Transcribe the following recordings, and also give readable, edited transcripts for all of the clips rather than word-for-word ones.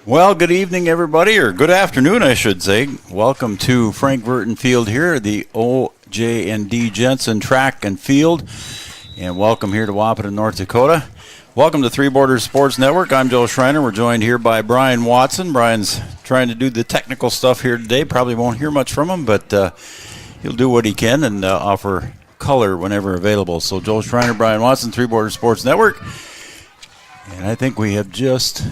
Well, good evening, everybody, or good afternoon, I should say. Welcome to Frank Verton Field here, the O.J.&D Jensen Track and Field, and welcome here to Wahpeton, North Dakota. Welcome to Three Borders Sports Network. I'm Joe Schreiner. We're joined here by Brian Watson. Brian's trying to do the technical stuff here today. Probably won't hear much from him, but he'll do what he can and offer color whenever available. So Joe Schreiner, Brian Watson, Three Borders Sports Network. And I think we have just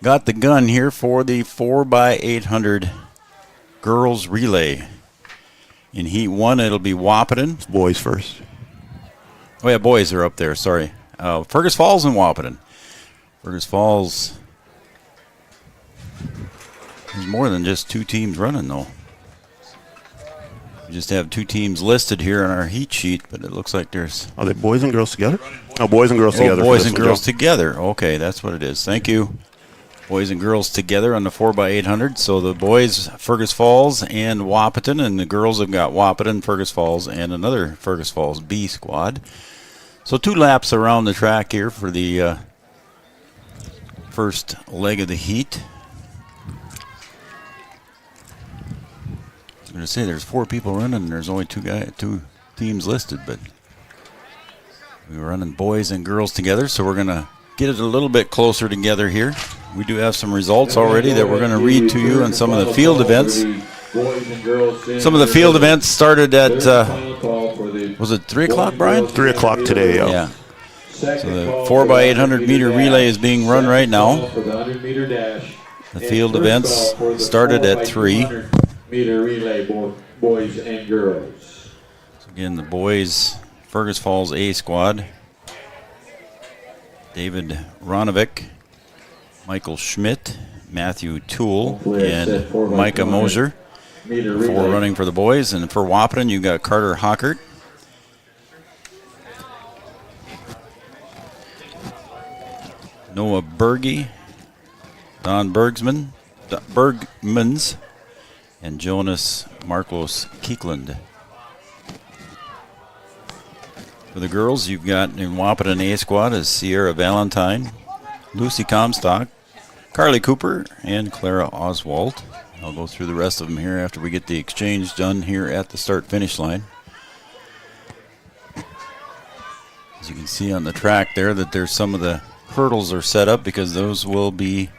got the gun here for the 4x800 girls relay. In Heat 1, it'll be Wahpeton. Boys first. Oh, yeah, boys are up there. Sorry. Fergus Falls and Wahpeton. Fergus Falls. There's more than just two teams running, though. We just have two teams listed here on our heat sheet, but it looks like there's... Are they boys and girls together? Oh, boys and girls together. Boys and girls together. Okay, that's what it is. Thank you. Boys and girls together on the 4x800. So the boys, Fergus Falls and Wahpeton, and the girls have got Wahpeton, Fergus Falls, and another Fergus Falls B squad. So 2 laps around the track here for the first leg of the heat. I was going to say there's 4 people running, and there's only two teams listed, but we're running boys and girls together, so we're going to get it a little bit closer together here. We do have some results already that we're going to read to you on some of the field events. Some of the field events started at, was it 3 o'clock, Brian? 3 o'clock today, yeah. So the 4x800 meter relay is being run right now. The field events started at 3. Meter relay, boys and girls. So again, the boys, Fergus Falls A squad. David Ronovic, Michael Schmidt, Matthew Toole, and Micah Moser. 4 running for the boys. And for Wahpeton, you've got Carter Hockert. Noah Berge, Don Bergmans, and Jonas Marcos Kiekland. For the girls, you've got in Wahpeton A squad is Sierra Valentine, Lucy Comstock, Carly Cooper, and Clara Oswald. I'll go through the rest of them here after we get the exchange done here at the start-finish line. As you can see on the track there that there's some of the hurdles are set up because those will be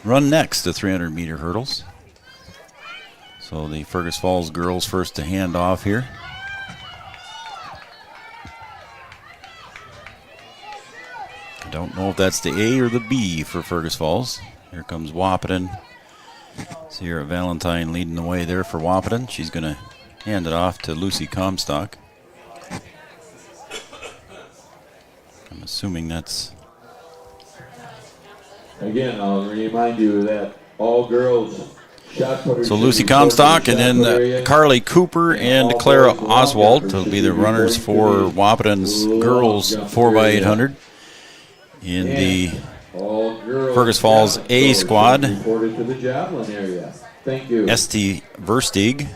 run next to 300-meter hurdles. So the Fergus Falls girls first to hand off here. I don't know if that's the A or the B for Fergus Falls. Here comes Wahpeton. Sierra Valentine leading the way there for Wahpeton. She's going to hand it off to Lucy Comstock. I'm assuming that's... Again, I'll remind you that all girls shot putters. So Lucy Comstock and then Carly Cooper and Clara Oswald will be the runners for Wahpeton's girls 4x800. In the Fergus Falls A squad, Esty Verstig,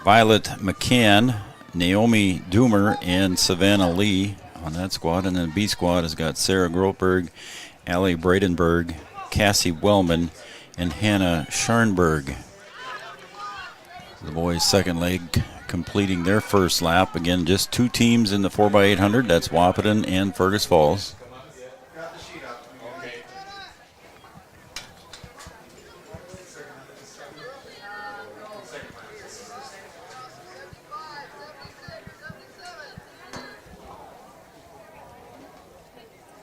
Violet McCann, Naomi Doomer, and Savannah Lee on that squad. And then the B squad has got Sarah Grothberg, Allie Bradenberg, Cassie Wellman, and Hannah Scharnberg. The boys' second leg completing their first lap. Again, just 2 teams in the 4x800. That's Wahpeton and Fergus Falls.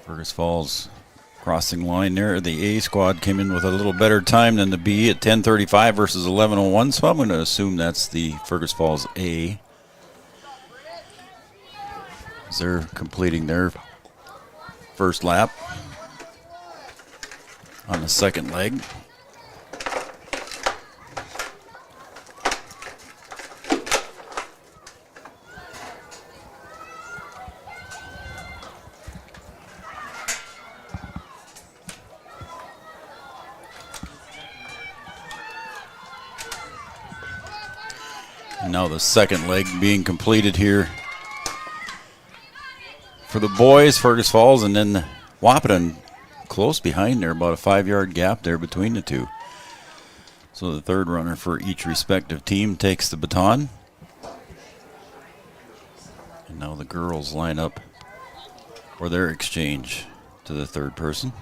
Fergus Falls crossing line there. The A squad came in with a little better time than the B at 10:35 versus 11:01, so I'm going to assume that's the Fergus Falls A. As they're completing their first lap on the second leg. And now the second leg being completed here for the boys, Fergus Falls, and then Wahpeton close behind there, about a 5-yard gap there between the two. So the third runner for each respective team takes the baton. And now the girls line up for their exchange to the third person.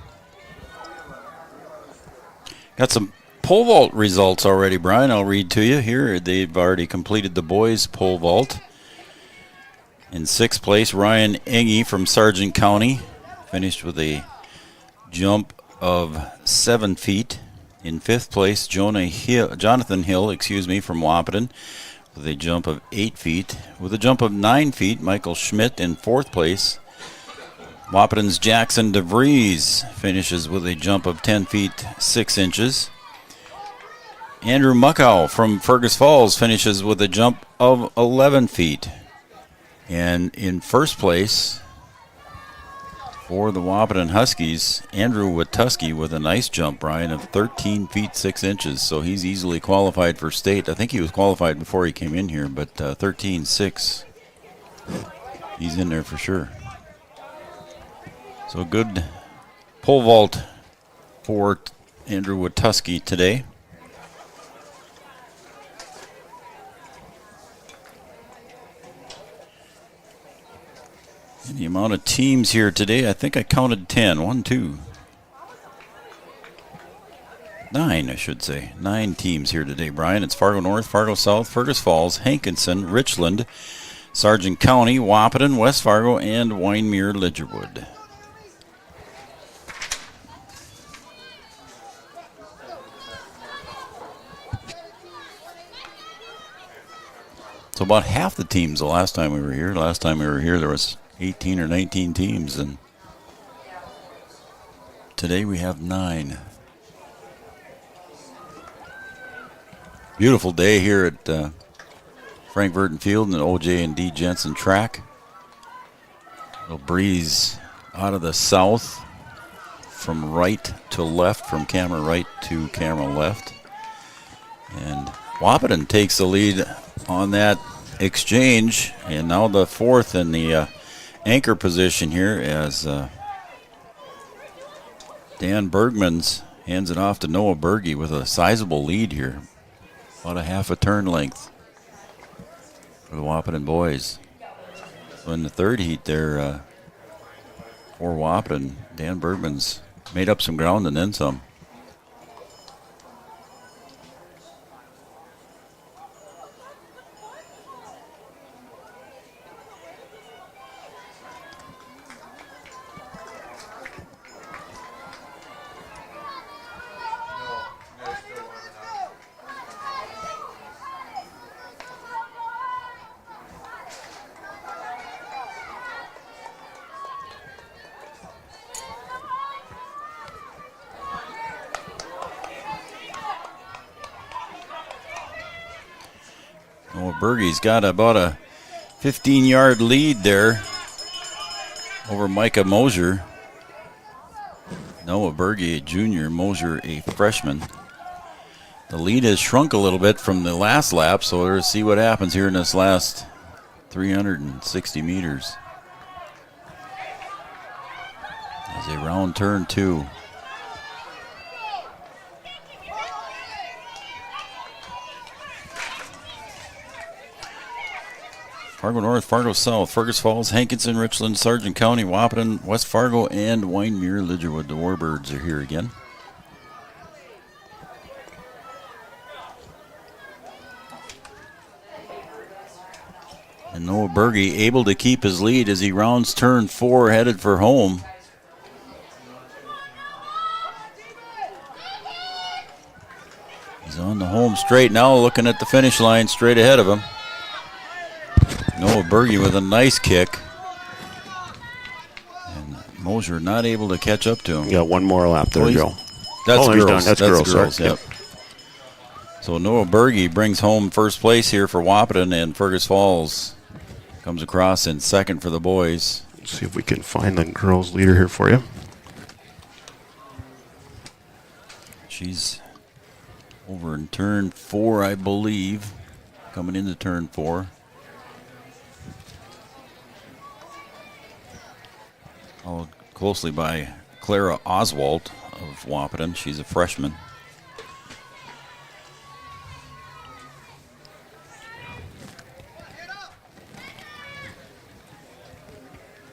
Got some pole vault results already, Brian. I'll read to you here. They've already completed the boys' pole vault. In 6th place, Ryan Engie from Sargent County finished with a jump of 7 feet. In 5th place, Jonathan Hill, from Wahpeton with a jump of 8 feet. With a jump of 9 feet, Michael Schmidt in 4th place. Wahpeton's Jackson DeVries finishes with a jump of 10 feet 6 inches. Andrew Muckow from Fergus Falls finishes with a jump of 11 feet. And in 1st place for the Wahpeton Huskies, Andrew Watuski with a nice jump, Brian, of 13 feet 6 inches. So he's easily qualified for state. I think he was qualified before he came in here, but 13.6. He's in there for sure. So good pole vault for Andrew Watuski today. And the amount of teams here today, I think I counted 10. 1, 2, 9, I should say. 9 teams here today, Brian. It's Fargo North, Fargo South, Fergus Falls, Hankinson, Richland, Sargent County, Wahpeton, West Fargo, and Wyndmere Lidgerwood. So about half the teams the last time we were here. Last time we were here, there was 18 or 19 teams, and today we have 9. Beautiful day here at Frank Wahpeton Field and the OJ&D Jensen track. A little breeze out of the south from right to left, from camera right to camera left. And Wahpeton takes the lead on that exchange, and now the 4th in the anchor position here as Dan Bergmans hands it off to Noah Berge with a sizable lead here. About a half a turn length for the Wahpeton boys. So in the 3rd heat there for Wahpeton, Dan Bergmans made up some ground and then some. Berge's got about a 15-yard lead there over Micah Mosier. Noah Berge, a junior, Mosier, a freshman. The lead has shrunk a little bit from the last lap, so let's see what happens here in this last 360 meters. As a round turn 2. Fargo North, Fargo South, Fergus Falls, Hankinson, Richland, Sargent County, Wahpeton, West Fargo, and Wyndmere Lidgerwood. The Warbirds are here again. And Noah Berge able to keep his lead as he rounds turn 4, headed for home. He's on the home straight now, looking at the finish line straight ahead of him. Noah Berge with a nice kick. And Mosier not able to catch up to him. Got one more lap there, Joe. That's girls. Done. That's girls. Yep. So Noah Berge brings home first place here for Wahpeton, and Fergus Falls comes across in second for the boys. Let's see if we can find the girls leader here for you. She's over in turn 4, I believe. Coming into turn 4. Followed closely by Clara Oswald of Wahpeton. She's a freshman.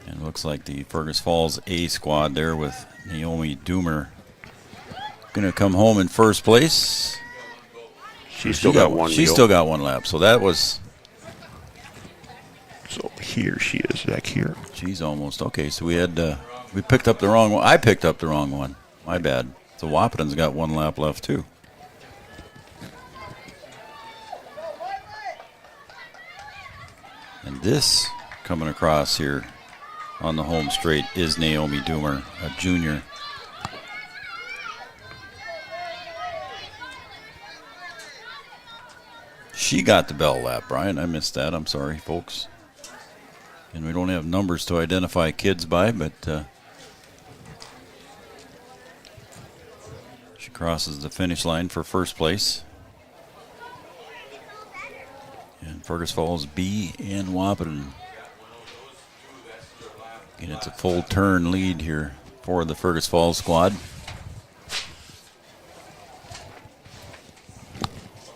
And looks like the Fergus Falls A squad there with Naomi Doomer going to come home in first place. She's still got one. She's still got one lap. So that was. So here she is back here. She's almost okay. So we had we picked up the wrong one. I picked up the wrong one. My bad. So Wahpeton's got one lap left too. And this coming across here on the home straight is Naomi Doomer, a junior. She got the bell lap, Brian. I missed that. I'm sorry, folks. And we don't have numbers to identify kids by, but she crosses the finish line for first place. And Fergus Falls B and Wahpeton. And it's a full turn lead here for the Fergus Falls squad.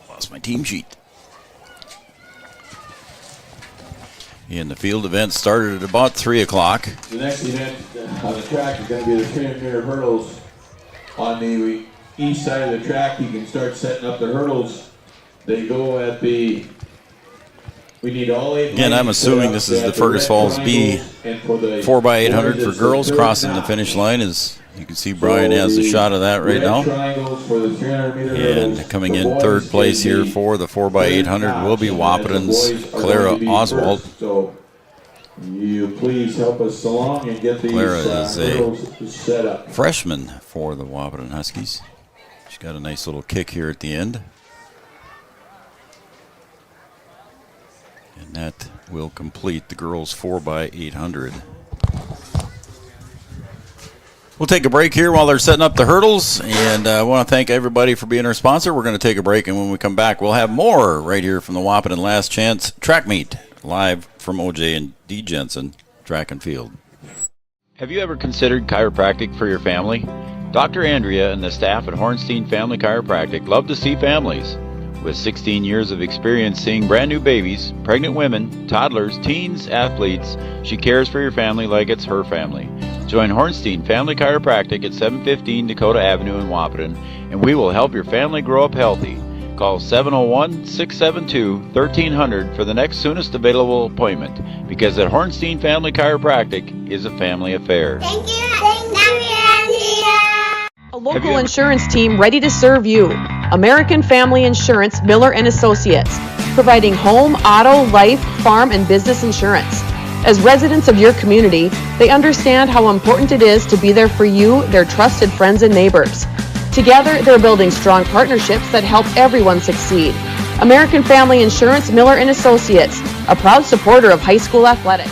Lost my team sheet. And the field event started at about 3 o'clock. The next event on the track is going to be the 300-meter hurdles. On the east side of the track, you can start setting up the hurdles. They go at the... We need all 8 Again, I'm assuming this is the Fergus Falls B 4x800 for girls. Crossing the finish line, as you can see, Brian has a shot of that right now. And coming in third place here for the 4x800 will be Wahpeton's Clara Oswald. So you please help us along and get these Clara is hurdles set up. Freshman for the Wahpeton Huskies. She's got a nice little kick here at the end. And that will complete the girls 4x800. We'll take a break here while they're setting up the hurdles, and I want to thank everybody for being our sponsor. We're going to take a break, and when we come back, we'll have more right here from the Wahpeton Last Chance Track Meet, live from OJ and D. Jensen Track and Field. Have you ever considered chiropractic for your family? Dr. Andrea and the staff at Hornstein Family Chiropractic love to see families. With 16 years of experience seeing brand new babies, pregnant women, toddlers, teens, athletes, she cares for your family like it's her family. Join Hornstein Family Chiropractic at 715 Dakota Avenue in Wahpeton, and we will help your family grow up healthy. Call 701-672-1300 for the next soonest available appointment, because at Hornstein Family Chiropractic is a family affair. Thank you, a local insurance team ready to serve you. American Family Insurance, Miller & Associates, providing home, auto, life, farm, and business insurance. As residents of your community, they understand how important it is to be there for you, their trusted friends and neighbors. Together, they're building strong partnerships that help everyone succeed. American Family Insurance, Miller & Associates, a proud supporter of high school athletics.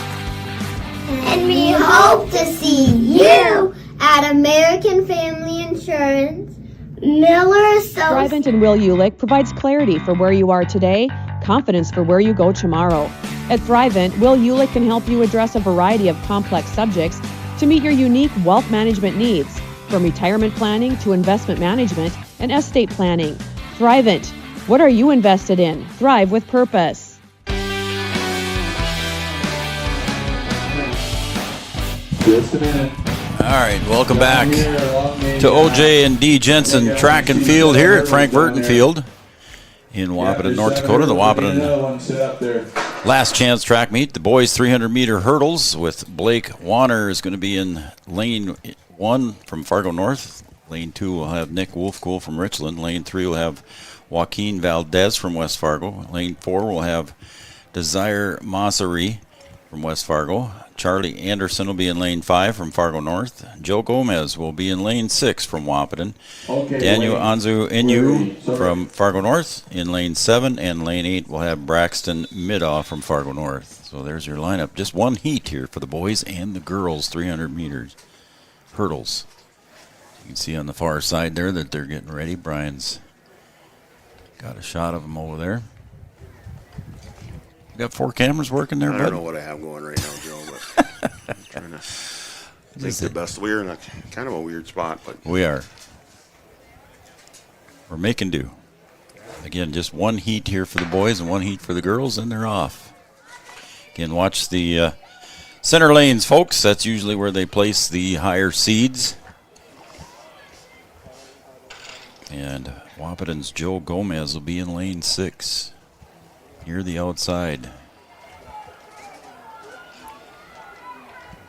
And we hope to see you at American Family Insurance, Miller Associates. Thrivent and Will Ulick provides clarity for where you are today, confidence for where you go tomorrow. At Thrivent, Will Ulick can help you address a variety of complex subjects to meet your unique wealth management needs, from retirement planning to investment management and estate planning. Thrivent, what are you invested in? Thrive with purpose. Just a minute. All right, welcome back to OJ and D. Jensen Track and Field here at Frank Verton Field in Wahpeton, North Dakota. The Wahpeton Last Chance Track Meet. The boys 300-meter hurdles with Blake Warner is going to be in lane 1 from Fargo North. Lane 2 will have Nick Wolfcool from Richland. Lane 3 will have Joaquin Valdez from West Fargo. Lane 4 will have Desire Massari from West Fargo. Charlie Anderson will be in lane 5 from Fargo North. Joe Gomez will be in lane 6 from Wahpeton. Okay, Daniel Anzu Inu from Fargo North in lane 7, and lane 8 will have Braxton Midoff from Fargo North. So there's your lineup. Just one heat here for the boys and the girls 300 meters hurdles. You can see on the far side there that they're getting ready. Brian's got a shot of them over there. You got 4 cameras working there, I bud? don't know what I have going right now, Joe, but I'm trying to... I think the best. We're in a kind of a weird spot, but We are. We're making do. Again, just one heat here for the boys and one heat for the girls, and they're off. Again, watch the center lanes, folks. That's usually where they place the higher seeds. And Wahpeton's Joe Gomez will be in lane 6. Near the outside.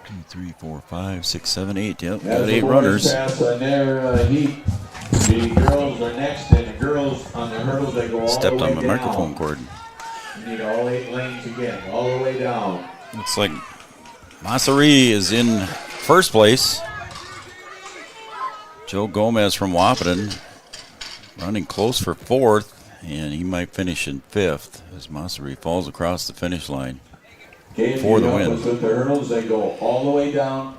2, 3, 4, 5, 6, 7, 8. Yep, got 8 runners. Pass on their heat. The girls are next, and the girls on the hurdles, they go all Stepped the way on my down. microphone cord. You need all 8 lanes again, all the way down. Looks like Massery is in first place. Joe Gomez from Wahpeton running close for 4th, and he might finish in 5th as Massery falls across the finish line for the win. With the hurdles, they go all the way down.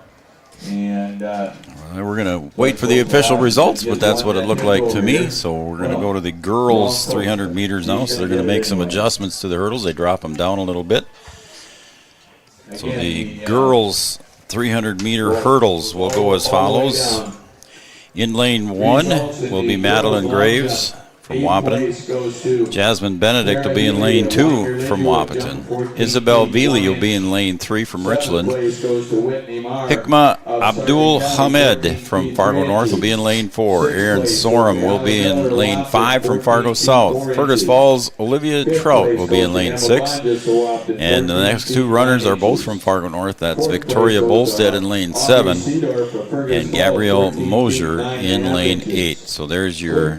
And we're going to wait for the official results, but that's what it looked like to me. So we're going to go to the girls 300 meters now. So they're going to make some adjustments to the hurdles. They drop them down a little bit. So the girls 300 meter hurdles will go as follows. In lane 1 will be Madeline Graves from Wahpeton. Jasmine Benedict will be in lane 2 from Wahpeton. Isabel Veely will be in lane 3 from Richland. Hikma Abdul Hamed from Fargo North will be in lane 4. Aaron Sorum will be in lane 5 from Fargo South. Fergus Falls, Olivia Trout will be in lane 6. And the next 2 runners are both from Fargo North. That's Victoria Bolstead in lane 7 and Gabrielle Mosier in lane 8. So there's your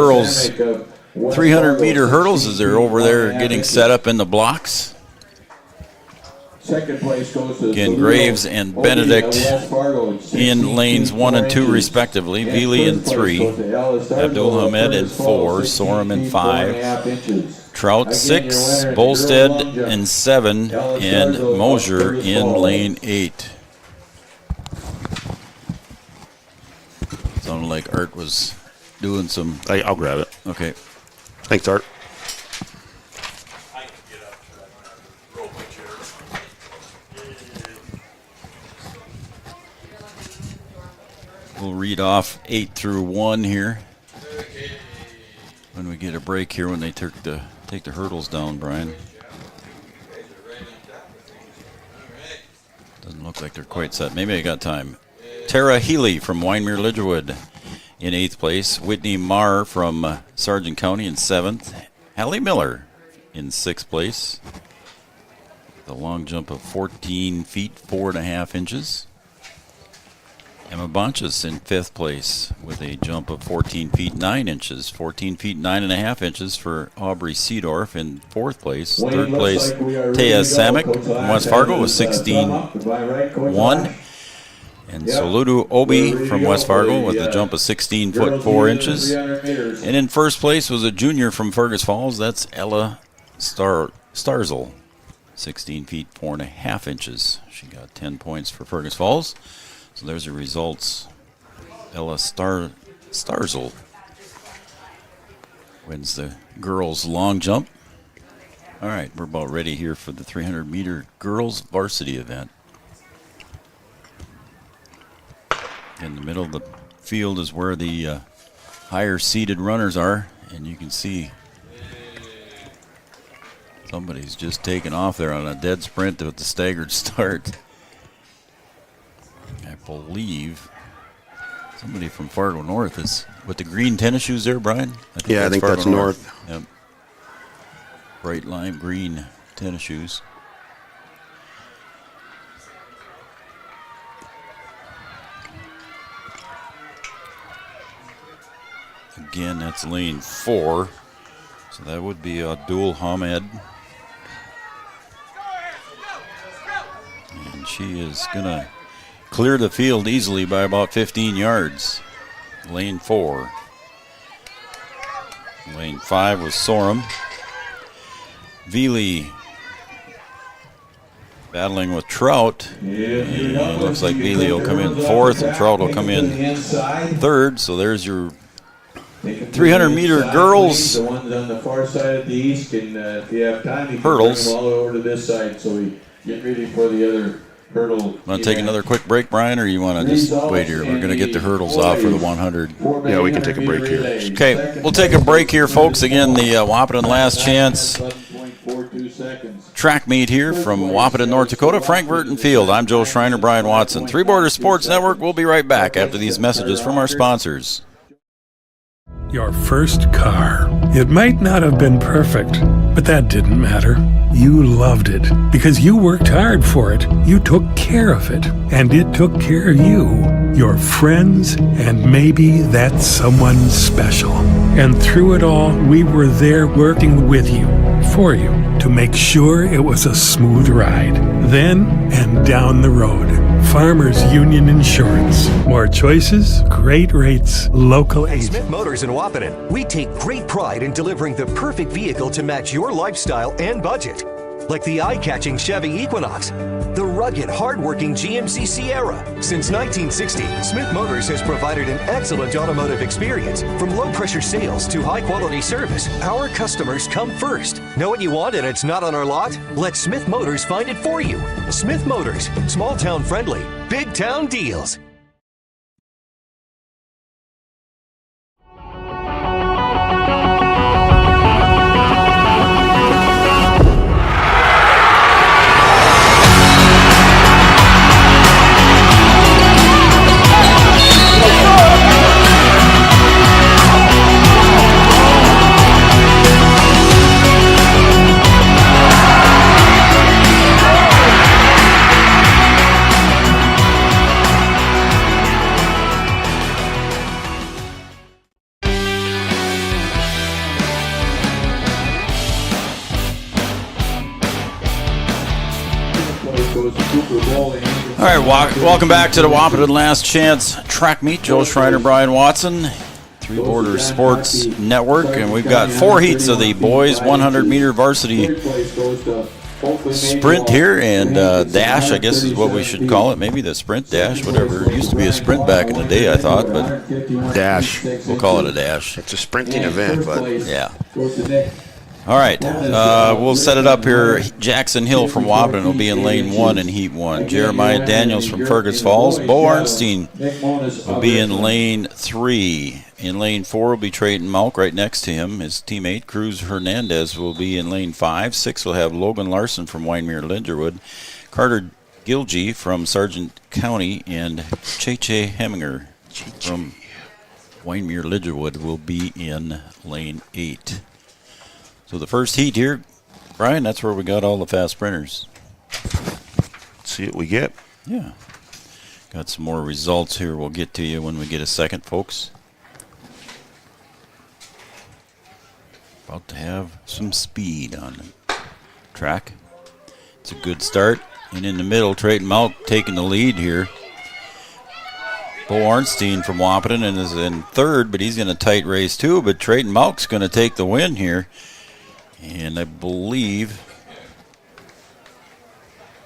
girls 300 meter hurdles as they're over there getting set up in the blocks. second place goes to Again, Graves and Benedict in lanes 1 and 2 respectively. Veely in 3, Abdul Hamed in 4, Sorum in 5, Trout 6, Bolstead in 7, and Mosier in lane 8. Sounded like Art was doing some. I'll grab it. Okay. Thanks, Art. We'll read off 8 through 1 here. When we get a break here, when they take the hurdles down, Brian. Doesn't look like they're quite set. Maybe I got time. Tara Healy from Winemere Lidgerwood in 8th place. Whitney Marr from Sargent County in 7th. Hallie Miller in 6th place. The long jump of 14 feet, 4.5 inches. Emma Bonchus in 5th place with a jump of 14 feet, 9 inches. 14 feet, 9.5 inches for Aubrey Seedorf in 4th place. 3rd place, Taya Samek from West Fargo with 16.1. And Soludo Obi from West Fargo with a jump of 16 foot 4 inches. And in 1st place was a junior from Fergus Falls. That's Ella Starzel, 16 feet 4.5 inches. She got 10 points for Fergus Falls. So there's the results. Ella Starzel wins the girls' long jump. All right, we're about ready here for the 300-meter girls' varsity event. In the middle of the field is where the higher-seeded runners are, and you can see somebody's just taken off there on a dead sprint with the staggered start. I believe somebody from Fargo North is with the green tennis shoes there, Brian. I think that's North. Yep. Bright lime green tennis shoes. Again, that's lane 4. So that would be Abdul Hamed. And she is going to clear the field easily by about 15 yards. Lane 4. Lane 5 was Sorum. Veely battling with Trout. And it looks like Veely will come in 4th and Trout will come in 3rd. So there's your 300-meter girls. The ones on the far side of the east, and if you have time, you can hurdles. bring them all over to this side. So we get ready for the other hurdle. Want to take another quick break, Brian, or you want to just wait here? We're going to get the hurdles off for the 100. Yeah, we can take a break here. Okay, we'll take a break here, folks. Again, the Wahpeton Last Chance track meet here from Wahpeton, North Dakota, Frank Verton Field. I'm Joe Schreiner, Brian Watson. Three Border Sports Network. We'll be right back after these messages from our sponsors. Your first car. It might not have been perfect, but that didn't matter. You loved it because you worked hard for it. You took care of it, and it took care of you, your friends, and maybe that someone special. And through it all, we were there working with you, for you, to make sure it was a smooth ride. Then and down the road. Farmers Union Insurance. More choices, great rates, local agents. Smith Motors in Wahpeton, we take great pride in delivering the perfect vehicle to match your lifestyle and budget. Like the eye-catching Chevy Equinox, the rugged, hard-working GMC Sierra. Since 1960, Smith Motors has provided an excellent automotive experience. From low-pressure sales to high-quality service, our customers come first. Know what you want and it's not on our lot? Let Smith Motors find it for you. Smith Motors, small-town friendly, big-town deals. All right, welcome back to the Wahpeton Last Chance track meet. Joe Schreiner, Brian Watson, Three Border Sports Network, and we've got four heats of the boys 100-meter varsity sprint here, and dash, I guess is what we should call it. Maybe the sprint dash, whatever. It used to be a sprint back in the day, I thought, but Dash. we'll call it a dash. It's a sprinting event, but Yeah. All right, we'll set it up here. Jackson Hill from Wahpeton will be in lane 1 in heat 1. Jeremiah Daniels from Fergus Falls. Bo Arnstein will be in lane 3. In lane 4 will be Trayton Malk right next to him. His teammate, Cruz Hernandez, will be in lane 5. 6 will have Logan Larson from Winemere Lidgerwood. Carter Gilgee from Sargent County, and Cheche Heminger from Winemere Lidgerwood will be in lane 8. So the first heat here, Brian, that's where we got all the fast sprinters. let's see what we get. Yeah. Got some more results here we'll get to you when we get a second, folks. About to have some speed on the track. It's a good start. And in the middle, Trayton Malk taking the lead here. Bo Arnstein from Wahpeton and is in third, but he's in a tight race too. But Trayton Malk's going to take the win here. And I believe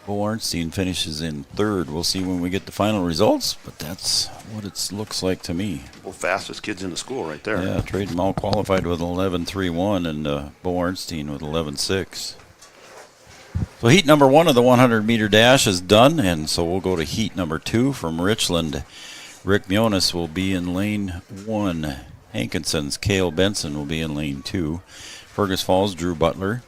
Bo Arnstein finishes in third. We'll see when we get the final results, but that's what it looks like to me. Well, fastest kids in the school right there. Yeah, Trayton Malk qualified with 11.31 and Bo Arnstein with 11.6. So heat number 1 of the 100-meter dash is done, and so we'll go to heat number 2 from Richland. Rick Mionis will be in lane 1. Hankinson's Cale Benson will be in lane 2. Fergus Falls, Drew Butler,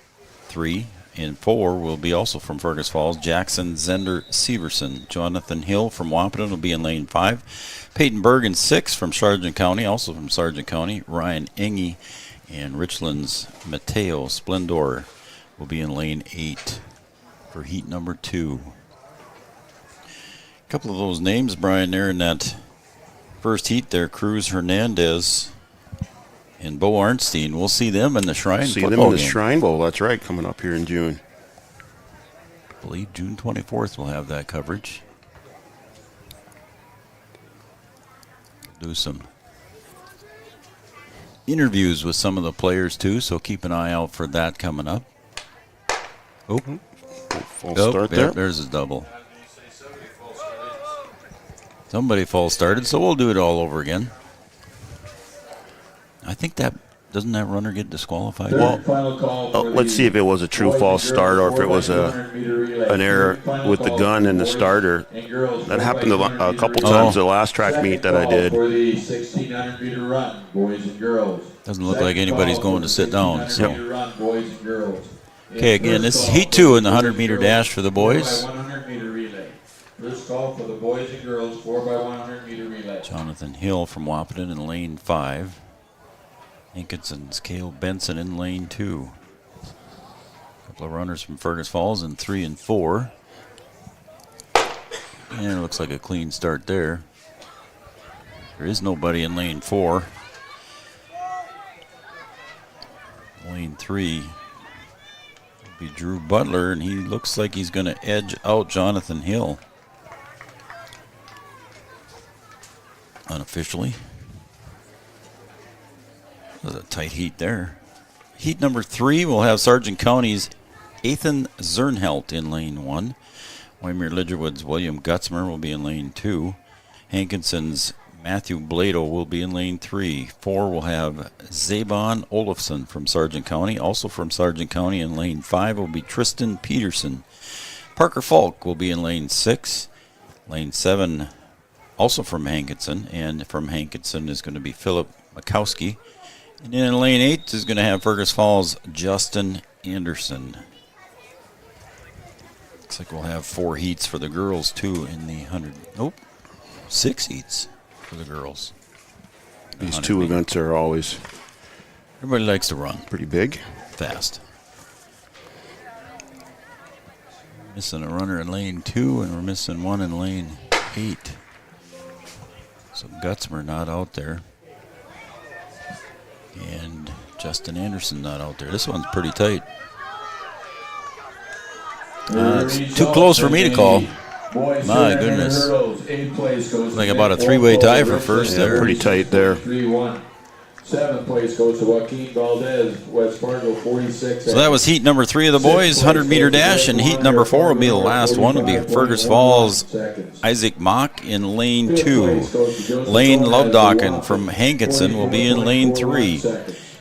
3. And 4 will be also from Fergus Falls, Jackson Zender Severson. Jonathan Hill from Wahpeton will be in lane 5. Peyton Bergen, 6 from Sargent County, also from Sargent County. Ryan Engie and Richland's Mateo Splendor will be in lane 8 for heat number 2. A couple of those names, Brian, there in that first heat there, Cruz Hernandez and Bo Arnstein. We'll see them in the Shrine See football them in the game. Shrine Bowl. That's right, coming up here in June. I believe June 24th we'll have that coverage. Do some interviews with some of the players too, so keep an eye out for that coming up. Oh, Full start there. There's a double. Somebody false started, so we'll do it all over again. I think that Doesn't that runner get disqualified? Well, Final call for let's the see if it was a true boys false and start girls or if it was 4x200 meter relay. an error Final with the call gun for and the boys starter. and girls That happened a 4x200 couple meter times relay. the last track meet that I Second did. call for the 1600 meter run, boys and girls. Doesn't look Second like anybody's call going for to the sit down, 1600 so. meter run, boys and girls. Okay, And again, first this is call heat for 2 the in the boys 100 and meter girls, dash for the boys. 4x100 meter relay. First call for the boys and girls 4x100 meter relay. Jonathan Hill from Wahpeton in lane 5. Hankinson's Cale Benson in lane 2. A couple of runners from Fergus Falls in 3 and 4. And it looks like a clean start there. There is nobody in lane 4. Lane 3 will be Drew Butler, and he looks like he's going to edge out Jonathan Hill. Unofficially. That was a tight heat there. Heat number 3 will have Sargent County's Ethan Zernhelt in lane 1. Waymere Lidgerwood's William Gutzmer will be in lane 2. Hankinson's Matthew Blado will be in lane 3. 4 will have Zabon Olafson from Sargent County. Also from Sargent County in lane 5 will be Tristan Peterson. Parker Falk will be in lane 6. Lane 7 also from Hankinson, and from Hankinson is going to be Philip Makowski. And then in lane 8 is going to have Fergus Falls' Justin Anderson. Looks like we'll have 4 heats for the girls, too, in the 100. Nope, 6 heats for the girls. These 2 meter. events are always Everybody likes to run pretty big. fast. Missing a runner in lane 2, and we're missing one in lane 8. So Gutzmer not out there. And Justin Anderson not out there. This one's pretty tight. It's too close for me to call. My goodness. Like about a 3-way tie for first Yeah, there. pretty tight there. 3-1. 7th place goes to Joaquin Valdez, West Fargo, 46. So that was heat number 3 of the boys, 100 meter dash, and heat number 4 will be the last one. It'll be Fergus Falls' Isaac Mock in lane 2. Lane Lovedocken from Hankinson will be in lane 3.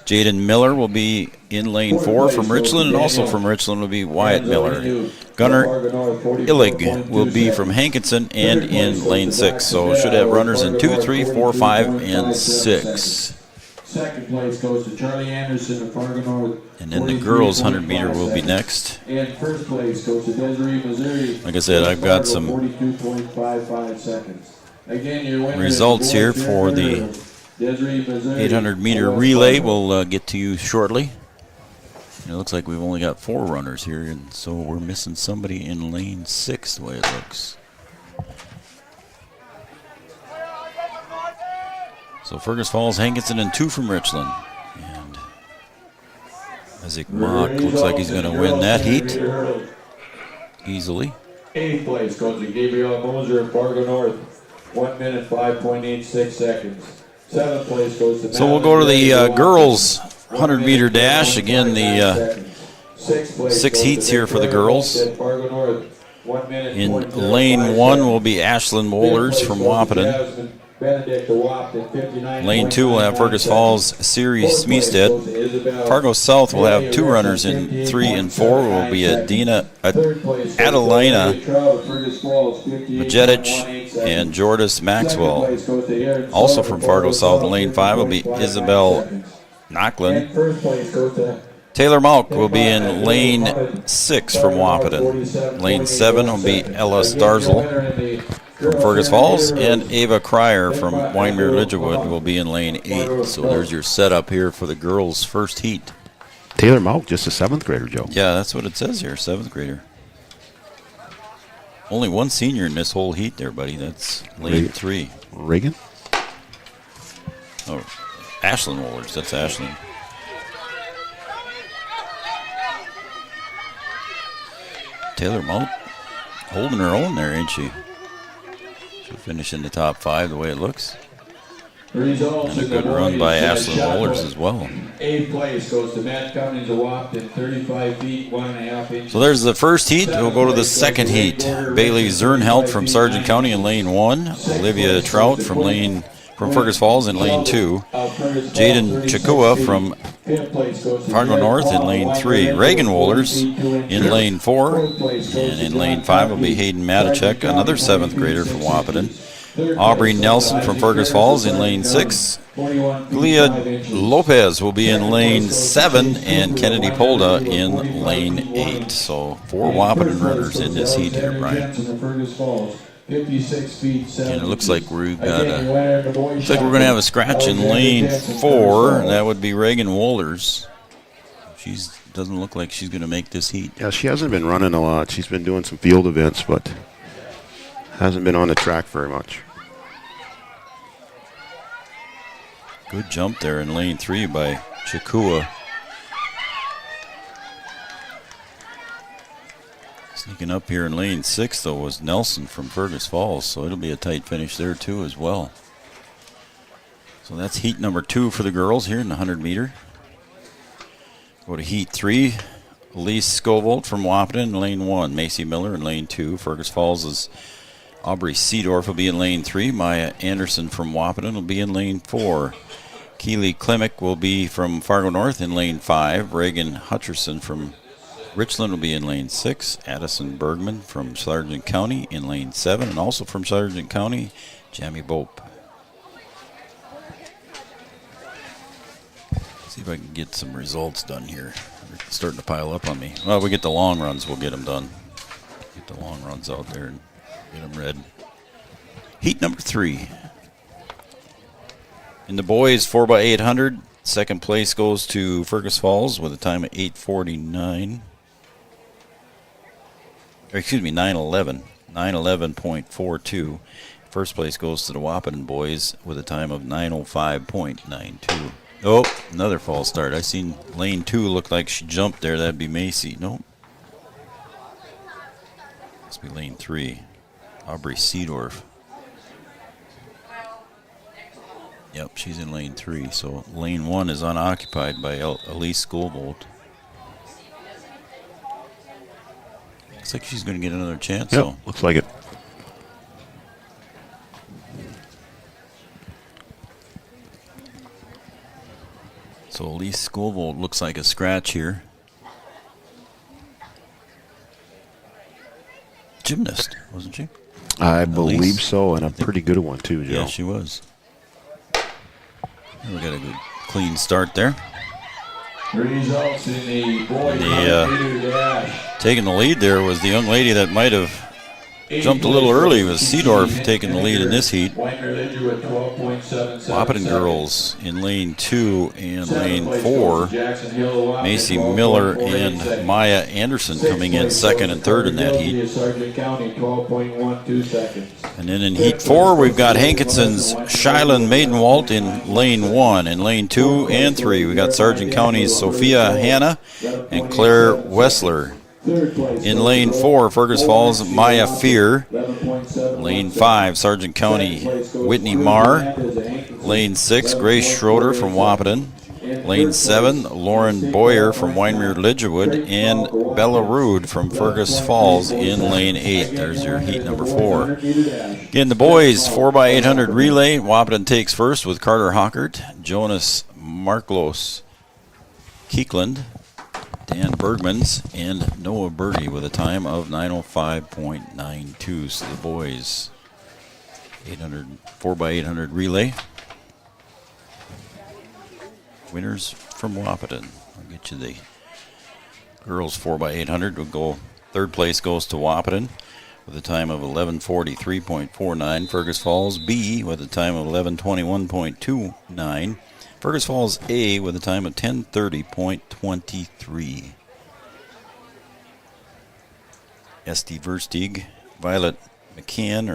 Jaden Miller will be in lane 4 from Richland, and also from Richland will be Wyatt Miller. Gunnar Illig will be from Hankinson and in lane 6. So should have runners in 2, 3, 4, 5, and 6. Second place goes to Charlie Anderson of Fargo North. And then the girls' 100 meter will be next. And first place goes to Desiree, Missouri. Like I said, I've got some 42.55 seconds. Again, your winner results is here boys for and the girls. Desiree, Missouri. 800 meter relay. We'll get to you shortly. It looks like we've only got 4 runners here, and so we're missing somebody in lane 6 the way it looks. So Fergus Falls, Hankinson, and 2 from Richland. And Isaac Mock looks like he's going to win that heat easily. 8th place goes to Gabriel Moser of Fargo North. 1 minute, 5.86 seconds. 7th place goes to So we'll go to the girls' 100 meter dash. Again, the 6 heats here for the girls. In lane 1 will be Ashlyn Wohlers from Wahpeton. Lane 2 will have Fergus Falls, Siri Smeestead. Fargo South will have 2 runners in 3 and 4. Will be Adelina Majetic and Jordis Maxwell. Also from Fargo South, lane 5 will be Isabel Knocklin. Taylor Malk will be in lane 6 from Wahpeton. Lane 7 will be Ella Starzl from Fergus Falls, and Ava Cryer from Waymere Lidgerwood will be in lane 8. So there's your setup here for the girls' first heat. Taylor Malk, just a 7th grader, Joe. Yeah, that's what it says here, 7th grader. Only one senior in this whole heat there, buddy. That's lane 3. Reagan? Oh, Ashlyn Wohlers. That's Ashlyn. Taylor Malk holding her own there, ain't she? She'll finish in the top 5 the way it looks. And a good run by Ashlyn Wohlers as well. 8th place goes to Matt Cummings of Wahpeton, 35 feet, 1.5 inches. So there's the first heat. We'll go to the second heat. Bailey Zernhelt from Sargent County in lane 1. Olivia Trout from from Fergus Falls in lane 2. Jaden Chakua from Fargo North in lane 3. Reagan Wohlers in lane 4. And in lane 5 will be Hayden Matichek, another 7th grader from Wahpeton. Aubrey Nelson from Fergus Falls in lane 6. Glia Lopez will be in lane 7, and Kennedy Polda in lane 8. So 4 Wahpeton runners in this heat here, Brian. 56 feet 7. And it looks like we're going to have a scratch in lane 4. That would be Reagan Wohlers. She doesn't look like she's going to make this heat. Yeah, she hasn't been running a lot. She's been doing some field events, but hasn't been on the track very much. Good jump there in lane 3 by Chakua. Sneaking up here in lane 6, though, was Nelson from Fergus Falls, so it'll be a tight finish there, too, as well. So that's heat number 2 for the girls here in the 100-meter. Go to heat 3. Elise Scovold from Wahpeton in lane 1. Macy Miller in lane 2. Fergus Falls' Aubrey Seedorf will be in lane 3. Maya Anderson from Wahpeton will be in lane 4. Keely Klimek will be from Fargo North in lane 5. Reagan Hutcherson from Richland will be in lane 6. Addison Bergman from Sargent County in lane 7. And also from Sargent County, Jamie Bope. See if I can get some results done here. They're starting to pile up on me. Well, we get the long runs, we'll get them done. Get the long runs out there and get them read. Heat number 3. In the boys 4x800, second place goes to Fergus Falls with a time of 8:49. Or excuse me, 9:11. 9:11.42. First place goes to the Wahpeton boys with a time of 9:05.92. Oh, another false start. I seen lane 2 look like she jumped there. That'd be Macy. Nope. Must be lane 3. Aubrey Seedorf. Yep, she's in lane 3. So lane 1 is unoccupied by Elise Scovold. Looks like she's going to get another chance. Yep, So looks like it. So Elise Scovold looks like a scratch here. Gymnast, wasn't she? I believe least. so, and a pretty good one, too, Joe. Yeah, she was. We got a good clean start there. Results in the boys. Taking the lead there was the young lady that might have jumped a little early. Was Seedorf taking the lead in this heat. Wahpeton girls in lane 2 and lane 4. Macy Miller and Maya Anderson coming in second and third in that heat. And then in heat 4, we've got Hankinson's Shilan Maidenwalt in lane 1. In lane 2 and 3, we got Sargent County's Sophia Hanna and Claire Wessler. In lane 4, Fergus Falls, Maya Fear. Lane 5, Sargent County, Whitney Marr. Lane 6, Grace Schroeder from Wahpeton. Lane 7, Lauren Boyer from Winemere Lidgerwood. And Bella Rude from Fergus Falls in lane 8. There's your heat number 4. Again, the boys 4x800 relay. Wahpeton takes first with Carter Hockert, Jonas Marklos Keekland, Dan Bergmans, and Noah Berge with a time of 9:05.92. So the boys 4x800 relay winners from Wahpeton. I'll get you the girls 4x800. Will go third place goes to Wahpeton with a time of 11:43.49. Fergus Falls B with a time of 11:21.29. Fergus Falls A with a time of 10:30.23. Esty Versteeg, Violet McCann,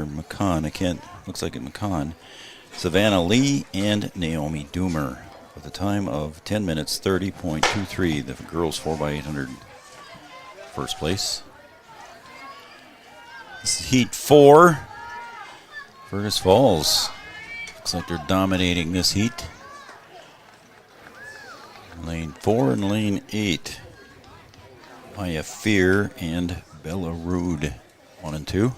looks like it McCann, Savannah Lee, and Naomi Doomer with a time of 10 minutes 30.23. The girls 4x800 first place. This is heat 4. Fergus Falls. Looks like they're dominating this heat. Lane 4 and lane 8. Maya Fear and Bella Rude, 1 and 2.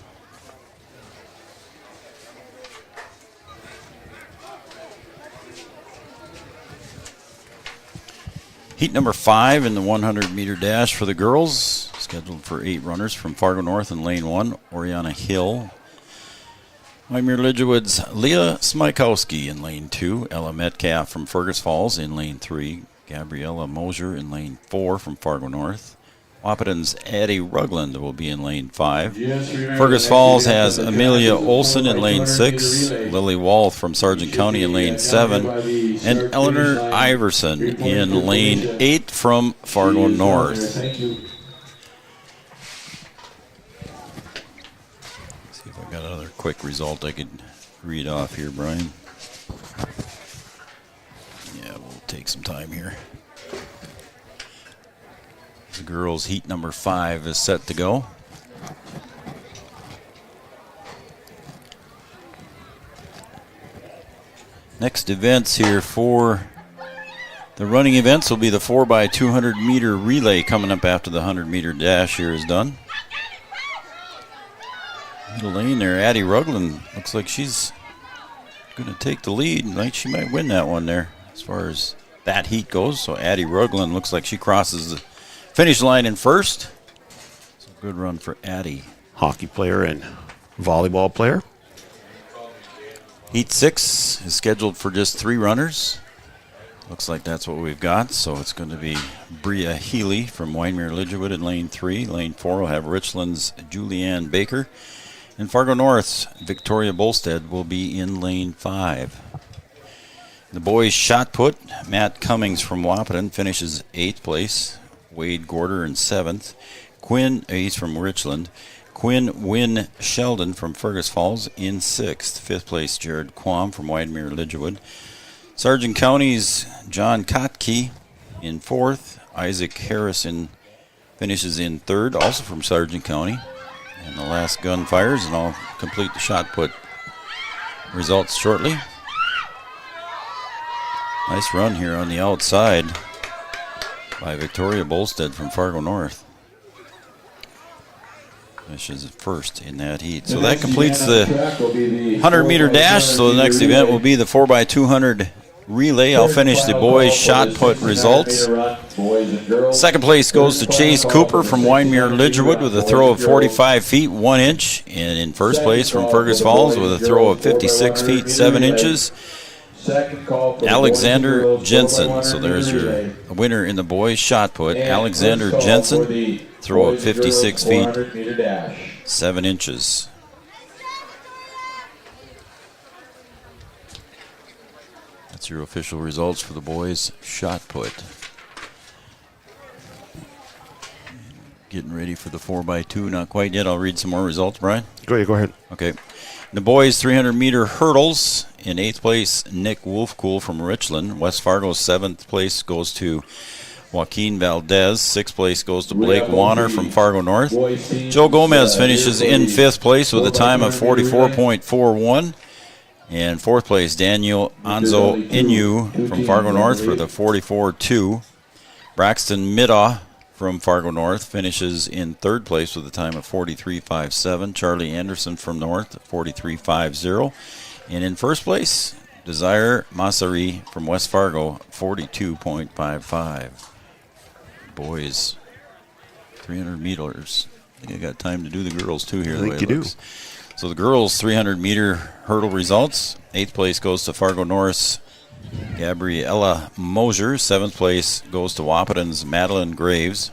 Heat number 5 in the 100-meter dash for the girls, scheduled for 8 runners from Fargo North in lane 1, Oriana Hill. Wymere Lidgewood's Leah Smykowski in lane 2, Ella Metcalf from Fergus Falls in lane 3, Gabriella Mosier in lane 4 from Fargo North. Wahpeton's Addie Rugland will be in lane 5. Fergus Falls has Amelia Olson in lane 6, Lily Wall from Sargent County in lane 7, and Eleanor Iverson in lane 8 from Fargo North. See if I got another quick result I could read off here, Brian. Yeah, we'll take some time here. The girls' heat number 5 is set to go. Next events here for the running events will be the 4x200 meter relay coming up after the 100-meter dash here is done. Middle lane there, Addie Rugland looks like she's going to take the lead. Like she might win that one there as far as that heat goes. So Addie Rugland looks like she crosses the finish line in first. It's a good run for Addie. Hockey player and volleyball player. Heat 6 is scheduled for just 3 runners. Looks like that's what we've got. So it's going to be Bria Healy from Wymere Lidgewood in lane 3. Lane 4 will have Richland's Julianne Baker. And Fargo North's Victoria Bolstead will be in lane 5. The boys' shot put, Matt Cummings from Wahpeton finishes 8th place. Wade Gorder in 7th. He's from Richland. Quinn Wynn Sheldon from Fergus Falls in 6th. 5th place, Jared Quam from Wymere Lidgewood. Sargent County's John Kotke in 4th. Isaac Harrison finishes in 3rd, also from Sargent County. And the last gun fires, and I'll complete the shot put results shortly. Nice run here on the outside by Victoria Bolstead from Fargo North. Finishes first in that heat. So that completes the 100-meter dash. So the next event will be the 4x200 relay. I'll finish the boys' shot put results. Second place goes to Chase Cooper from Wymere Lidgewood with a throw of 45 feet 1 inch. And in first place from Fergus Falls with a throw of 56 feet 7 inches. Alexander Jensen. So there's your winner in the boys' shot put. Alexander Jensen, throw of 56 feet 7 inches. That's your official results for the boys' shot put. Getting ready for the 4x2. Not quite yet. I'll read some more results, Brian. Go ahead. Okay. The boys' 300-meter hurdles. In 8th place, Nick Wolfcool from Richland. West Fargo's 7th place goes to Joaquin Valdez. 6th place goes to Blake Warner from Fargo North. Joe Gomez finishes in 5th place with a time of 44.41. And 4th place, Daniel Anzo Inu from Fargo North for the 44.2. Braxton Middaugh from Fargo North finishes in 3rd place with a time of 43.57. Charlie Anderson from North, 43.50. And in 1st place, Desire Masari from West Fargo, 42.55. Boys, 300 meters. I think I got time to do the girls too here. I think you do. So the girls' 300-meter hurdle results. 8th place goes to Fargo North's Gabriella Mosier. 7th place goes to Wahpeton's Madeline Graves.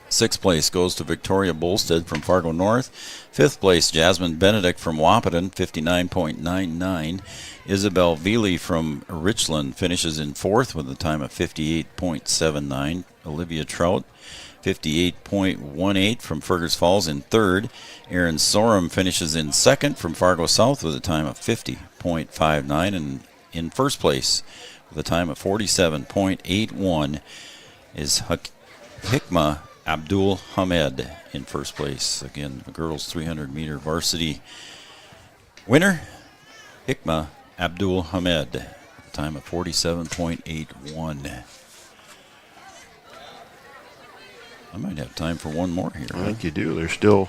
6th place goes to Victoria Bolstead from Fargo North. 5th place, Jasmine Benedict from Wahpeton, 59.99. Isabel Veely from Richland finishes in 4th with a time of 58.79. Olivia Trout, 58.18 from Fergus Falls in 3rd. Aaron Sorum finishes in 2nd from Fargo South with a time of 50.59. And in 1st place with a time of 47.81 is Hikma Abdul Hamed in 1st place. Again, the girls' 300-meter varsity winner, Hikma Abdul Hamed, at a time of 47.81. I might have time for one more here. I think you do. They're still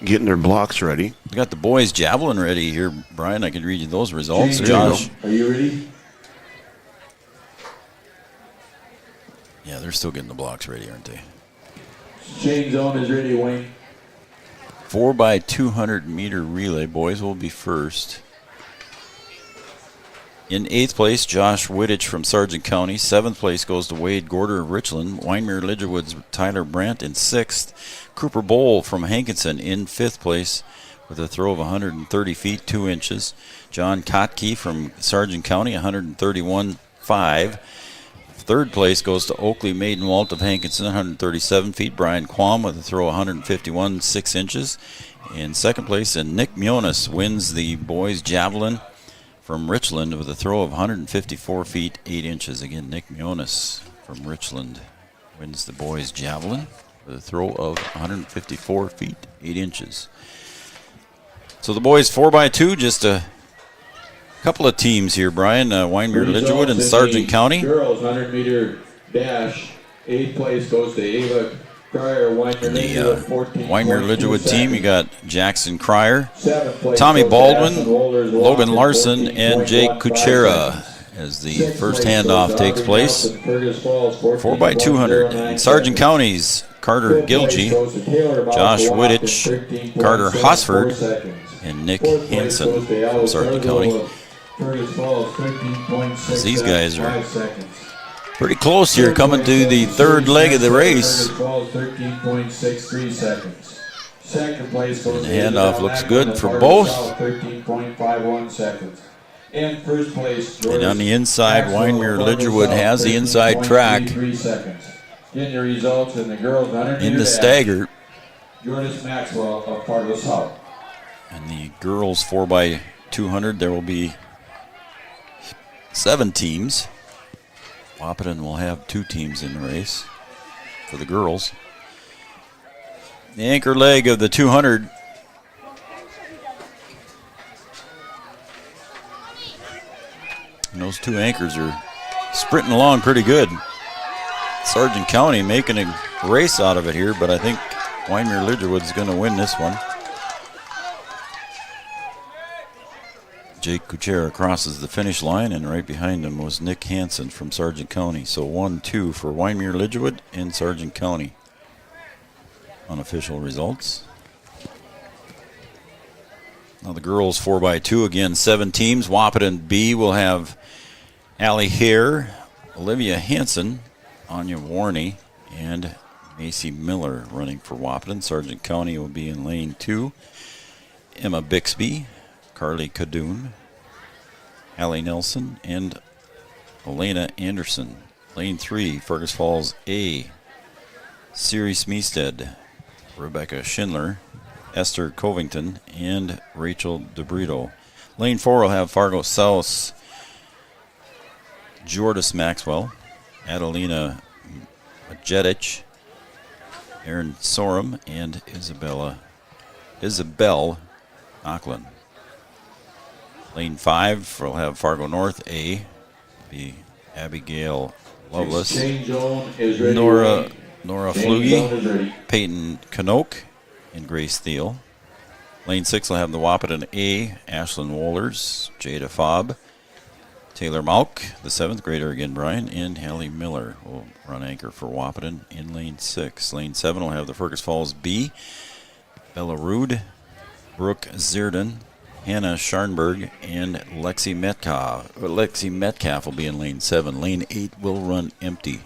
getting their blocks ready. We got the boys' javelin ready here, Brian. I can read you those results. James, Josh. are you ready? they're still getting the blocks ready, aren't they? Chain zone is ready, Wayne. 4x200-meter relay. Boys will be first. In 8th place, Josh Wittich from Sargent County. 7th place goes to Wade Gorder of Richland. Wyndmere Lidgerwood's Tyler Brandt in 6th. Cooper Bowl from Hankinson in 5th place with a throw of 130 feet 2 inches. John Kotke from Sargent County, 131.5. 3rd place goes to Oakley Maidenwalt of Hankinson, 137 feet. Brian Quam with a throw of 151 6 inches. In 2nd place, and Nick Mionis wins the boys javelin from Richland with a throw of 154 feet 8 inches. Again, Nick Mionis from Richland wins the boys javelin with a throw of 154 feet 8 inches. So the boys 4x2, just a couple of teams here, Brian. Wyndmere Lidgerwood and Sargent County. Girls 100-meter dash. 8th place goes to Ava Cryer, The Wyndmere Lidgerwood team, you got Jackson Cryer, 7th place Tommy goes to Baldwin, Aspen Wohlers, Logan Washington, Larson, and Jake 14.15 Kuchera seconds. as the 6th first place handoff goes to takes Aubrey place. Nelson, Fergus Falls, 4x200 in Sargent seconds. County's Carter 5th place Gilgee, goes to Taylor Mouth, Josh Wahpeton, Wittich, 13.74 Carter Hosford, seconds. and Nick 4th place Hansen goes to from Alex Sargent Argo County. of Fergus Falls, 13.6 These guys are seconds. pretty close here, coming to the third leg of the race. Fergus Falls, 13.63 seconds. 2nd place goes The to handoff Isabel looks Mack good of for Fargo both. South, 13.51 seconds. And 1st place, And on the inside, Maxwell Wyndmere of Fargo Lidgerwood South, has the inside track 13.33 seconds. Getting the results in the girls 100 in meter the dash. stagger. Jordis Maxwell of Fargo South. And the girls 4x200, there will be 7 teams. Wahpeton will have 2 teams in the race for the girls. The anchor leg of the 200. And those 2 anchors are sprinting along pretty good. Sargent County making a race out of it here, but I think Wyndmere Lidgerwood's going to win this one. Jake Kuchera crosses the finish line, and right behind him was Nick Hansen from Sargent County. So 1-2 for Wyndmere Lidgerwood and Sargent County. Unofficial results. Now the girls 4x2 again, 7 teams. Wahpeton B will have Allie Hare, Olivia Hansen, Anya Warney, and Macy Miller running for Wahpeton. Sargent County will be in lane 2. Emma Bixby, Carly Cadoon, Hallie Nelson, and Elena Anderson. Lane 3, Fergus Falls A, Siri Smeested, Rebecca Schindler, Esther Covington, and Rachel DeBrito. Lane 4 will have Fargo South, Jordis Maxwell, Adelina Majetic, Erin Sorum, and Isabel Auckland. Lane 5 will have Fargo North A, be Abigail Loveless, Exchange zone is ready. Nora Exchange zone is Flugie, ready. Peyton Knoke, and Grace Thiel. Lane 6 will have the Wahpeton A, Ashlyn Wohlers, Jada Fobb, Taylor Malk, the 7th grader again, Brian, and Hallie Miller will run anchor for Wahpeton in lane 6. Lane 7 will have the Fergus Falls B, Bella Rude, Brooke Zierden, Hannah Scharnberg, and Lexi Metcalf. Lexi Metcalf will be in lane 7. Lane 8 will run empty.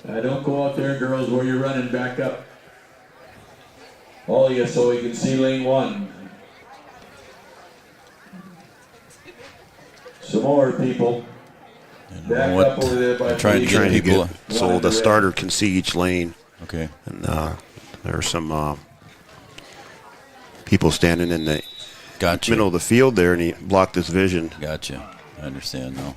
Don't go out there, girls, where you're running back up. All of you, so we can see lane 1. Some more people. Back What- up over there by I'm trying to get Trying to people. get so the starter can see each lane. Okay. And there are some people standing in the Gotcha. middle of the field there, and he blocked his vision. Gotcha. I understand now.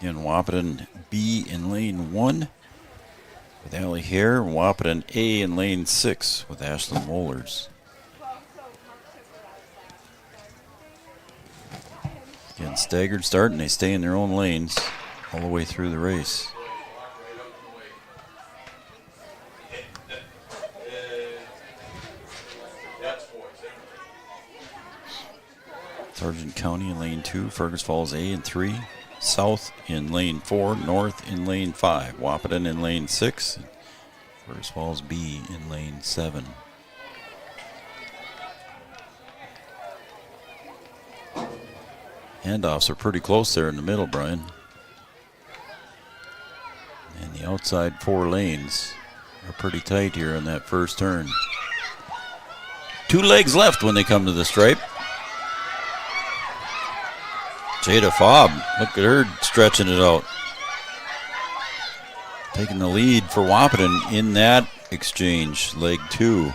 In Wahpeton B in lane 1 with Allie Hare. Wahpeton A in lane 6 with Ashlyn Wohlers. Again, staggered start, and they stay in their own lanes all the way through the race. Sargent County in lane 2, Fergus Falls A in 3, South in lane 4, North in lane 5, Wahpeton in lane 6, Fergus Falls B in lane 7. Handoffs are pretty close there in the middle, Brian. And the outside 4 lanes are pretty tight here on that first turn. 2 legs left when they come to the stripe. Jada Fobb, look at her stretching it out. Taking the lead for Wahpeton in that exchange, leg 2.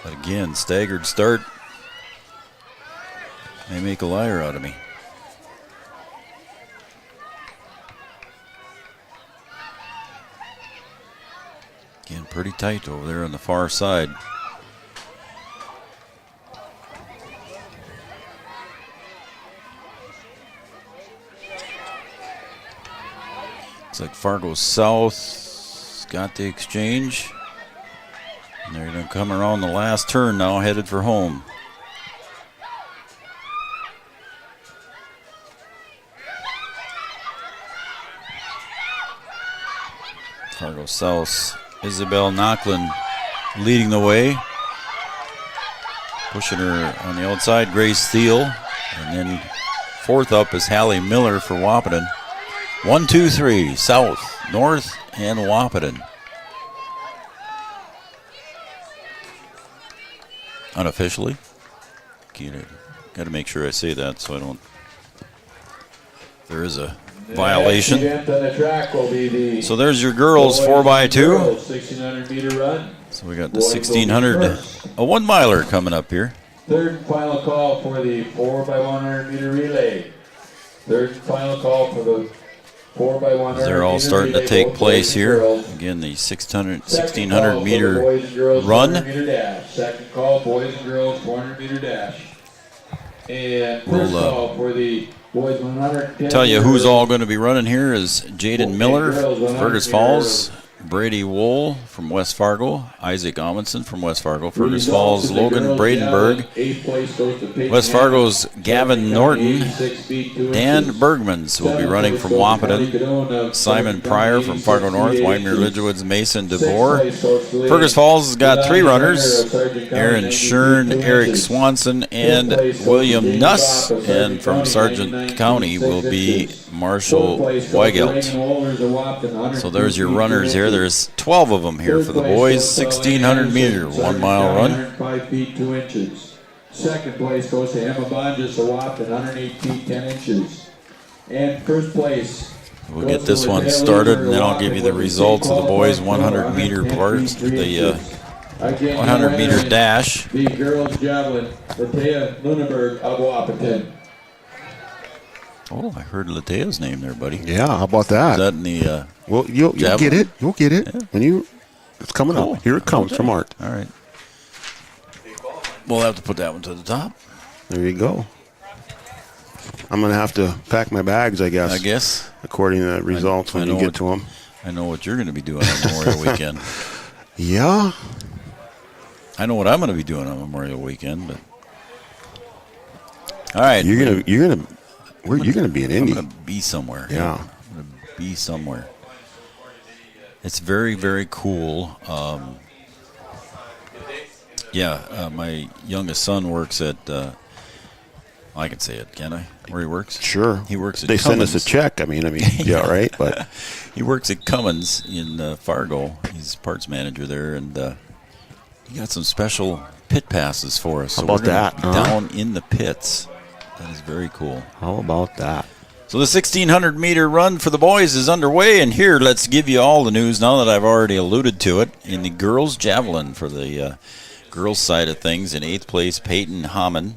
But again, staggered start. They make a liar out of me. Again, pretty tight over there on the far side. Looks like Fargo South got the exchange. And they're going to come around the last turn now, headed for home. Fargo South, Isabel Knocklin leading the way. Pushing her on the outside, Grace Thiel. And then fourth up is Hallie Miller for Wahpeton. 1, 2, 3, South, North, and Wahpeton. Unofficially. Got to make sure I say that so I don't. There is a violation. So there's your girls 4x2. 1600 meter run. So we got the 1600, a 1 miler coming up here. Third and final call for the 4x100 meter relay. Third and final call for the 4x100. They're all starting to take place here. Again, the 1600 meter run. Second call, boys and girls, 400 meter dash. And first call for the boys 100. Tell you who's all going to be running here is Jaden Miller, Fergus Falls, Brady Wool from West Fargo, Isaac Amundsen from West Fargo, Fergus Falls, Logan Bradenberg, West Fargo's Gavin Norton, Dan Bergmans will be running from Wahpeton, Simon Pryor from Fargo North, Wyndmere Lidgewoods, Mason DeBoer. Fergus Falls has got 3 runners, Aaron Shern, Eric Swanson, and William Nuss, and from Sargent County will be Marshall Weigelt. So there's your runners here. There's 12 of them here for the boys. 1600 meter, 1 mile run. 5 feet 2 inches. Second place goes to Emma Bonges, a Wahpeton, 108 feet 10 inches. And first place. We'll get this one started, and then I'll give you the results of the boys' 100 meter parts, the 100 meter dash. The girls javelin, Latea Lunenberg of Wahpeton. Oh, I heard Latea's name there, buddy. Yeah, how about that? Is that in the well, you'll get it. You'll get it. Yeah. When it's coming up. Here it comes from Art. All right. We'll have to put that one to the top. There you go. I'm going to have to pack my bags, I guess. According to the results when you get to them. I know what you're going to be doing on Memorial Weekend. Yeah. I know what I'm going to be doing on Memorial Weekend, but all right. You're gonna be in Indy. I'm going to be somewhere. Yeah. I'm going to be somewhere. It's very, very cool. My youngest son works at, I can say it, can I? Where he works? Sure. He works at They Cummins. send us a check. I mean, yeah, right? But he works at Cummins in Fargo. He's parts manager there, and he got some special pit passes for us. How about that? Down in the pits. That is very cool. How about that? So the 1600 meter run for the boys is underway, and here let's give you all the news now that I've already alluded to it. In the girls javelin for the girls side of things, in 8th place, Peyton Hammond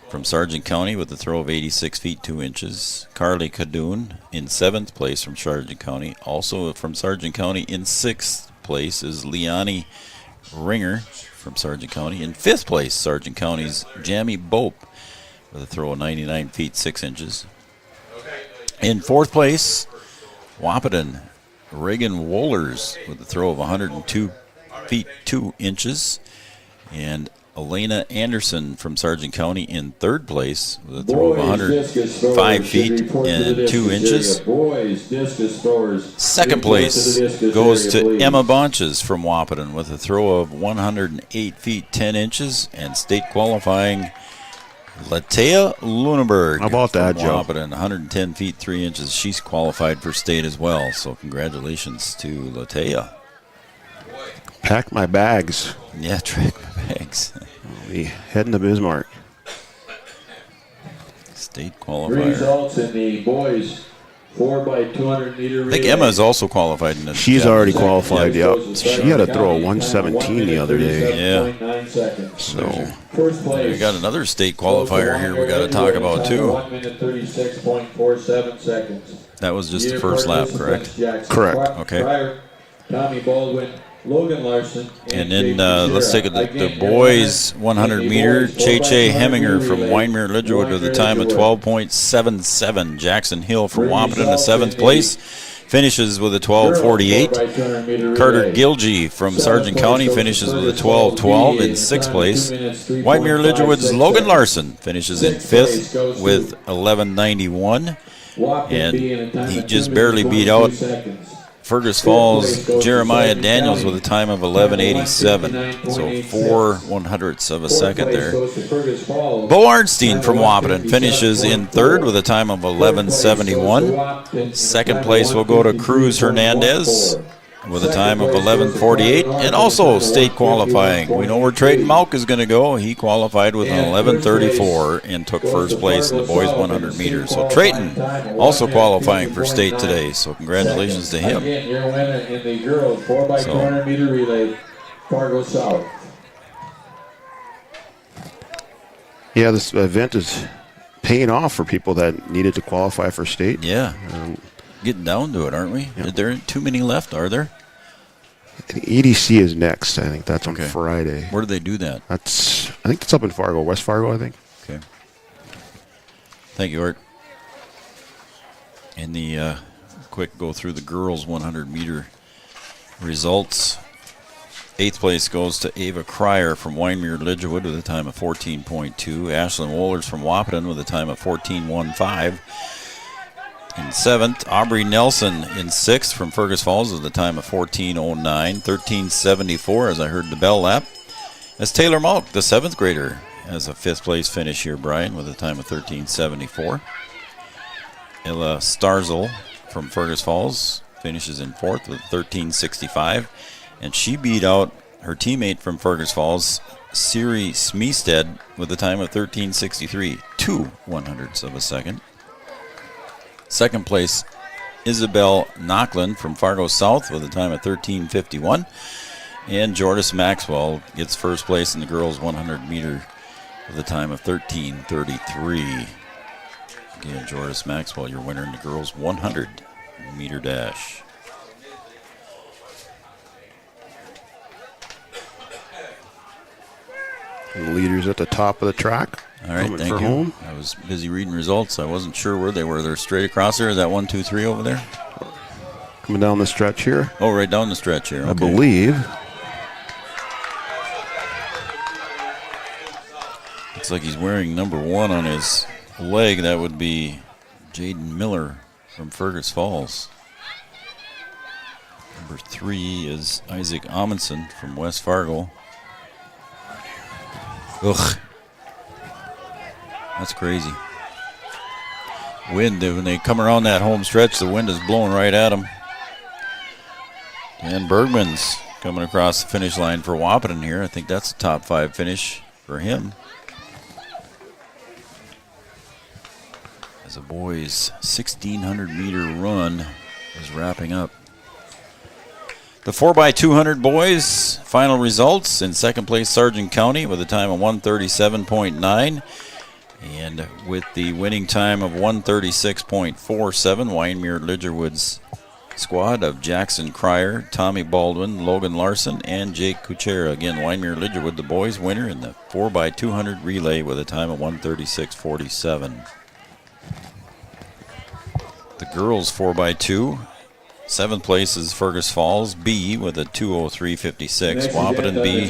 from Sargent County with a throw of 86 feet 2 inches. Carly Cadoon in 7th place from Sargent County. Also from Sargent County in 6th place is Leonie Ringer from Sargent County. In 5th place, Sargent County's Jamie Bope with a throw of 99 feet 6 inches. In 4th place, Wahpeton, Reagan Wohlers with a throw of 102 feet 2 inches. And Elena Anderson from Sargent County in third place with a throw of 105 feet and 2 inches. Second place goes to Emma Bonches from Wahpeton with a throw of 108 feet 10 inches, and state qualifying Latea Lunenberg. How about that, Joe? Wahpeton, 110 feet 3 inches. She's qualified for state as well. So congratulations to Latea. Pack my bags. Yeah, track my bags. I'll be heading to Bismarck. State qualifier. Results in the boys 4x200 meter relay. I think Emma is also qualified in this. She's already qualified, yep. She had to throw a 117 the other day. Yeah. So we got another state qualifier here we got to talk about too. 1 minute 36.47 seconds. That was just the first lap, correct? Correct. Okay. Tommy Baldwin, Logan Larson, and then let's take the boys 100 meter. Che Heminger from Winemere Lidgerwood with a time of 12.77. Jackson Hill from Wahpeton in 7th place finishes with a 12.48. Carter Gilgee from Sargent County finishes with a 12.12 in 6th place. Winemere Lidgerwood's Logan Larson finishes in 5th with 11.91, and he just barely beat out Fergus Falls' Jeremiah Daniels with a time of 11.87, so 4/100ths of a second there. Bo Arnstein from Wahpeton finishes in 3rd with a time of 11.71. Second place will go to Cruz Hernandez with a time of 11.48, and also state qualifying. We know where Trayton Malk is going to go. He qualified with an 11.34 and took first place in the boys 100 meters. So Trayton also qualifying for state today. So congratulations to him. Again, your winner in the girls 4x200 meter relay, Fargo South. yeah, this event is paying off for people that needed to qualify for state. Yeah. Getting down to it, aren't we? Yeah. Are there too many left, are there? EDC is next. I think that's on Friday. Where do they do that? I think it's up in Fargo, West Fargo, I think. Okay. Thank you, Art. And the quick go through the girls 100 meter results. 8th place goes to Ava Cryer from Winemere Lidgerwood with a time of 14.2. Ashlyn Wohlers from Wahpeton with a time of 14.15. In 7th, Aubrey Nelson in 6th from Fergus Falls with a time of 14.09, 13.74 as I heard the bell lap. As Taylor Malk, the 7th grader, has a 5th place finish here, Brian, with a time of 13.74. Ella Starzel from Fergus Falls finishes in 4th with 13.65, and she beat out her teammate from Fergus Falls, Siri Smeested, with a time of 13.63, 2/100ths of a second. Second place, Isabel Knockland from Fargo South with a time of 13.51. And Jordis Maxwell gets first place in the girls 100 meter with a time of 13.33. Again, Jordis Maxwell, your winner in the girls 100 meter dash. And the leaders at the top of the track. All right, thank you. Home. I was busy reading results. I wasn't sure where they were. They're straight across there. Is that 1, 2, 3 over there? Coming down the stretch here. Oh, right down the stretch here. Okay. I believe. Looks like he's wearing number 1 on his leg. That would be Jaden Miller from Fergus Falls. Number 3 is Isaac Amundsen from West Fargo. Ugh. That's crazy. Wind, when they come around that home stretch, the wind is blowing right at them. And Bergman's coming across the finish line for Wahpeton here. I think that's a top 5 finish for him. As the boys' 1,600 meter run is wrapping up. The 4x200 boys, final results. In second place, Sargent County with a time of 1:37.9. And with the winning time of 1:36.47, Winemere Lidgerwood's squad of Jackson Cryer, Tommy Baldwin, Logan Larson, and Jake Kuchera. Again, Winemere Lidgerwood, the boys' winner in the 4x200 relay with a time of 1:36.47. The girls' 4x2, 7th place is Fergus Falls B with a 2:03.56. Wahpeton B.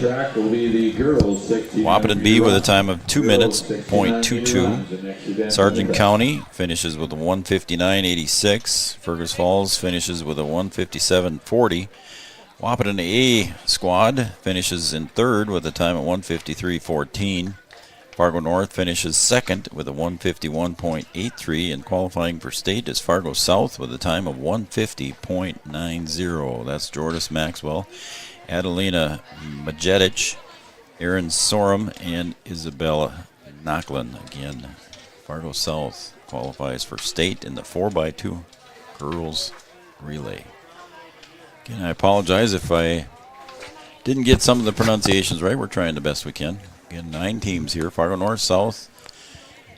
Wahpeton B with a time of 2 minutes, .22. Sargent County finishes with a 1:59.86. Fergus Falls finishes with a 1:57.40. Wahpeton A squad finishes in 3rd with a time of 1:53.14. Fargo North finishes 2nd with a 1:51.83, and qualifying for state is Fargo South with a time of 1:50.90. That's Jordis Maxwell, Adelina Majetic, Aaron Sorum, and Isabella Knocklin. Again, Fargo South qualifies for state in the 4x2 girls relay. Again, I apologize if I didn't get some of the pronunciations right. We're trying the best we can. Again, 9 teams here: Fargo North, South,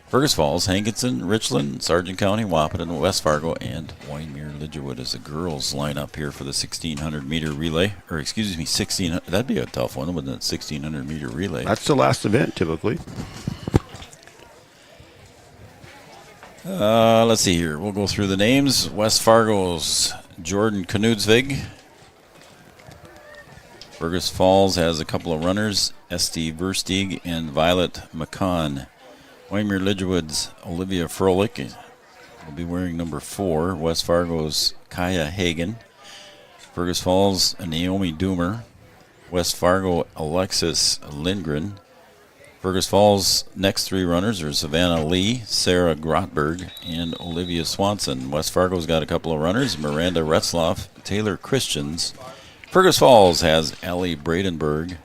Fergus Falls, Hankinson, Richland, Sargent County, Wahpeton, West Fargo, and Wyndmere Lidgerwood as the girls line up here for the 1,600-meter relay. Or, excuse me, 1,600. That'd be a tough one, wouldn't it? 1,600-meter relay. That's the last event, typically. Let's see here. We'll go through the names. West Fargo's Jordan Knudsvig. Fergus Falls has a couple of runners, Esty Versteeg and Violet McCann. Wyndmere Lidgerwood's Olivia Froelich will be wearing number 4. West Fargo's Kaya Hagen. Fergus Falls, Naomi Doomer. West Fargo, Alexis Lindgren. Fergus Falls' next 3 runners are Savannah Lee, Sarah Grotberg, and Olivia Swanson. West Fargo's got a couple of runners, Miranda Retzloff, Taylor Christians. Fergus Falls has Allie Bradenberg,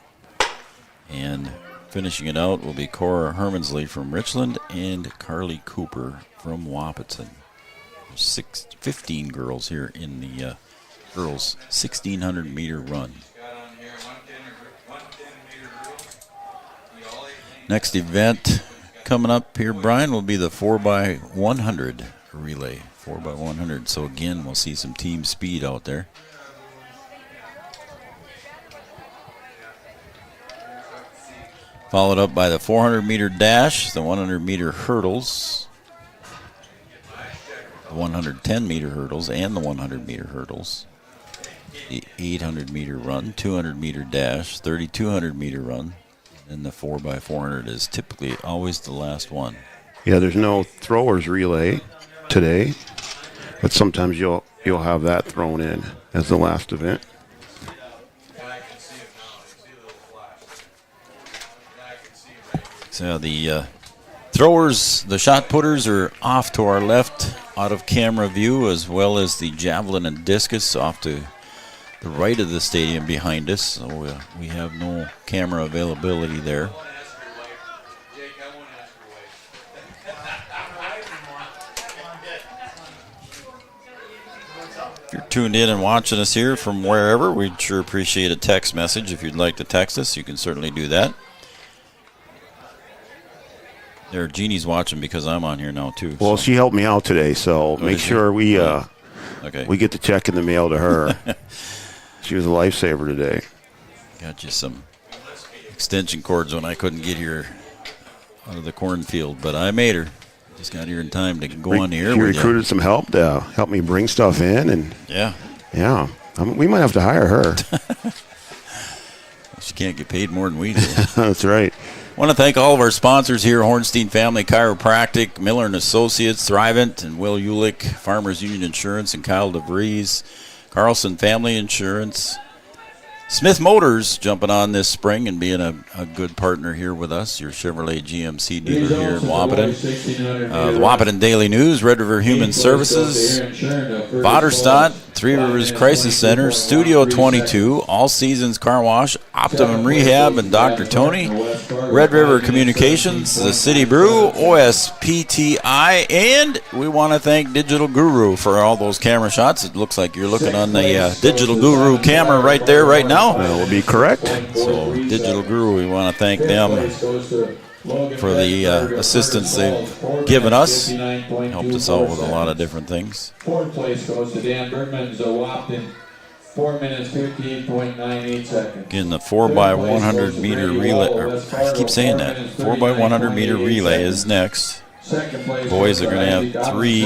and finishing it out will be Cora Hermansley from Richland and Carly Cooper from Wahpeton. There's 15 girls here in the girls' 1,600-meter run. Next event coming up here, Brian, will be the 4x100 relay. 4x100. So again, we'll see some team speed out there. Followed up by the 400-meter dash, the 100-meter hurdles, the 110-meter hurdles, and the 100-meter hurdles. The 800-meter run, 200-meter dash, 3,200-meter run, and the 4x400 is typically always the last one. Yeah, there's no throwers relay today, but sometimes you'll have that thrown in as the last event. So the throwers, the shot putters are off to our left, out of camera view, as well as the javelin and discus off to the right of the stadium behind us. So we have no camera availability there. If you're tuned in and watching us here from wherever, we'd sure appreciate a text message. If you'd like to text us, you can certainly do that. There, Jeannie's watching because I'm on here now too. Well, so she helped me out today, so make sure we get the check in the mail to her. She was a lifesaver today. Got you some extension cords when I couldn't get here out of the cornfield, but I made her. Just got here in time to go on the air. She recruited some help to help me bring stuff in, and yeah. We might have to hire her. She can't get paid more than we do. That's right. I want to thank all of our sponsors here: Hornstein Family Chiropractic, Miller & Associates, Thrivent, and Will Ulick, Farmers Union Insurance, and Kyle DeVries, Carlson Family Insurance, Smith Motors jumping on this spring and being a good partner here with us, your Chevrolet GMC dealer here in Wahpeton. The Wahpeton Daily News, Red River Human Services, Vaterstadt, Three Rivers Crisis Center, Studio 22, All Seasons Car Wash, Optimum Rehab, and Dr. Tony, Red River Communications, the City Brew, OSPTI, and we want to thank Digital Guru for all those camera shots. It looks like you're looking on the Digital Guru camera right there, right now. That will be correct. So, Digital Guru, we want to thank them for the assistance they've given us. Helped us out with a lot of different things. Fourth place goes to Dan Bergman's Wahpeton, 4 minutes, 58.98 seconds. Again, the 4x100 meter relay, I keep saying that, 4x100 meter relay is next. Second place. Boys are going to have 3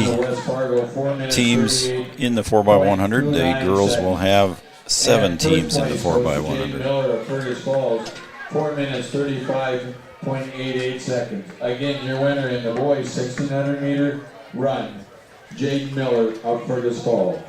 teams in the 4x100. The girls will have 7 teams in the 4x100. Miller of Fergus Falls, 4 minutes 35.88 seconds. Again, your winner in the boys 1600 meter run, Jaden Miller of Fergus Falls.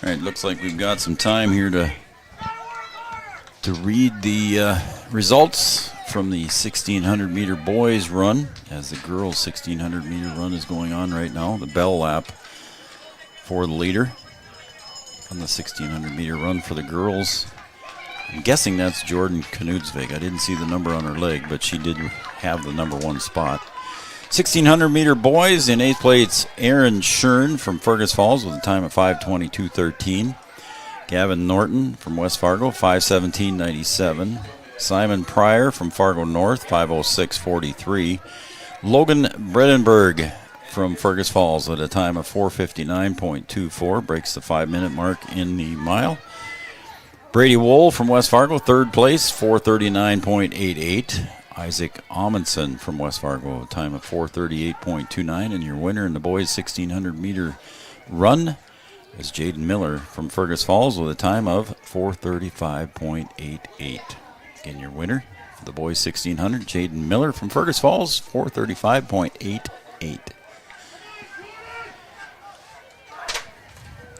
All right, looks like we've got some time here to read the results from the 1600 meter boys run, as the girls 1600 meter run is going on right now. The bell lap for the leader on the 1600 meter run for the girls. I'm guessing that's Jordan Knudsvig. I didn't see the number on her leg, but she did have the number 1 spot. 1600 meter boys, in 8th place, Aaron Schern from Fergus Falls with a time of 5:22.13. Gavin Norton from West Fargo, 5:17.97. Simon Pryor from Fargo North, 5:06.43. Logan Bredenberg from Fergus Falls at a time of 4:59.24, breaks the 5-minute mark in the mile. Brady Wool from West Fargo, 3rd place, 4:39.88. Isaac Amundsen from West Fargo, a time of 4:38.29, and your winner in the boys 1600 meter run is Jaden Miller from Fergus Falls with a time of 4:35.88. Again, your winner for the boys 1600, Jaden Miller from Fergus Falls, 4:35.88.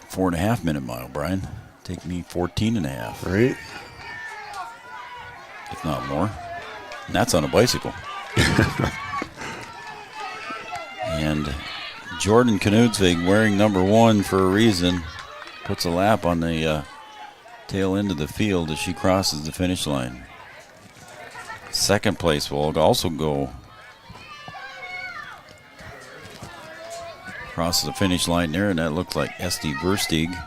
4.5 minute mile, Brian. Take me 14.5. Right. If not more. And that's on a bicycle. And Jordan Knudsvig, wearing number 1 for a reason, puts a lap on the tail end of the field as she crosses the finish line. 2nd place will also go across the finish line there, and that looked like Esti Verstig.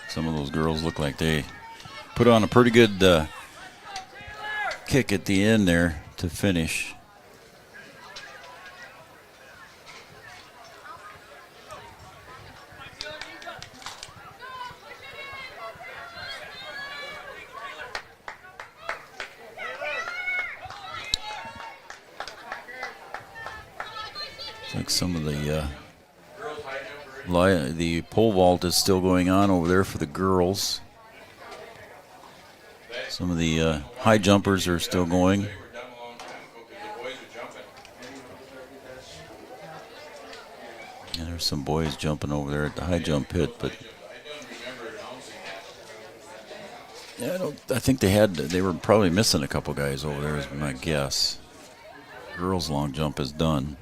Some of those girls look like they put on a pretty good kick at the end there to finish. Looks like some of the pole vault is still going on over there for the girls. Some of the high jumpers are still going. And there's some boys jumping over there at the high jump pit, but yeah, I think they were probably missing a couple guys over there is my guess. Girls long jump is done.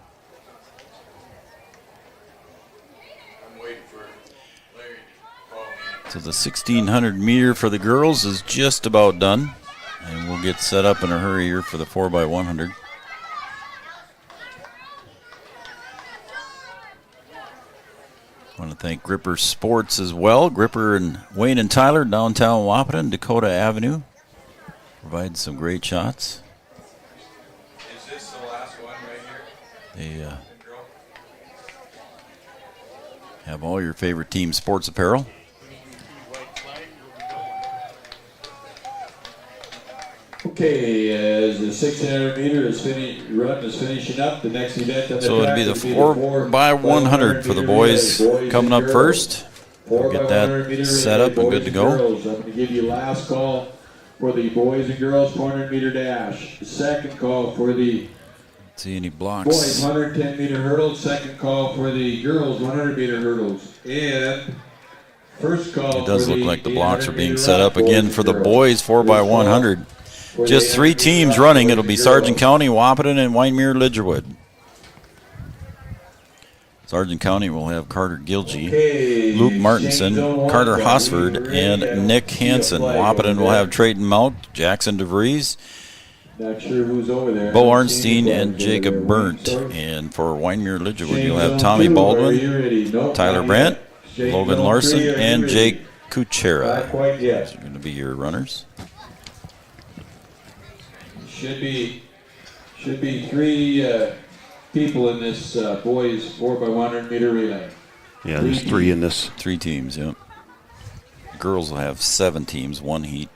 So the 1600 meter for the girls is just about done, and we'll get set up in a hurry here for the 4x100. I want to thank Gripper Sports as well. Gripper and Wayne and Tyler, downtown Wahpeton, Dakota Avenue, provide some great shots. Is this the last one right They here? have all your favorite team sports apparel. Okay, as the 1600 meter run is finishing up, the next event on the So it'll be the 4x100 for the boys coming up first. We'll get that set up and good to go. I'm going to give you last call for the boys and girls 400 meter dash. The second call for the See any blocks? boys 110 meter hurdles. Second call for the girls 100 meter hurdles. And first call. It does look like the blocks are being set up again for the boys 4x100. Just 3 teams running. It'll be Sargent County, Wahpeton, and Wyndmere Lidgerwood. Sargent County will have Carter Gilgee, Luke Martinson, Carter Hosford, and Nick Hansen. Wahpeton will have Trayton Mount, Jackson DeVries, Not sure who's over there. Bo Arnstein, and Jacob Burnt. And for Wyndmere Lidgerwood, you'll have Tommy Baldwin, Tyler Brandt, Logan Larson, and Jake Kuchera. Not quite yet. Those are going to be your runners. Should be 3 people in this boys 4x100 meter relay. Yeah, there's 3 in this. 3 teams, yep. Girls will have 7 teams, 1 heat.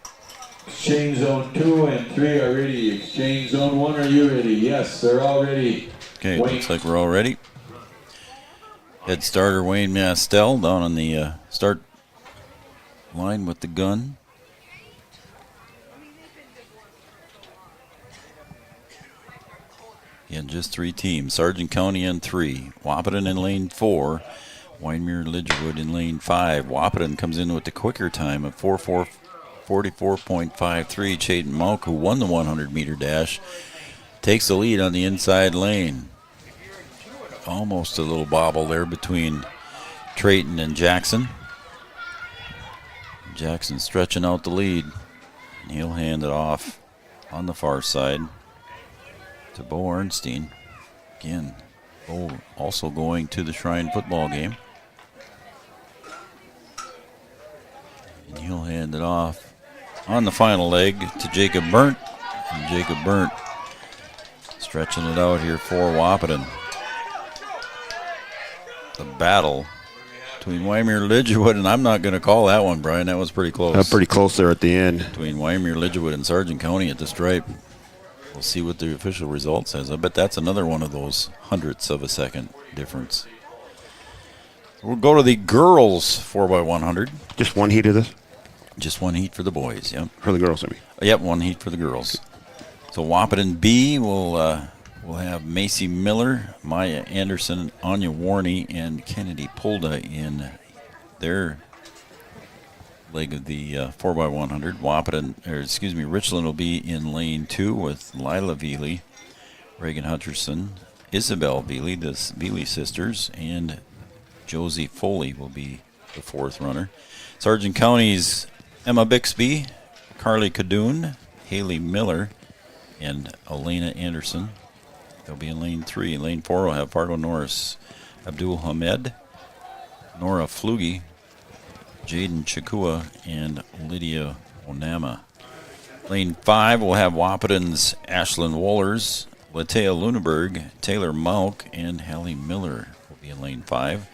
Exchange zone 2 and 3 are ready. Exchange zone 1, are you ready? Yes, they're all ready. Okay, looks like we're all ready. Head starter Wayne Mastel down on the start line with the gun. And just 3 teams. Sargent County in 3. Wahpeton in lane 4. Wyndmere Lidgerwood in lane 5. Wahpeton comes in with the quicker time of 44.53. Chayton Malk, who won the 100-meter dash, takes the lead on the inside lane. Almost a little bobble there between Trayton and Jackson. Jackson stretching out the lead. And he'll hand it off on the far side to Bo Arnstein. Again, Bo also going to the Shrine football game. And he'll hand it off on the final leg to Jacob Burnt. And Jacob Burnt stretching it out here for Wahpeton. The battle between Wyndmere Lidgerwood, and I'm not going to call that one, Brian. That was pretty close. Pretty close there at the end. Between Wyndmere Lidgerwood and Sargent County at the stripe. We'll see what the official result says. I bet that's another one of those hundredths of a second difference. We'll go to the girls 4x100. Just 1 heat of this? Just 1 heat for the boys, yep. For the girls, I mean. Yep, 1 heat for the girls. So Wahpeton B will have Macy Miller, Maya Anderson, Anya Warney, and Kennedy Polda in their leg of the 4x100. Richland will be in lane 2 with Lila Veely, Reagan Hutcherson, Isabel Veely, the Veely sisters, and Josie Foley will be the 4th runner. Sargent County's Emma Bixby, Carly Cadoon, Haley Miller, and Elena Anderson. They'll be in lane 3. In lane 4 will have Fargo Norris, Abdul Hamed, Nora Flugie, Jaden Chakua, and Lydia Onama. Lane 5 will have Wahpeton's Ashlyn Wohlers, Latea Luneberg, Taylor Malk, and Hallie Miller will be in lane 5.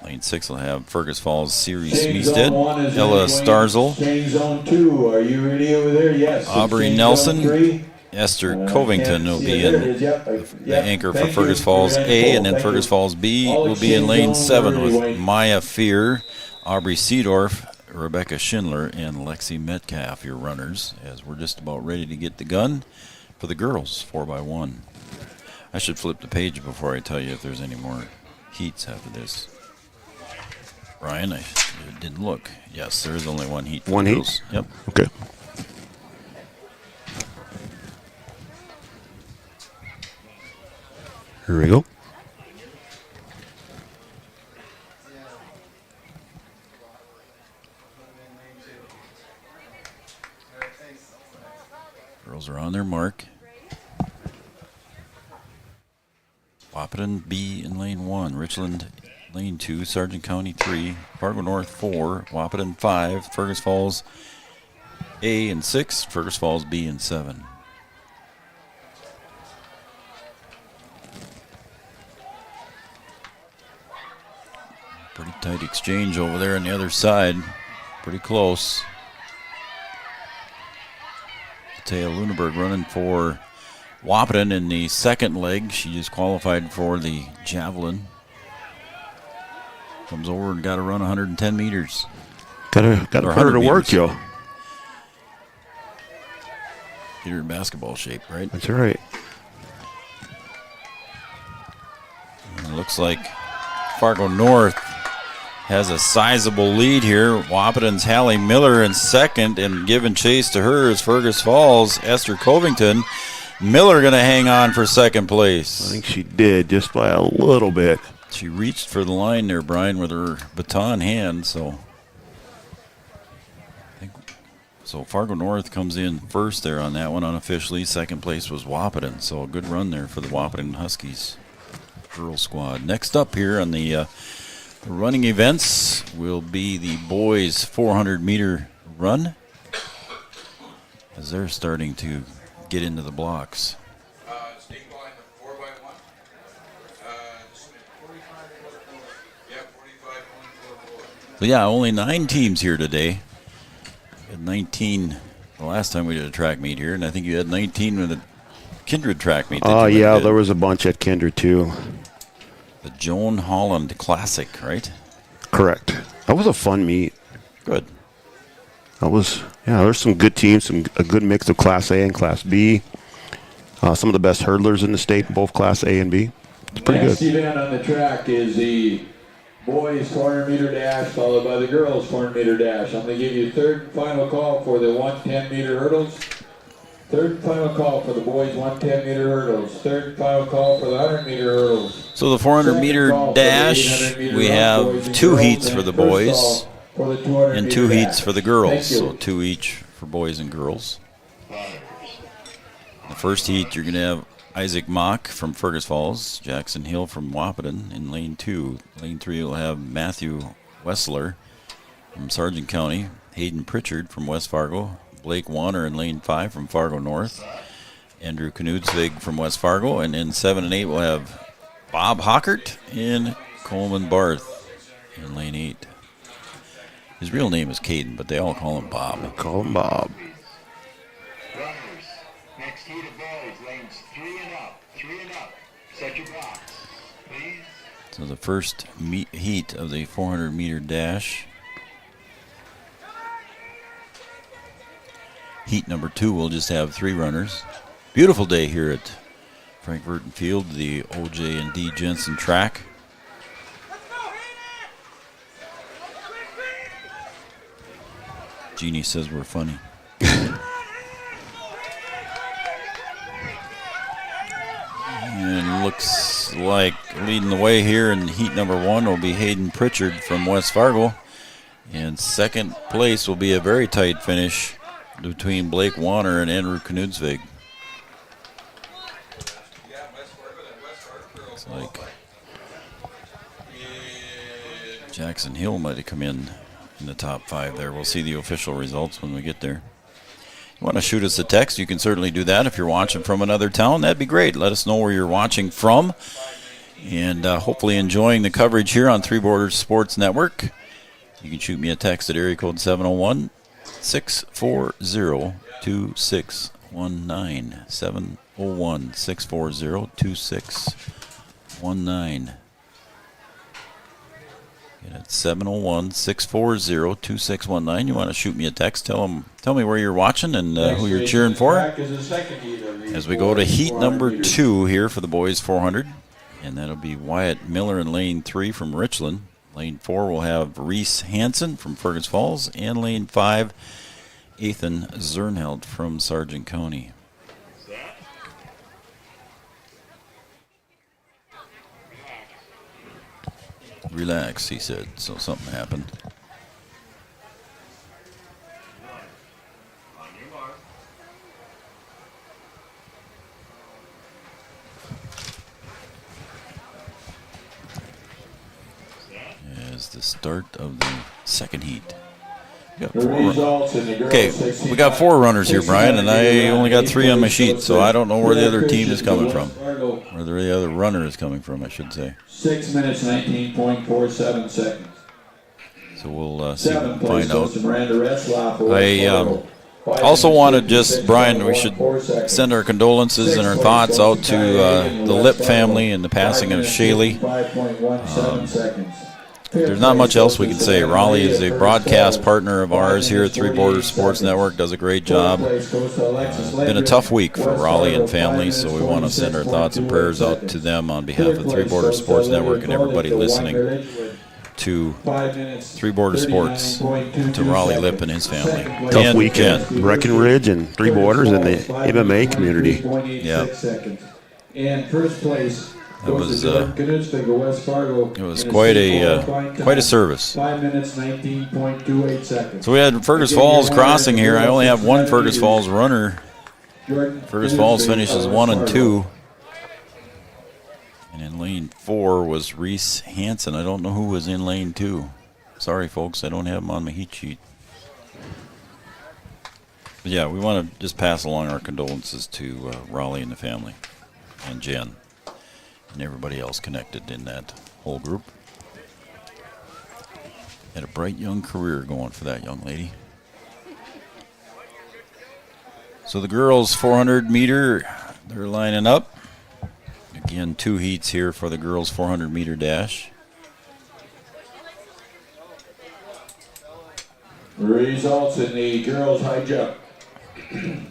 Lane 6 will have Fergus Falls, Siri Smeested, Ella Starzel, Zone 2, are you ready over there? Yes. Aubrey Nelson, Esther Covington will be in the anchor for Fergus Falls A, and then Fergus Falls B will be in lane 7 with Maya Fear, Aubrey Seedorf, Rebecca Schindler, and Lexi Metcalf, your runners, as we're just about ready to get the gun for the girls 4x1. I should flip the page before I tell you if there's any more heats after this. Brian, I didn't look. Yes, there is only 1 heat. For 1 the heat? girls. Yep. Okay. Here we go. Girls are on their mark. Wahpeton B in lane 1, Richland lane 2, Sargent County 3, Fargo North 4, Wahpeton 5, Fergus Falls A and 6, Fergus Falls B and 7. Pretty tight exchange over there on the other side. Pretty close. Taya Luneberg running for Wahpeton in the second leg. She just qualified for the javelin. Comes over and got to run 110 meters. Got to put her to work, yo. Get her in basketball shape, right? That's right. And it looks like Fargo North has a sizable lead here. Wahpeton's Hallie Miller in second, and giving chase to her is Fergus Falls' Esther Covington. Miller going to hang on for second place. I think she did, just by a little bit. She reached for the line there, Brian, with her baton hand, so Fargo North comes in first there on that one unofficially. Second place was Wahpeton, so a good run there for the Wahpeton Huskies girls squad. Next up here on the running events will be the boys 400-meter run, as they're starting to get into the blocks. So yeah, only 9 teams here today. We had 19 the last time we did a track meet here, and I think you had 19 with a Kindred track meet. Oh, yeah, there was a bunch at Kindred, too. The Joan Holland Classic, right? Correct. That was a fun meet. Good. That was, there's some good teams, a good mix of Class A and Class B. Some of the best hurdlers in the state, both Class A and B. It's pretty good. Next event on the track is the boys 400-meter dash, followed by the girls 400-meter dash. I'm going to give you third and final call for the 110-meter hurdles. Third and final call for the boys 110-meter hurdles. Third and final call for the 100-meter hurdles. So the 400-meter dash, we have 2 heats for the boys and 2 heats for the girls. So 2 each for boys and girls. The first heat, you're going to have Isaac Mock from Fergus Falls, Jackson Hill from Wahpeton in lane 2. Lane 3 will have Matthew Wessler from Sargent County, Hayden Pritchard from West Fargo, Blake Warner in lane 5 from Fargo North, Andrew Knudsvig from West Fargo, and in 7 and 8 we'll have Bob Hockert and Coleman Barth in lane 8. His real name is Caden, but they all call him Bob. Call him Bob. Next heat of boys, lanes 3 and up. Set your box, please. So the first heat of the 400-meter dash. Heat number 2 will just have 3 runners. Beautiful day here at Frank Wahpeton Field, the OJ&D Jensen track. Jeannie says we're funny. And looks like leading the way here in heat number 1 will be Hayden Pritchard from West Fargo. And second place will be a very tight finish between Blake Warner and Andrew Knudsvig. Looks like Jackson Hill might have come in the top 5 there. We'll see the official results when we get there. You want to shoot us a text, you can certainly do that. If you're watching from another town, that'd be great. Let us know where you're watching from, and hopefully enjoying the coverage here on Three Borders Sports Network. You can shoot me a text at area code 701-640-2619. 701-640-2619. And it's 701-640-2619. You want to shoot me a text, tell me where you're watching and who you're cheering for. As we go to heat number 2 here for the boys 400, and that'll be Wyatt Miller in lane 3 from Richland. Lane 4 will have Reese Hansen from Fergus Falls, and lane 5, Ethan Zernheld from Sargent County. Relax, he said, so something happened. As the start of the second heat. We got 4 runners here, Brian, and I only got 3 on my sheet, so I don't know where the other team is coming from. Where the other runner is coming from, I should say. 6 minutes, 19.47 seconds. So we'll see if we can find out. I also want to just, Brian, we should send our condolences and our thoughts out to the Lip family and the passing of Shaylee. There's not much else we can say. Raleigh is a broadcast partner of ours here at Three Borders Sports Network, does a great job. Been a tough week for Raleigh and family, so we want to send our thoughts and prayers out to them on behalf of Three Borders Sports Network and everybody listening to Three Borders Sports, to Raleigh Lip and his family. Tough weekend. Breckenridge and Three Borders and the MMA community. Yeah. And first place That goes was, to Jordan Knutsvig of West Fargo. It was in quite state a qualifying quite a time, service. 5 minutes, 19.28 seconds. So we had Fergus Again, Falls your winner crossing is here. I only have one 600 Fergus meters. Falls runner. Jordan Fergus Falls Knutsvig finishes of 1 and West 2. Fargo. And in lane 4 was Reese Hansen. I don't know who was in lane 2. Sorry, folks, I don't have him on my heat sheet. But yeah, we want to just pass along our condolences to Raleigh and the family, and Jen, and everybody else connected in that whole group. Had a bright young career going for that young lady. So the girls 400 meter, they're lining up. Again, 2 heats here for the girls 400 meter dash. Results in the girls' high jump.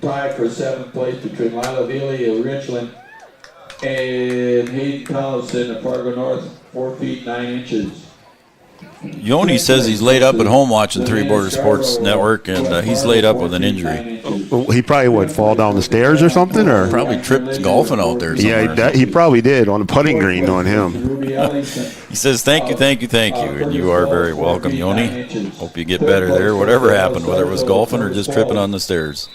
Tied for 7th place between Lila Veely of Richland and Hayden Collison of Fargo North, 4 feet 9 inches. Yoni says he's laid up at home watching Three Border Sports Network, and he's laid up with an injury. He probably would fall down the stairs or something, or Probably tripped golfing out there somewhere. yeah, he probably did on a putting green on him. He says, thank you, thank you, thank you, and you are very welcome, Yoni. Hope you get better there, whatever happened, whether it was golfing or just tripping on the stairs.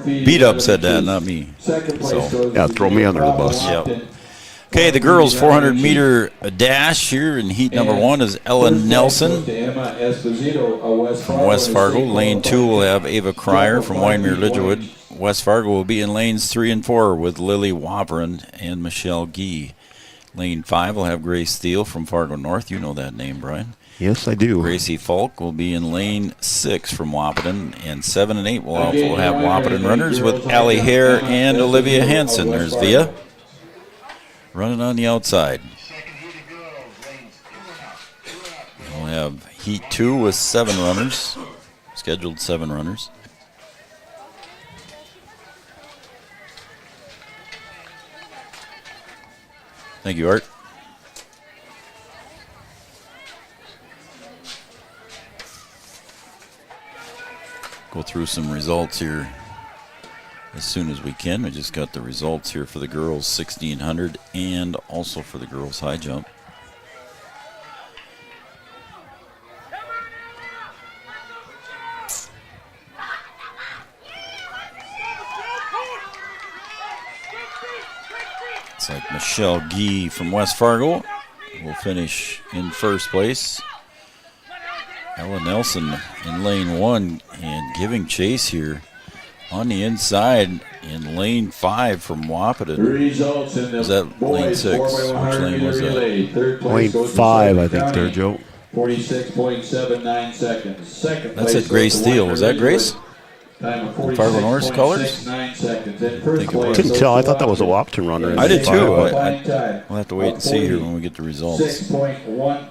Beat Up said that, not me. So, Yeah, throw me under the bus. Yep. Okay, the girls' 400 meter dash here in heat number 1 is Ellen Nelson from West Fargo. Lane 2 will have Ava Cryer from Wyndmere Lidgerwood. West Fargo will be in lanes 3 and 4 with Lily Wahpeton and Michelle Gee. Lane 5 will have Grace Steele from Fargo North. You know that name, Brian. Yes, I do. Gracie Falk will be in lane 6 from Wahpeton, and 7 and 8 will also have Wahpeton runners with Allie Hare and Olivia Hansen. There's Via running on the outside. We'll have heat 2 with 7 runners, scheduled 7 runners. Thank you, Art. Go through some results here as soon as we can. We just got the results here for the girls 1600 and also for the girls high jump. It's like Michelle Gee from West Fargo will finish in first place. Ella Nelson in lane 1 and giving chase here on the inside in lane 5 from Wahpeton. Results in the Was that lane 6? Which lane was that? Lane 5, I think, there, Joe. 46.79 seconds. Second That's place at Grace goes to Steele. Wyndmere Was that Grace? Time of Fargo North's colors? 46.69 seconds. In think first it place was. Couldn't goes tell. to I thought that was a Wahpeton runner. I did too. Wahpeton. We'll have to wait and see here when we get the results. 44.1.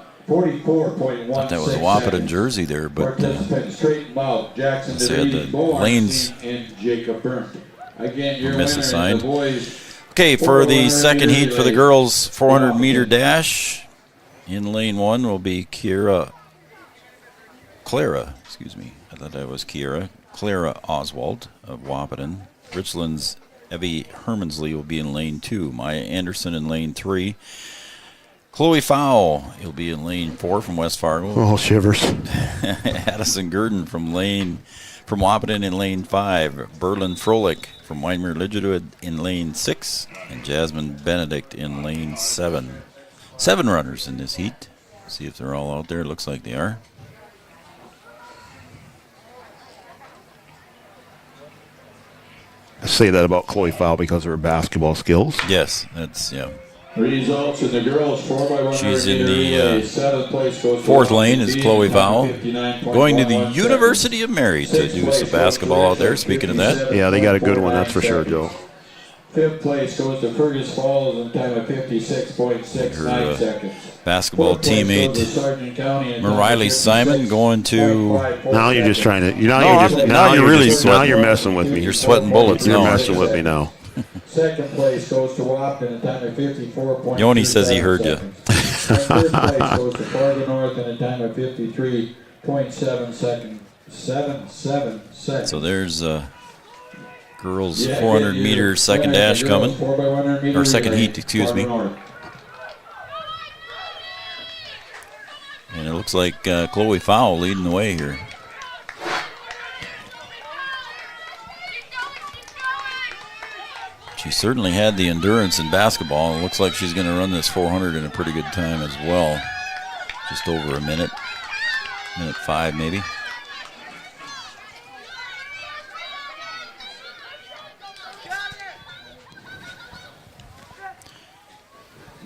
Thought that was a Wahpeton jersey there, but Participants straighten out. Jackson let's see, had the lanes and Jacob Byrne. Again, your misassigned. winner in the boys. okay, for the 400 second meter heat for the relay. girls 400 meter dash, in lane 1 will be Clara, excuse me. I thought that was Clara Oswald of Wahpeton. Richland's Evie Hermansley will be in lane 2. Maya Anderson in lane 3. Chloe Fowle, he'll be in lane 4 from West Fargo. Oh, shivers. Addison Gurdon from Wahpeton in lane 5. Berlin Froelich from Wyndmere Lidgerwood in lane 6. And Jasmine Benedict in lane 7. 7 runners in this heat. See if they're all out there. Looks like they are. I say that about Chloe Fowle because of her basketball skills. Yes, that's, yeah. Results in the girls 4x100 She's in meter the relay. 7th place goes to 4th lane is Wahpeton, Chloe time Fowle. 59.11 Going to the seconds. University of Mary to Sixth do place some goes to basketball out there. Richland, Speaking of that, Yeah, they got a good one, that's for sure, Joe. 5th place goes to Fergus Falls in time of 56.69 Her, seconds. basketball Fourth place goes to teammate Sargent County in time of Mariley Simon going to. 56.54 Now you're just trying to. now you're really now sweating. you're messing with me. You're sweating bullets You're now. messing with me now. Second place goes to Wahpeton in time of 54.37 Yoni says he heard you. Third place goes to Fargo North in a time of 53.77 seconds. So there's Girls 400 meter second dash coming, or second heat, excuse me. And it looks like Chloe Fowle leading the way here. She certainly had the endurance in basketball. It looks like she's going to run this 400 in a pretty good time as well. Just over a minute. Minute 5 maybe.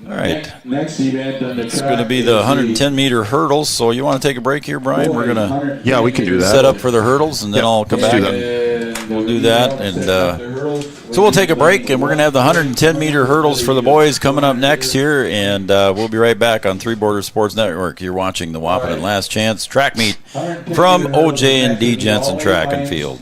All right. Next event on the It's going to be the 110 meter hurdles. So you want to take a break here, Brian? We're going to we can do that. set up for the hurdles, and then I'll come back and we'll do that. And so we'll take a break, and we're going to have the 110 meter hurdles for the boys coming up next here, and we'll be right back on Three Borders Sports Network. You're watching the Wahpeton Last Chance track meet from OJ&D Jensen Track and Field.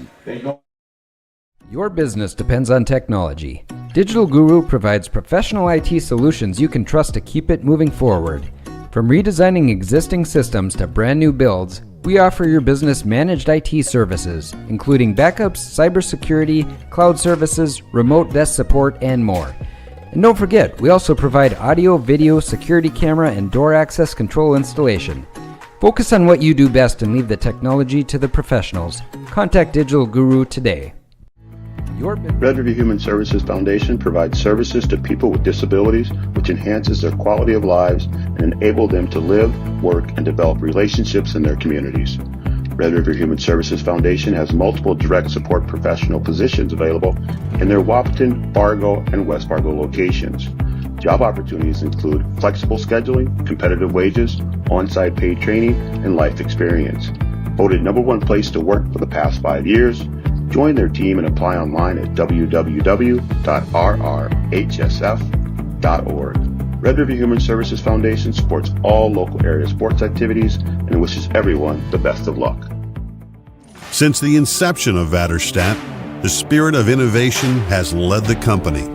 Your business depends on technology. Digital Guru provides professional IT solutions you can trust to keep it moving forward. From redesigning existing systems to brand new builds, we offer your business managed IT services, including backups, cybersecurity, cloud services, remote desk support, and more. And don't forget, we also provide audio, video, security camera, and door access control installation. Focus on what you do best and leave the technology to the professionals. Contact Digital Guru today. Red River Human Services Foundation provides services to people with disabilities, which enhances their quality of lives and enable them to live, work, and develop relationships in their communities. Red River Human Services Foundation has multiple direct support professional positions available in their Wahpeton, Fargo, and West Fargo locations. Job opportunities include flexible scheduling, competitive wages, on-site paid training, and life experience. Voted #1 place to work for the past 5 years, join their team and apply online at www.rrhsf.org. Red River Human Services Foundation supports all local area sports activities and wishes everyone the best of luck. Since the inception of Vatterstadt, the spirit of innovation has led the company.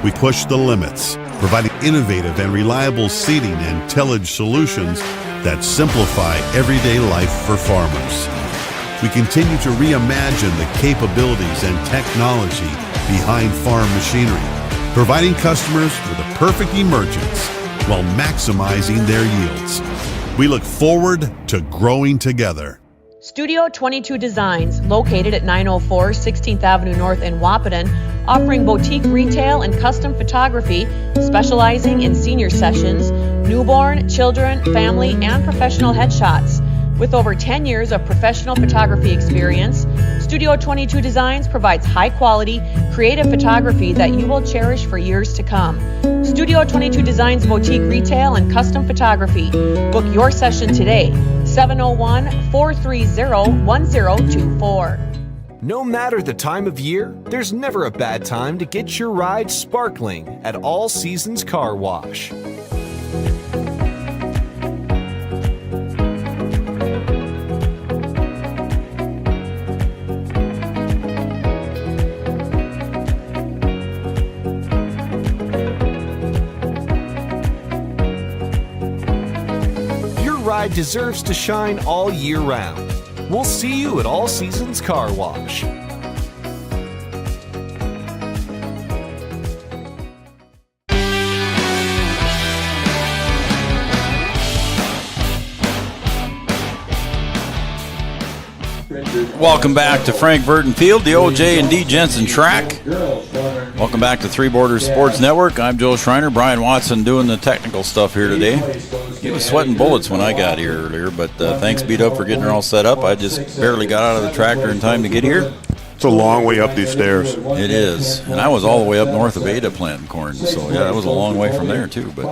We push the limits, providing innovative and reliable seeding and tillage solutions that simplify everyday life for farmers. We continue to reimagine the capabilities and technology behind farm machinery, providing customers with a perfect emergence while maximizing their yields. We look forward to growing together. Studio 22 Designs, located at 904 16th Avenue North in Wahpeton, offering boutique retail and custom photography, specializing in senior sessions, newborn, children, family, and professional headshots. With over 10 years of professional photography experience, Studio 22 Designs provides high-quality, creative photography that you will cherish for years to come. Studio 22 Designs boutique retail and custom photography. Book your session today, 701-430-1024. No matter the time of year, there's never a bad time to get your ride sparkling at All Seasons Car Wash. Ride deserves to shine all year round. We'll see you at All Seasons Car Wash. Welcome back to Frank Burton Field, the OJ&D Jensen Track. Welcome back to Three Borders Sports Network. I'm Joe Schreiner. Brian Watson doing the technical stuff here today. He was sweating bullets when I got here earlier, but thanks, Beat Up, for getting her all set up. I just barely got out of the tractor in time to get here. It's a long way up these stairs. It is. And I was all the way up north of Ada planting corn, so yeah, that was a long way from there too. But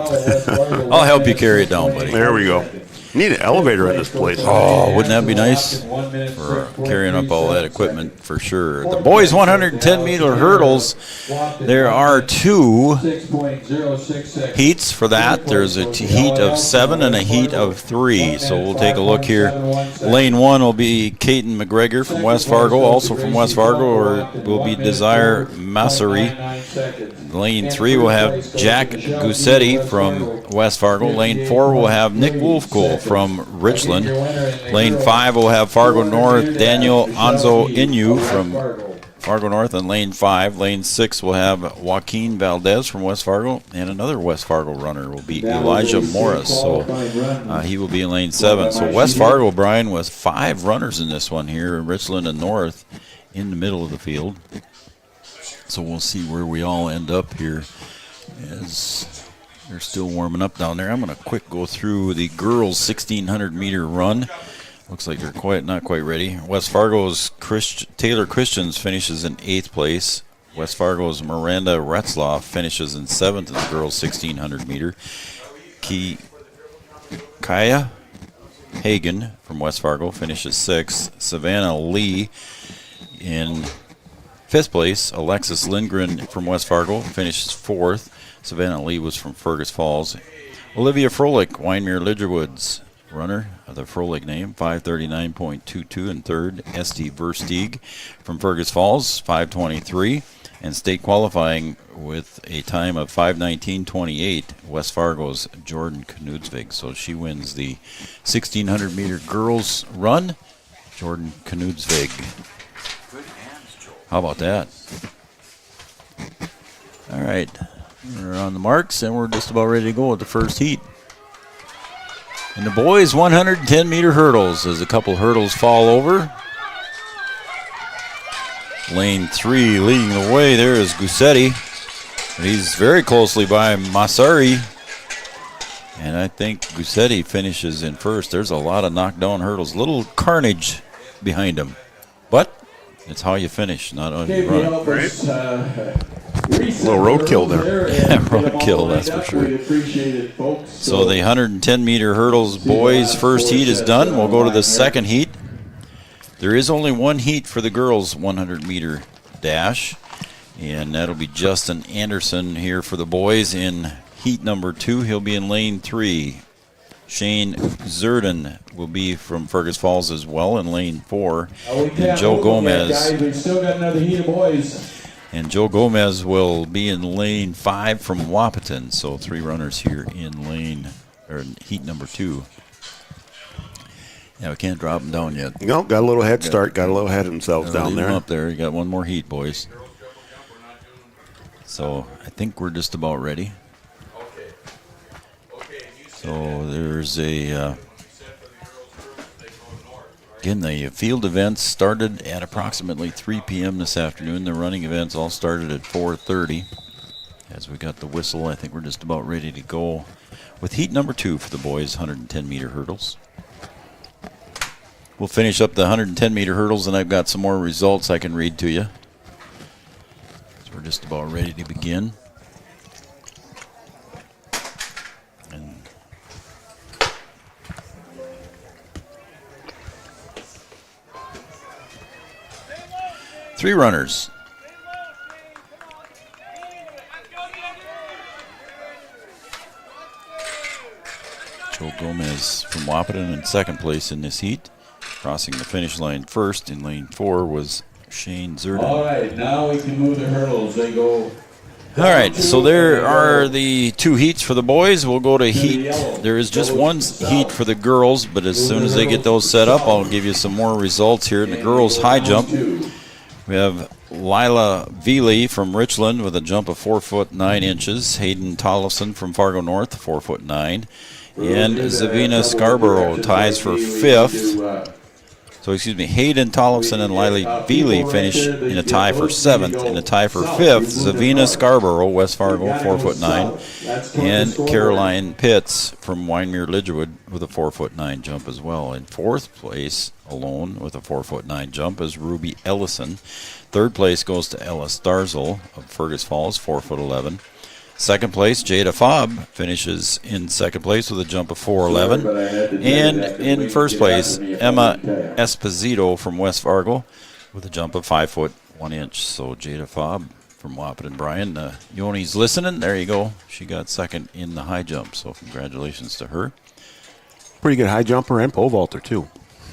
I'll help you carry it down, buddy. There we go. Need an elevator in this place. Oh, wouldn't that be nice for carrying up all that equipment for sure. The boys 110 meter hurdles, there are 2 heats for that. There's a heat of 7 and a heat of 3. So we'll take a look here. Lane 1 will be Caden McGregor from West Fargo, also from West Fargo, or will be Desire Massari. Lane 3 will have Jack Gussetti from West Fargo. Lane 4 will have Nick Wolfcool from Richland. Lane 5 will have Fargo North Daniel Anzo Inu from Fargo North in lane 5. Lane 6 will have Joaquin Valdez from West Fargo, and another West Fargo runner will be Elijah Morris. So he will be in lane 7. So West Fargo, Brian, with 5 runners in this one here, Richland and North in the middle of the field. So we'll see where we all end up here as they're still warming up down there. I'm going to quick go through the girls' 1,600-meter run. Looks like they're not quite ready. West Fargo's Taylor Christians finishes in 8th place. West Fargo's Miranda Retzloff finishes in 7th in the girls' 1,600-meter. Kaya Hagen from West Fargo finishes 6th. Savannah Lee in 5th place. Alexis Lindgren from West Fargo finishes 4th. Savannah Lee was from Fergus Falls. Olivia Froelich, Winemere Lidgerwood's runner of the Froelich name, 5:39.22 in 3rd. Esty Versteeg from Fergus Falls, 5:23. And state qualifying with a time of 5:19.28, West Fargo's Jordan Knudsvig. So she wins the 1,600-meter girls run. Jordan Knudsvig. How about that? All right. We're on the marks, and we're just about ready to go with the first heat. And the boys' 110-meter hurdles as a couple hurdles fall over. Lane 3 leading the way there is Gussetti. But he's very closely by Masari. And I think Gussetti finishes in first. There's a lot of knockdown hurdles. Little carnage behind him. But it's how you finish, not how you run. Little roadkill there. Yeah, roadkill, that's for sure. So the 110-meter hurdles boys' first heat is done. We'll go to the second heat. There is only one heat for the girls' 100-meter dash, and that'll be Justin Anderson here for the boys in heat number 2. He'll be in lane 3. Shane Zerden will be from Fergus Falls as well in lane 4. And Joe Gomez. We've still got another heat of boys. And Joe Gomez will be in lane 5 from Wahpeton. So 3 runners here in heat number 2. Yeah, we can't drop them down yet. No, got a little head start. Got a little ahead of themselves down there. Up there. You got one more heat, boys. So I think we're just about ready. So there's again, the field events started at approximately 3 p.m. this afternoon. The running events all started at 4:30. As we got the whistle, I think we're just about ready to go with heat number 2 for the boys' 110-meter hurdles. We'll finish up the 110-meter hurdles, and I've got some more results I can read to you. So we're just about ready to begin. And 3 runners. Joe Gomez from Wahpeton in second place in this heat. Crossing the finish line first in lane 4 was Shane Zerden. All right, now we can move the hurdles. They go. All right, so there are the 2 heats for the boys. We'll go to heat. There is just one heat for the girls, but as soon as they get those set up, I'll give you some more results here. In the girls' high jump, we have Lila Veely from Richland with a jump of 4 foot 9 inches. Hayden Tollefson from Fargo North, 4 foot 9. And Zavina Scarborough ties for 5th. So, Hayden Tollefson and Lila Veely finish in a tie for 7th. In a tie for 5th, Zavina Scarborough, West Fargo, 4 foot 9. And Caroline Pitts from Winemere Lidgerwood with a 4 foot 9 jump as well. In 4th place, alone with a 4 foot 9 jump, is Ruby Ellison. 3rd place goes to Ella Starzel of Fergus Falls, 4 foot 11. 2nd place, Jada Fobb finishes in 2nd place with a jump of 4.11. And in 1st place, Emma Esposito from West Fargo with a jump of 5 foot 1 inch. So Jada Fobb from Wahpeton. Brian, Yoni's listening. There you go. She got 2nd in the high jump. So congratulations to her. Pretty good high jumper and pole vaulter, too.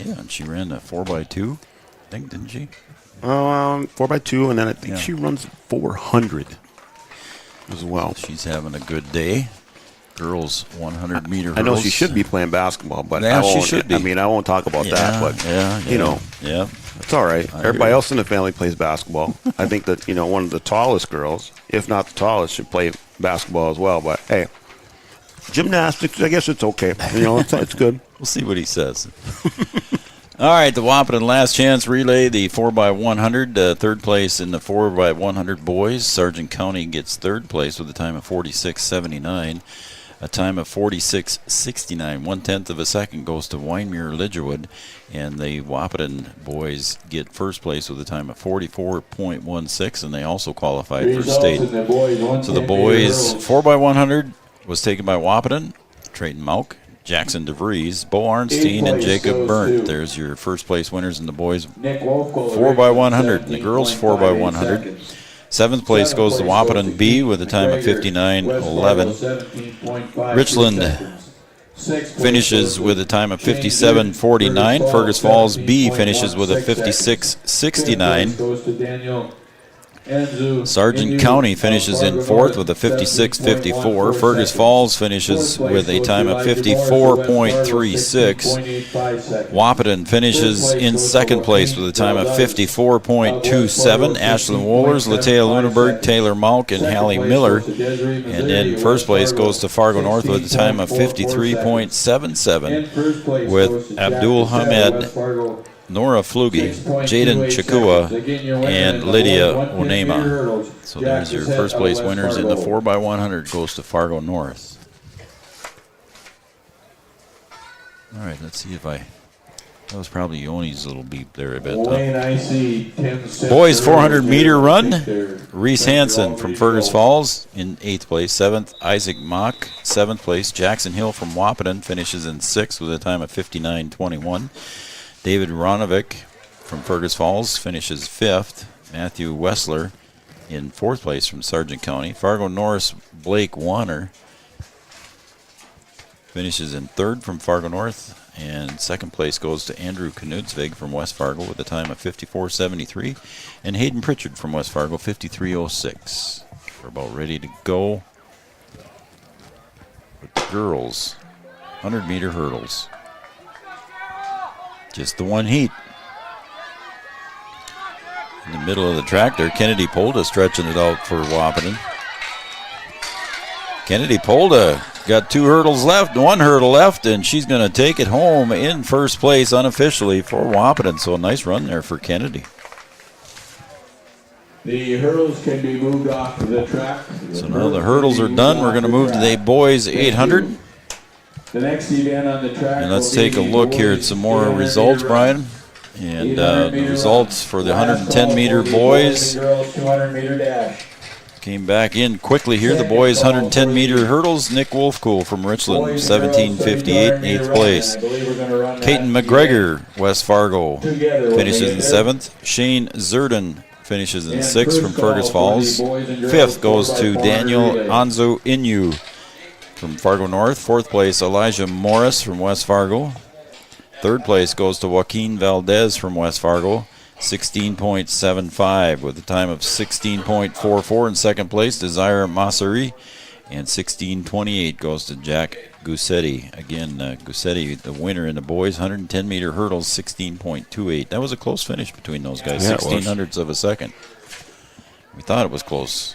Yeah, and she ran a 4x2, I think, didn't she? 4x2, and then I think she runs 400 as well. She's having a good day. girls 100-meter hurdles. I know she should be playing basketball, but Yeah, I won't, she should be. I mean, I won't talk about that, but, you know, it's all right. Everybody else in the family plays basketball. I think that, you know, one of the tallest girls, if not the tallest, should play basketball as well. But, hey, gymnastics, I guess it's okay. You know, it's good. We'll see what he says. All right, the Wahpeton Last Chance Relay, the 4x100, third place in the 4x100 boys. Sargent County gets third place with a time of 46.79. A time of 46.69. 1/10 of a second goes to Winemere Lidgerwood. And the Wahpeton boys get first place with a time of 44.16, and they also qualified for state. So the boys 4x100 was taken by Wahpeton, Trayton Mauk, Jackson DeVries, Bo Arnstein, and Jacob Berndt. There's your first place winners in the boys 4x100. And the girls 4x100. Seventh place goes to Wahpeton B with a time of 59.11. Richland finishes with a time of 57.49. Fergus Falls B finishes with a 56.69. Sargent County finishes in fourth with a 56.54. Fergus Falls finishes with a time of 54.36. Wahpeton finishes in second place with a time of 54.27. Ashlyn Wohlers, Latea Luneberg, Taylor Malk, and Hallie Miller. And then first place goes to Fargo North with a time of 53.77 with Abdul Hamed, Nora Flugie, Jaden Chakua, and Lydia Onema. So there's your first place winners in the 4x100 goes to Fargo North. All right, let's see if that was probably Yoni's little beep there, I bet. Boys 400-meter run, Reese Hansen from Fergus Falls in 8th place. 7th, Isaac Mock, 7th place. Jackson Hill from Wahpeton finishes in 6th with a time of 59.21. David Ronovic from Fergus Falls finishes 5th. Matthew Wessler in 4th place from Sargent County. Fargo North's Blake Warner finishes in 3rd from Fargo North. And 2nd place goes to Andrew Knudsvig from West Fargo with a time of 54.73. And Hayden Pritchard from West Fargo, 53.06. We're about ready to go with the girls' 100-meter hurdles. Just the one heat. In the middle of the track there, Kennedy Polda stretching it out for Wahpeton. Kennedy Polda got 2 hurdles left, 1 hurdle left, and she's going to take it home in first place unofficially for Wahpeton. So a nice run there for Kennedy. The hurdles can be moved off of the track. So now the hurdles are done. We're going to move to the boys 800. The next event on the track. And let's take a look here at some more results, Brian. And the results for the 110-meter boys came back in quickly here. The boys 110-meter hurdles. Nick Wolfcool from Richland, 17:58 in 8th place. Caton McGregor, West Fargo, finishes in 7th. Shane Zerden finishes in 6th from Fergus Falls. 5th goes to Daniel Anzo Inu from Fargo North. 4th place, Elijah Morris from West Fargo. 3rd place goes to Joaquin Valdez from West Fargo, 16.75 with a time of 16.44. In 2nd place, Desire Massari, and 16.28 goes to Jack Gussetti. Again, Gussetti, the winner in the boys 110-meter hurdles, 16.28. That was a close finish between those guys, 1600ths of a second. We thought it was close.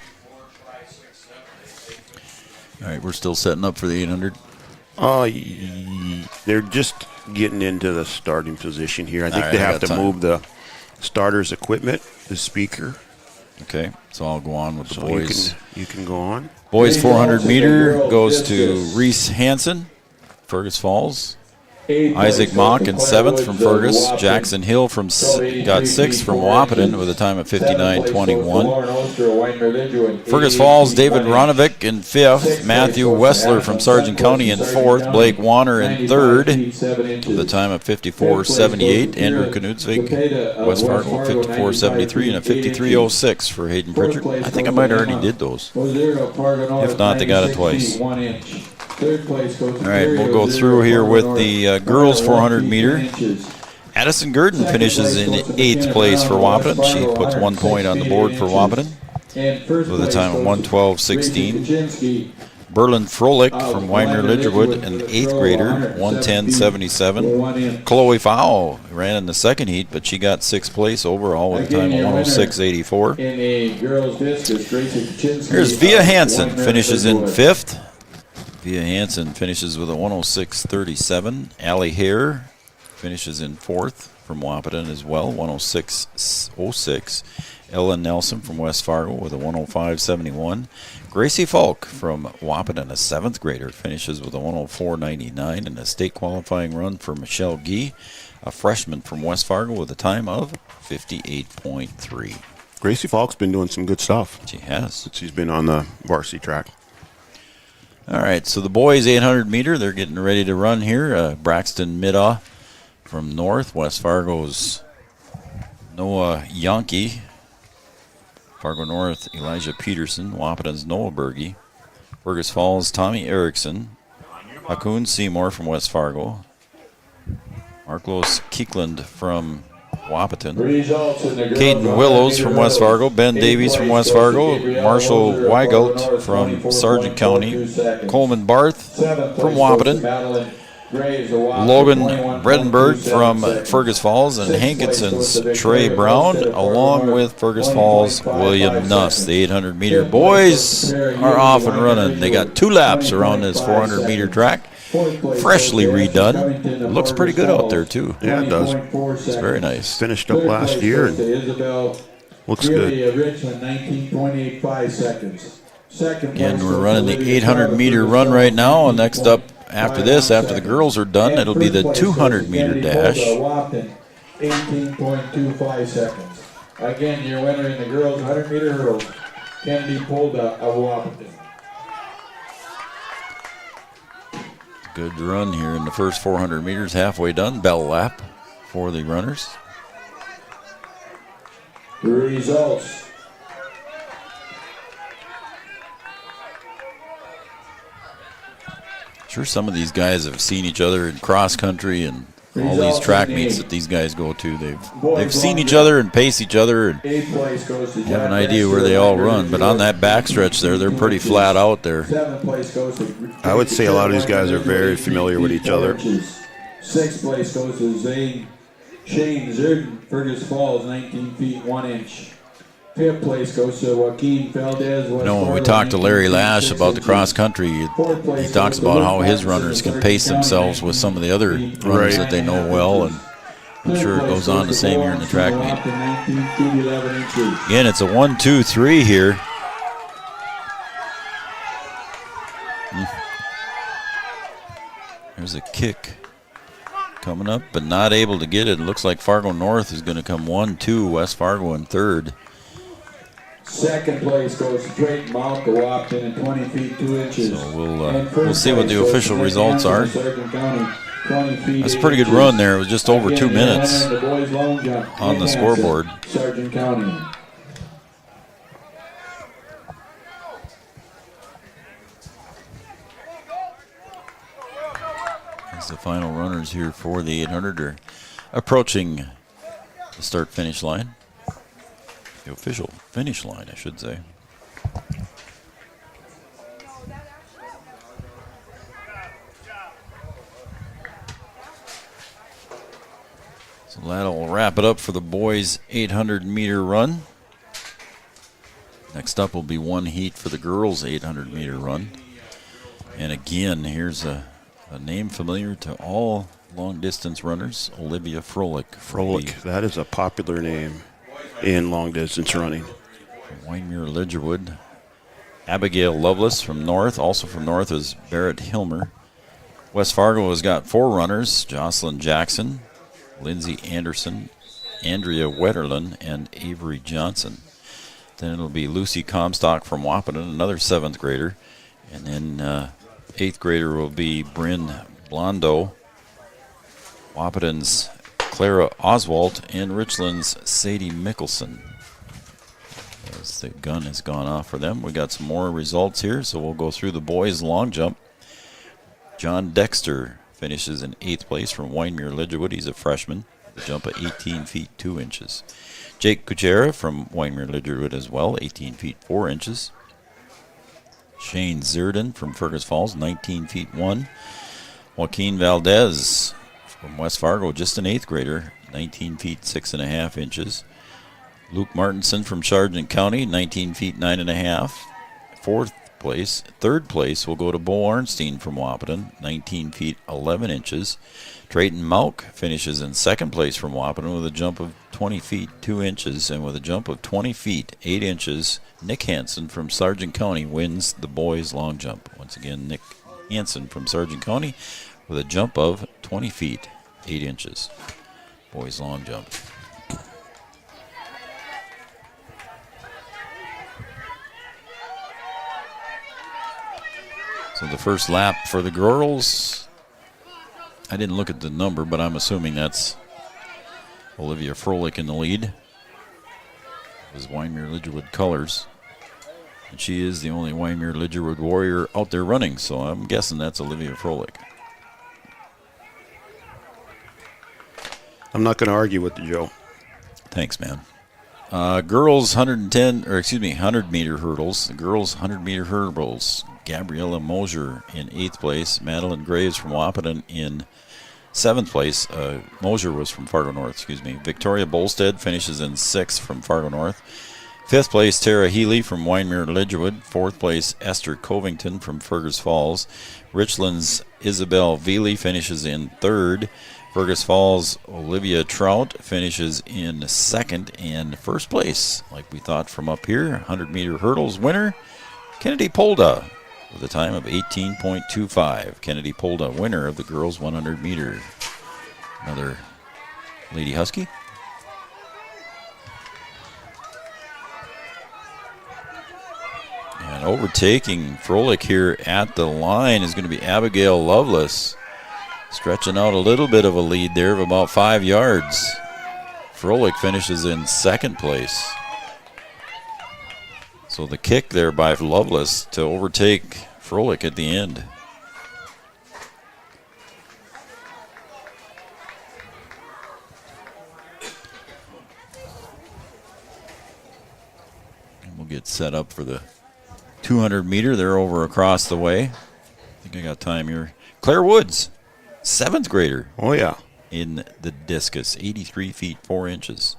All right, we're still setting up for the 800. They're just getting into the starting position here. I think right, they have to move the starters' equipment, the speaker. Okay, so I'll go on with the boys. You can go on. Boys 400-meter goes to Reese Hansen, Fergus Falls. Isaac Mock in 7th from Fergus. Jackson Hill got 6th from Wahpeton with a time of 59.21. Fergus Falls, David Ronovic in 5th. Matthew Wessler from Sargent County in 4th. Blake Warner in 3rd with a time of 54.78. Andrew Knudsvig, West Fargo, 54.73, and a 53.06 for Hayden Pritchard. I think I might have already did those. If not, they got it twice. All right, we'll go through here with the girls 400-meter. Addison Gurdon finishes in 8th place for Wahpeton. She puts 1 point on the board for Wahpeton with a time of 1:12.16. Berlin Froelich from Weimar Lidgerwood, an 8th grader, 110.77. Chloe Fowl ran in the second heat, but she got 6th place overall with a time of 106.84. In a girls discus, Gracie Kaczynski. Here's Via Hansen, finishes in 5th. Via Hansen finishes with a 106.37. Allie Hare finishes in 4th from Wahpeton as well, 106.06. Ellen Nelson from West Fargo with a 105.71. Gracie Falk from Wahpeton, a 7th grader, finishes with a 104.99, and a state qualifying run for Michelle Gee, a freshman from West Fargo, with a time of 58.3. Gracie Falk's been doing some good stuff. She has. Since she's been on the varsity track. All right, so the boys 800 meter, they're getting ready to run here. Braxton Middaugh from North, West Fargo's Noah Yonke. Fargo North, Elijah Peterson. Wahpeton's Noah Berge. Fergus Falls, Tommy Erickson. Hakoon Seymour from West Fargo. Marklos Keekland from Wahpeton. Caden Willows from West Fargo. Ben Davies from West Fargo. Marshall Weigelt from Sargent County. Coleman Barth from Wahpeton. Logan Bredenberg from Fergus Falls, and Hankinson's Trey Brown, along with Fergus Falls' William Nuss. The 800 meter boys are off and running. They got 2 laps around this 400 meter track, freshly redone. It looks pretty good out there too. Yeah, it does. It's very nice. Finished up last year and looks good. Again, we're running the 800 meter run right now, and next up, after this, after the girls are done, it'll be the 200 meter dash. 18.25 seconds. Again, your winner in the girls 100 meter hurdles, Kennedy Polda of Wahpeton. Good run here in the first 400 meters, halfway done. Bell lap for the runners. The results. Sure, some of these guys have seen each other in cross country and all these track meets that these guys go to. They've seen each other and pace each other and have an idea where they all run. But on that backstretch there, they're pretty flat out there. I would say a lot of these guys are very familiar with each other. 6th place goes to Shane Zerden, Fergus Falls, 19 feet 1 inch. 5th place goes to Joaquin Valdez. When we talked to Larry Lash about the cross country, he talks about how his runners can pace themselves with some of the other runners that they know well, and I'm sure it goes on the same here in the track meet. Again, it's a 1-2-3 here. There's a kick coming up, but not able to get it. It looks like Fargo North is going to come 1-2, West Fargo in 3rd. 2nd place goes to Drayton Mount, the Wahpeton, in 20 feet 2 inches. So we'll see what the official results are. That's a pretty good run there. It was just over 2 minutes on the scoreboard. Sargent County. As the final runners here for the 800 are approaching the start-finish line. The official finish line, I should say. So that'll wrap it up for the boys' 800 meter run. Next up will be one heat for the girls' 800 meter run. And again, here's a name familiar to all long distance runners, Olivia Froelich. Froelich, that is a popular name in long distance running. Winemere Lidgerwood. Abigail Lovelace from North. Also from North is Barrett Hilmer. West Fargo has got 4 runners: Jocelyn Jackson, Lindsay Anderson, Andrea Wetterlin, and Avery Johnson. Then it'll be Lucy Comstock from Wahpeton, another 7th grader. And then 8th grader will be Bryn Blondo, Wahpeton's Clara Oswald, and Richland's Sadie Mickelson. As the gun has gone off for them. We got some more results here, so we'll go through the boys' long jump. John Dexter finishes in 8th place from Winemere Lidgerwood. He's a freshman. The jump at 18 feet 2 inches. Jake Kuchera from Winemere Lidgerwood as well, 18 feet 4 inches. Shane Zerden from Fergus Falls, 19 feet 1. Joaquin Valdez from West Fargo, just an 8th grader, 19 feet 6.5 inches. Luke Martinson from Sargent County, 19 feet 9.5. 4th place. 3rd place will go to Bo Arnstein from Wahpeton, 19 feet 11 inches. Drayton Malk finishes in 2nd place from Wahpeton with a jump of 20 feet 2 inches, and with a jump of 20 feet 8 inches, Nick Hansen from Sargent County wins the boys long jump. Once again, Nick Hansen from Sargent County with a jump of 20 feet 8 inches. Boys long jump. So the first lap for the girls, I didn't look at the number, but I'm assuming that's Olivia Froelich in the lead. It was Wyndmere Lidgerwood colors. And she is the only Wyndmere Lidgerwood warrior out there running, so I'm guessing that's Olivia Froelich. I'm not going to argue with you, Joe. Thanks, man. Girls 100 meter hurdles. The girls 100 meter hurdles. Gabriella Mosier in 8th place. Madeline Graves from Wahpeton in 7th place. Mosier was from Fargo North, Victoria Bolstead finishes in 6th from Fargo North. 5th place, Tara Healy from Wyndmere Lidgerwood. 4th place, Esther Covington from Fergus Falls. Richland's Isabel Veely finishes in 3rd. Fergus Falls' Olivia Trout finishes in 2nd. And 1st place, like we thought from up here, 100 meter hurdles winner, Kennedy Polda, with a time of 18.25. Kennedy Polda, winner of the girls 100 meter. Another Lady Husky. And overtaking Froelich here at the line is going to be Abigail Lovelace, stretching out a little bit of a lead there of about 5 yards. Froelich finishes in 2nd place. So the kick there by Lovelace to overtake Froelich at the end. And we'll get set up for the 200 meter. They're over across the way. I think I got time here. Claire Woods, 7th grader. Oh, yeah. In the discus, 83 feet 4 inches.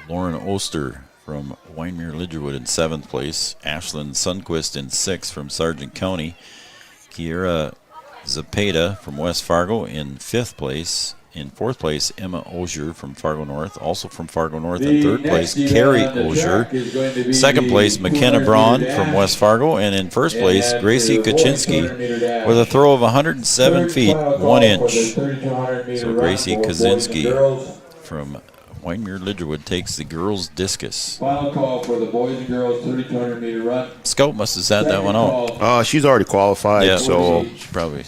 Lauren Oster from Wyndmere Lidgerwood in 7th place. Ashlyn Sundquist in 6th from Sargent County. Kiera Zapata from West Fargo in 5th place. In 4th place, Emma Ozier from Fargo North. Also from Fargo North in 3rd place, Carrie Ozier. 2nd place, McKenna Braun from West Fargo. And in 1st place, Gracie Kaczynski with a throw of 107 feet 1 inch. So Gracie Kaczynski from Wyndmere Lidgerwood takes the girls' discus. Final call for the boys and girls 3,200 meter run. Scout must have sat that one out. She's already qualified, yeah, so she probably.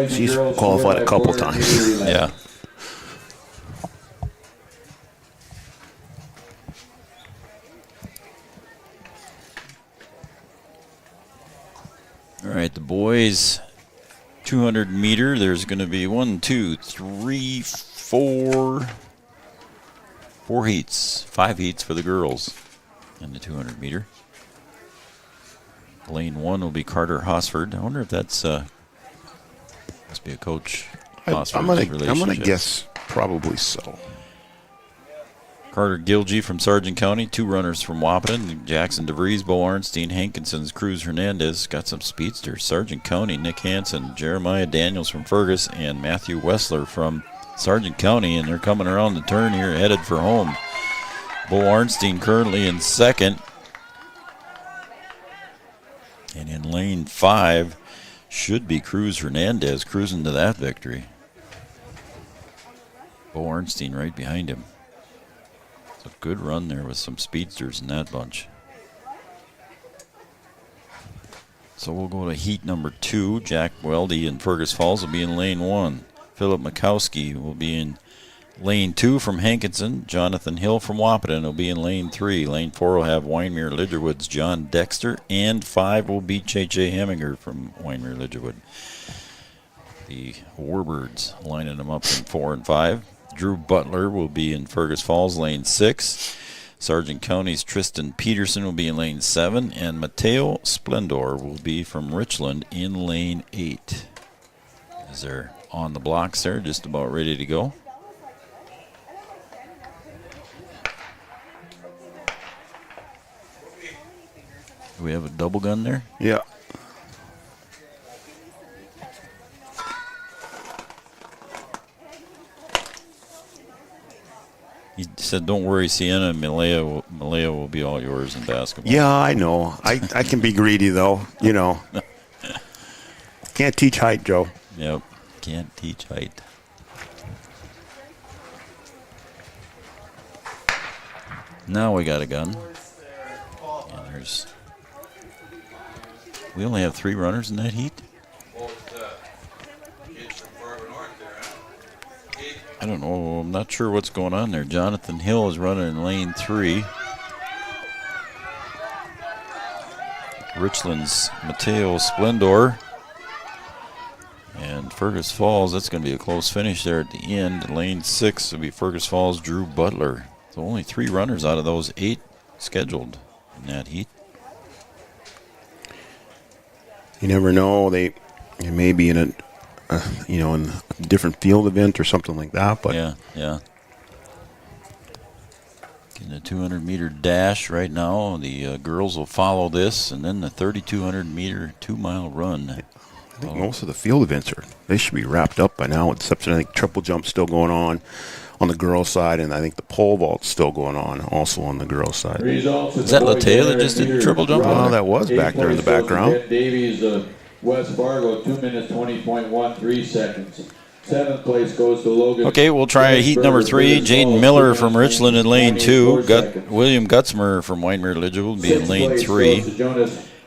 She's qualified a couple times. Yeah. All right, the boys 200 meter. There's going to be 4 heats, 5 heats for the girls in the 200 meter. Lane 1 will be Carter Hosford. I wonder if that's must be a coach. I'm gonna guess probably so. Carter Gilgee from Sargent County, 2 runners from Wahpeton, Jackson DeVries, Bo Arnstein, Hankinson's Cruz Hernandez, got some speedsters. Sargent County, Nick Hansen, Jeremiah Daniels from Fergus, and Matthew Wessler from Sargent County, and they're coming around the turn here, headed for home. Bo Arnstein currently in 2nd. And in lane 5 should be Cruz Hernandez cruising to that victory. Bo Arnstein right behind him. It's a good run there with some speedsters in that bunch. So we'll go to heat number 2. Jack Weldy in Fergus Falls will be in lane 1. Philip Mikowski will be in lane 2 from Hankinson. Jonathan Hill from Wahpeton will be in lane 3. Lane 4 will have Wyndmere Lidgerwood's John Dexter. And 5 will be J.J. Heminger from Wyndmere Lidgerwood. The Warbirds lining them up in 4 and 5. Drew Butler will be in Fergus Falls, lane 6. Sargent County's Tristan Peterson will be in lane 7, and Mateo Splendor will be from Richland in lane 8. As they're on the blocks there, just about ready to go. Do we have a double gun there? Yeah. He said, "Don't worry, Sienna and Malaya will be all yours in basketball." Yeah, I know. I can be greedy, though. You know. Can't teach height, Joe. Yep. Can't teach height. Now we got a gun. And we only have 3 runners in that heat? I don't know. I'm not sure what's going on there. Jonathan Hill is running in lane 3. Richland's Mateo Splendor. And Fergus Falls, that's going to be a close finish there at the end. Lane 6 will be Fergus Falls' Drew Butler. So only 3 runners out of those 8 scheduled in that heat. You never know. They may be in a in a different field event or something like that. But yeah. Getting a 200-meter dash right now. The girls will follow this, and then the 3,200-meter 2-mile run. I think most of the field events they should be wrapped up by now. Exception, I think triple jump's still going on the girls' side, and I think the pole vault's still going on also on the girls' side. Is that Latea that just did triple jump? Well, that was back there in the background. Davies, West Fargo, 2 minutes 20.13 seconds. 7th place goes to Logan. Okay, we'll try heat number 3. Jaden Miller from Richland in lane 2. William Gutzmer from Whitemere Ledger will be in lane 3.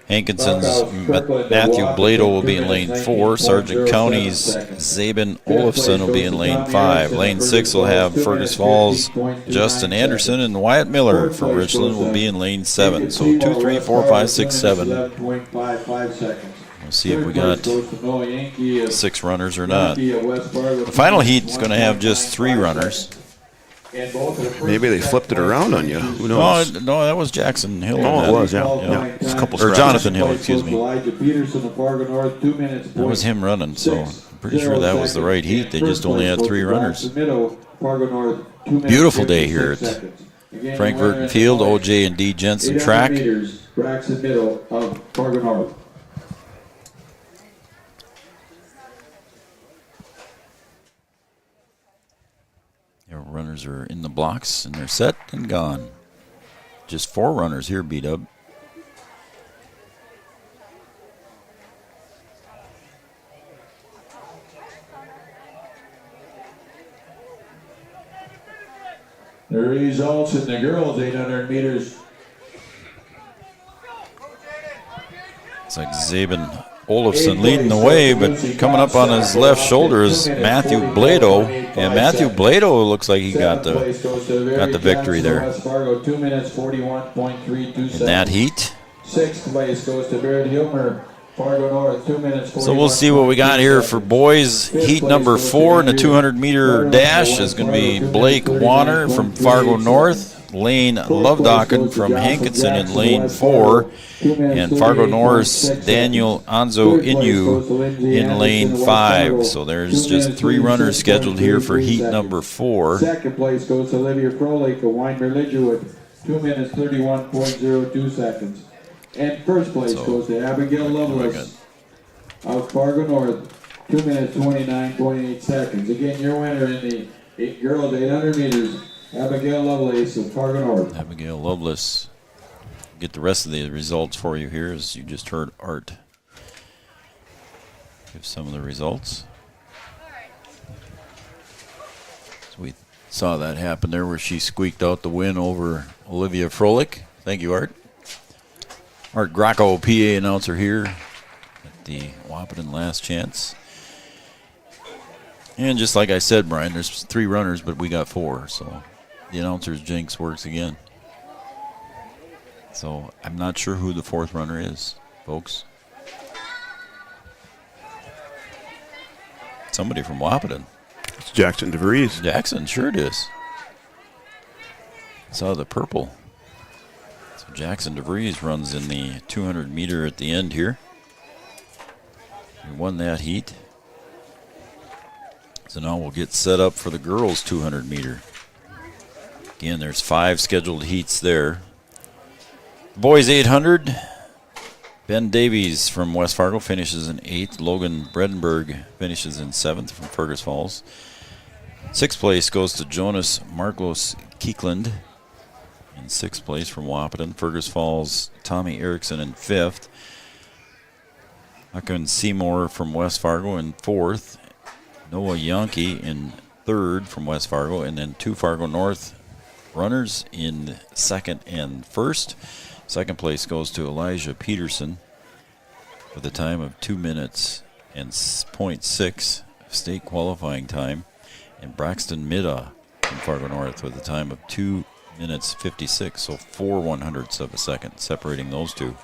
Hankinson's Matthew Blado will be in lane 4. Sargent County's Zabin Olafson will be in lane 5. Lane 6 will have Fergus Falls, Justin Anderson, and Wyatt Miller from Richland will be in lane 7. So 2, 3, 4, 5, 6, 7. We'll see if we got 6 runners or not. The final heat is going to have just 3 runners. Maybe they flipped it around on you. Who knows? No, that was Jackson Hill. Oh, it was, yeah. It's a couple or scratches. Jonathan Hill, excuse me. That was him running, so I'm pretty sure that was the right heat. They just only had 3 runners. Beautiful day here at Frank Verton Field, OJ&D Jensen Track. Your runners are in the blocks and they're set and gone. Just 4 runners here, B-Dub. The results in the girls 800 meters. It's like Zabin Olafson leading the way, but coming up on his left shoulder is Matthew Blado, and Matthew Blado looks like he got the victory there. 2 minutes 41.32 seconds. In that heat. 6th place goes to Barrett Hilmer, Fargo North, 2 minutes 41. So we'll see what we got here for boys. Heat number 4 in the 200-meter dash is going to be Blake Warner from Fargo North, Lane Lovedocken from Hankinson in lane 4, and Fargo North's Daniel Anzo Inu in lane 5. So there's just 3 runners scheduled here for heat number 4. 2nd place goes to Olivia Frolik of Weimar Lidgerwood, 2 minutes 31.02 seconds. And 1st place goes to Abigail Lovelace of Fargo North, 2 minutes 29.8 seconds. Again, your winner in the girls 800 meters, Abigail Lovelace of Fargo North. Abigail Lovelace. Get the rest of the results for you here as you just heard Art give some of the results. So we saw that happen there where she squeaked out the win over Olivia Frolik. Thank you, Art. Art Gracco, PA announcer here at the Wahpeton Last Chance. And just like I said, Brian, there's 3 runners, but we got 4, so the announcer's jinx works again. So I'm not sure who the 4th runner is, folks. Somebody from Wahpeton. It's Jackson DeVries. Jackson, sure it is. Saw the purple So Jackson DeVries runs in the 200 meter at the end here. He won that heat. So now we'll get set up for the girls 200 meter. Again, there's 5 scheduled heats there. Boys 800. Ben Davies from West Fargo finishes in 8th. Logan Bredenberg finishes in 7th from Fergus Falls. 6th place goes to Jonas Marklos Keekland in 6th place from Wahpeton. Fergus Falls, Tommy Erickson in 5th. Huckman Seymour from West Fargo in 4th. Noah Yonke in 3rd from West Fargo. And then 2 Fargo North runners in 2nd and 1st. 2nd place goes to Elijah Peterson with a time of 2 minutes and 0.6 state qualifying time. And Braxton Middaugh from Fargo North with a time of 2 minutes 56, so 4 100ths of a second separating those two.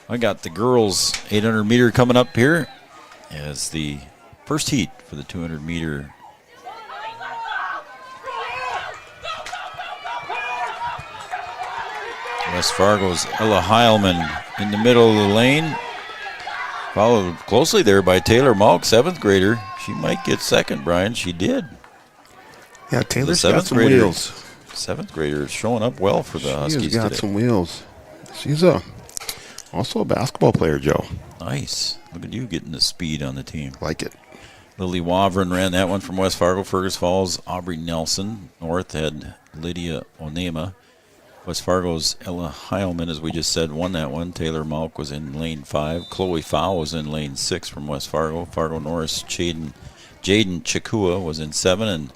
I got the girls 800 meter coming up here as the first heat for the 200 meter. West Fargo's Ella Heilman in the middle of the lane. Followed closely there by Taylor Malk, 7th grader. She might get second, Brian. She did. Yeah, Taylor's got some wheels. 7th grader is showing up well for the Huskies today. She's got some wheels. She's also a basketball player, Joe. Nice. Look at you getting the speed on the team. Like it. Lily Wavrin ran that one from West Fargo. Fergus Falls, Aubrey Nelson. North had Lydia Onema. West Fargo's Ella Heilman, as we just said, won that one. Taylor Malk was in lane 5. Chloe Fow was in lane 6 from West Fargo. Fargo Norris, Jaden Chikua was in 7, and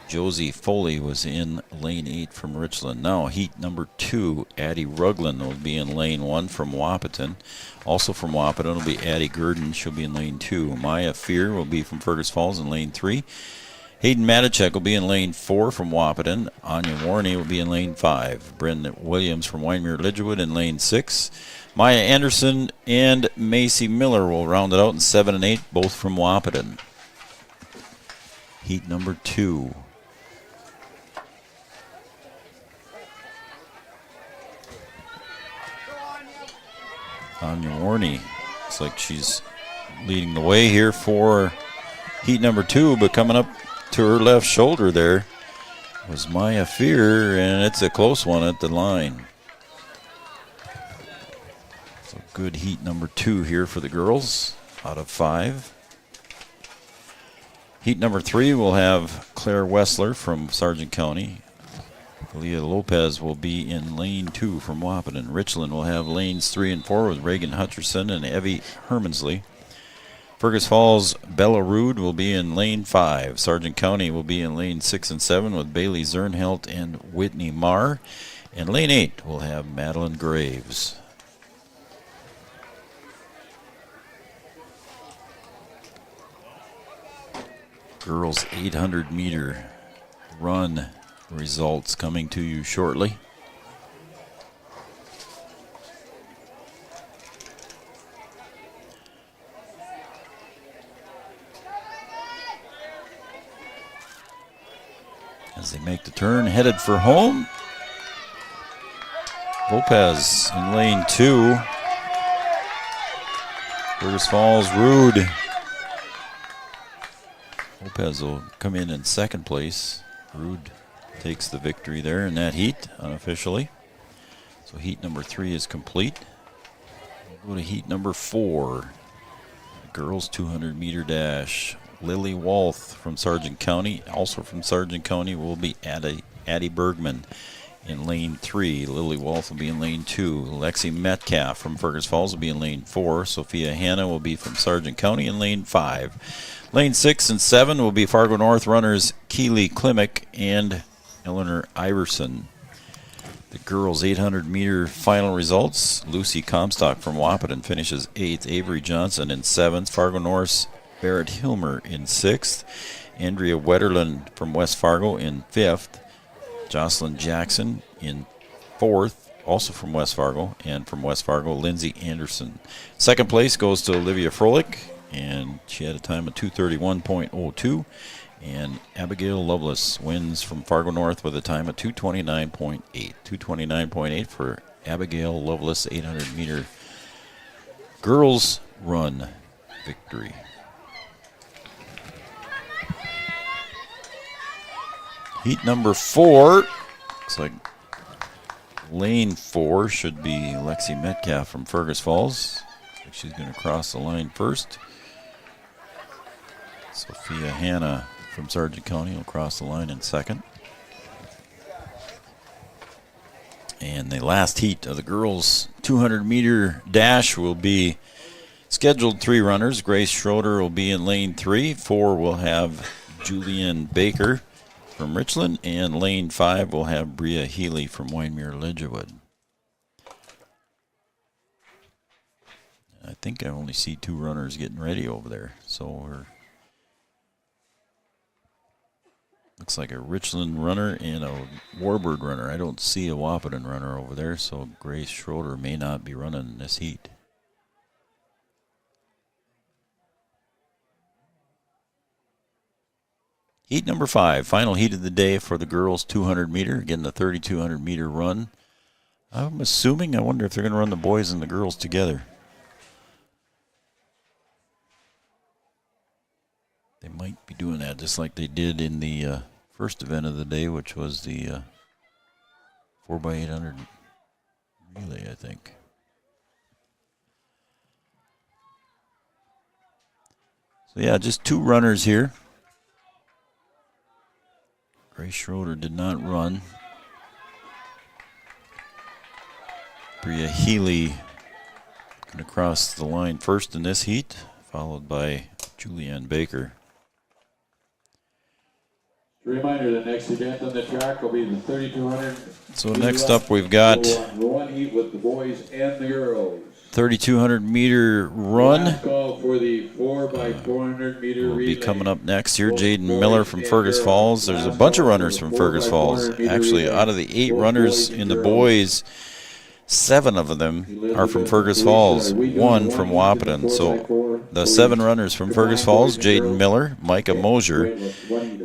Josie Foley was in lane 8 from Richland. Now, heat number 2, Addie Rugland will be in lane 1 from Wahpeton. Also from Wahpeton will be Addie Gurdon. She'll be in lane 2. Maya Fear will be from Fergus Falls in lane 3. Hayden Matichek will be in lane 4 from Wahpeton. Anya Warney will be in lane 5. Brendan Williams from Wyndmere Lidgewood in lane 6. Maya Anderson and Macy Miller will round it out in 7 and 8, both from Wahpeton. Heat number 2. Anya Warney looks like she's leading the way here for heat number 2, but coming up to her left shoulder there was Maya Fear, and it's a close one at the line. So good heat number 2 here for the girls out of 5. Heat number 3 will have Claire Wessler from Sargent County. Leah Lopez will be in lane 2 from Wahpeton. Richland will have lanes 3 and 4 with Reagan Hutcherson and Evie Hermansley. Fergus Falls, Bella Rude will be in lane 5. Sargent County will be in lane 6 and 7 with Bailey Zernhelt and Whitney Marr. And lane 8 will have Madeline Graves. Girls 800 meter run results coming to you shortly. As they make the turn, headed for home. Lopez in lane 2. Fergus Falls, Rude. Lopez will come in 2nd place. Rude takes the victory there in that heat, unofficially. So heat number 3 is complete. We'll go to heat number 4. The girls 200 meter dash. Lily Walth from Sargent County. Also from Sargent County will be Addie Bergman in lane 3. Lily Walth will be in lane 2. Lexi Metcalf from Fergus Falls will be in lane 4. Sophia Hanna will be from Sargent County in lane 5. Lane 6 and 7 will be Fargo North runners Keely Klimek and Eleanor Iverson. The girls' 800 meter final results. Lucy Comstock from Wahpeton finishes 8th. Avery Johnson in 7th. Fargo North's Barrett Hilmer in 6th. Andrea Wetterland from West Fargo in 5th. Jocelyn Jackson in 4th, also from West Fargo. And from West Fargo, Lindsay Anderson. 2nd place goes to Olivia Froelich, and she had a time of 2:31.02. And Abigail Lovelace wins from Fargo North with a time of 2:29.8. 2:29.8 for Abigail Lovelace 800-meter girls run victory. Heat number 4. Looks like lane 4 should be Lexi Metcalf from Fergus Falls. She's going to cross the line first. Sophia Hanna from Sargent County will cross the line in second. And the last heat of the girls' 200-meter dash will be scheduled 3 runners. Grace Schroeder will be in lane 3. 4 will have Julianne Baker from Richland. And lane 5 will have Bria Healy from Wyndmere Ledgewood. I think I only see 2 runners getting ready over there. So we're looks like a Richland runner and a Warburg runner. I don't see a Wahpeton runner over there, so Grace Schroeder may not be running this heat. Heat number 5, final heat of the day for the girls 200-meter. Again, the 3,200-meter run. I'm assuming, I wonder if they're going to run the boys and the girls together. They might be doing that just like they did in the first event of the day, which was the 4x800 relay, I think. So, yeah, just 2 runners here. Grace Schroeder did not run. Bria Healy going to cross the line first in this heat, followed by Julianne Baker. Reminder, the next event on the track will be the 3,200. So next up we've got one heat with the boys and the girls. 3,200-meter run. Last call for the 4x400-meter will relay. be coming up next here. Jaden Miller from Fergus Falls. There's a bunch of runners from Fergus Falls. Actually, out of the 8 runners in the boys, 7 of them are from Fergus Falls, 1 from Wahpeton. So the 7 runners from Fergus Falls: Jaden Miller, Micah Mosier,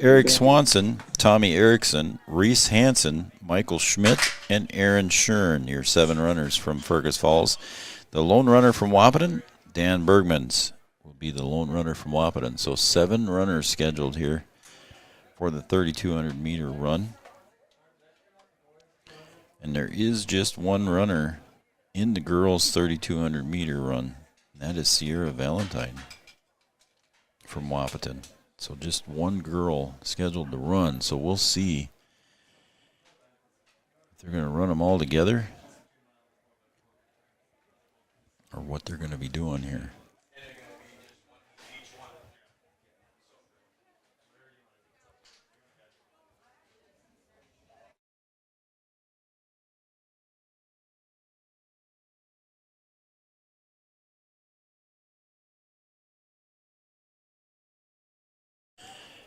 Eric Swanson, Tommy Erickson, Reese Hansen, Michael Schmidt, and Aaron Schern. Your 7 runners from Fergus Falls. The lone runner from Wahpeton, Dan Bergmans, will be the lone runner from Wahpeton. So 7 runners scheduled here for the 3,200-meter run. And there is just 1 runner in the girls' 3,200-meter run. And that is Sierra Valentine from Wahpeton. So just 1 girl scheduled to run. So we'll see if they're going to run them all together or what they're going to be doing here.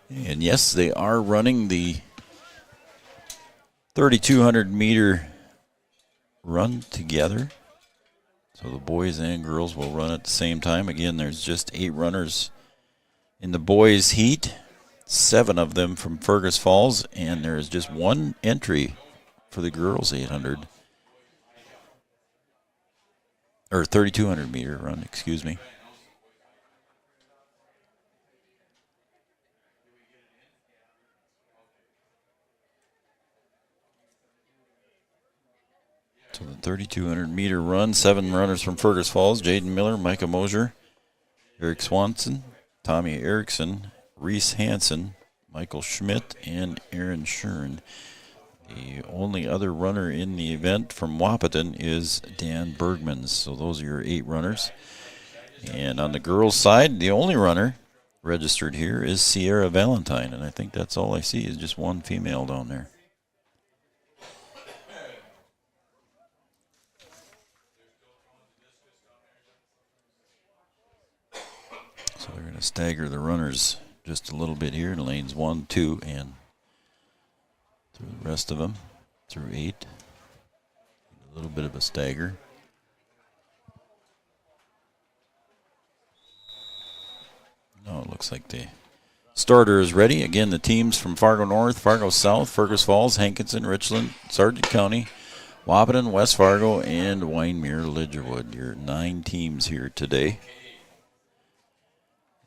And yes, they are running the 3,200-meter run together. So the boys and girls will run at the same time. Again, there's just 8 runners in the boys' heat, 7 of them from Fergus Falls, and there is just 1 entry for the girls' 800. Or 3,200-meter run, excuse me. So the 3,200-meter run, 7 runners from Fergus Falls: Jaden Miller, Micah Mosier, Eric Swanson, Tommy Erickson, Reese Hansen, Michael Schmidt, and Aaron Schern. The only other runner in the event from Wahpeton is Dan Bergmans. So those are your 8 runners. And on the girls' side, the only runner registered here is Sierra Valentine. And I think that's all I see is just 1 female down there. So they're going to stagger the runners just a little bit here in lanes 1, 2, and through the rest of them, through 8. A little bit of a stagger. No, it looks like they starter is ready. Again, the teams from Fargo North, Fargo South, Fergus Falls, Hankinson, Richland, Sargent County, Wahpeton, West Fargo, and Wyndmere, Lidgerwood. Your 9 teams here today,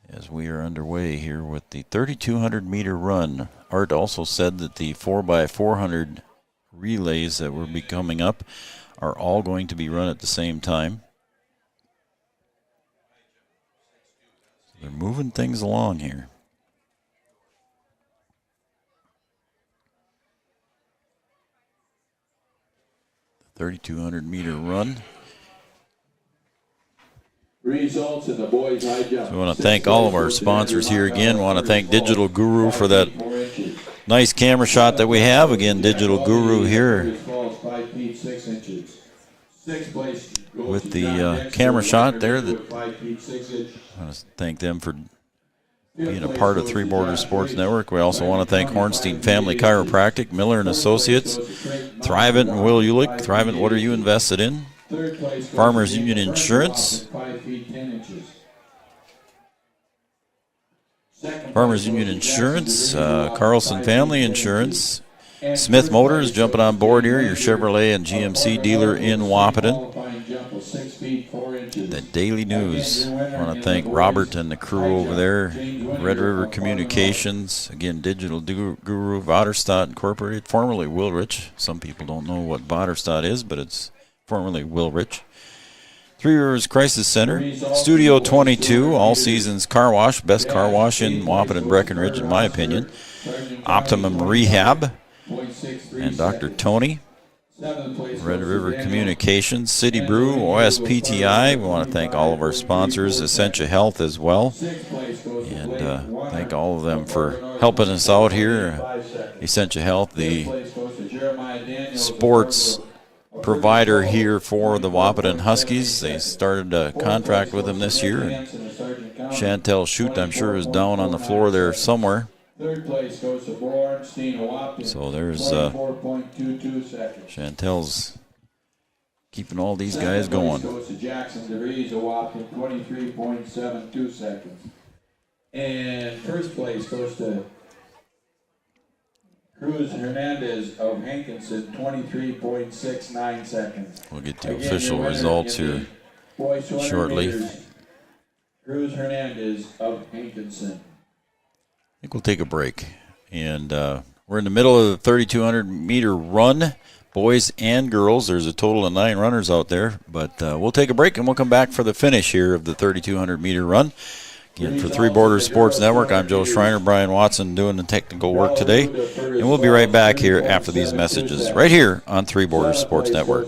as we are underway here with the 3,200-meter run. Art also said that the 4x400 relays that will be coming up are all going to be run at the same time. They're moving things along here. 3,200-meter run. Results in the boys high jump. So we want to thank all of our sponsors here again. We want to thank Digital Guru for that nice camera shot that we have. Again, Digital Guru here with the camera shot there. I want to thank them for being a part of Three Borders Sports Network. We also want to thank Hornstein Family Chiropractic, Miller and Associates, Thrivent and Will Ulick. Thrivent, what are you invested in? Farmers Union Insurance. Farmers Union Insurance, Carlson Family Insurance, Smith Motors jumping on board here, your Chevrolet and GMC dealer in Wahpeton. The Daily News. I want to thank Robert and the crew over there. Red River Communications, again, Digital Guru, Vaterstad Incorporated, formerly Wilrich. Some people don't know what Vaterstad is, but it's formerly Wilrich. Three Rivers Crisis Center, Studio 22, All Seasons Car Wash, best car wash in Wahpeton, Breckenridge, in my opinion. Optimum Rehab, and Dr. Tony. Red River Communications, City Brew, OSPTI. We want to thank all of our sponsors, Essentia Health as well. And thank all of them for helping us out here. Essentia Health, the sports provider here for the Wahpeton Huskies. They started a contract with them this year. And Chantel Shute, I'm sure, is down on the floor there somewhere. Third place goes to Bornstein, Wahpeton. So there's Chantel's keeping all these guys going. Second place goes to Jackson DeVries of Wahpeton, 23.72 seconds. And first place goes to Cruz Hernandez of Hankinson, 23.69 seconds. We'll get the official results here shortly. Cruz Hernandez of Hankinson. I think we'll take a break. And we're in the middle of the 3,200-meter run, boys and girls. There's a total of 9 runners out there. But we'll take a break, and we'll come back for the finish here of the 3,200-meter run. Again, for Three Borders Sports Network, I'm Joe Schreiner, Brian Watson doing the technical work today. And we'll be right back here after these messages, right here on Three Borders Sports Network.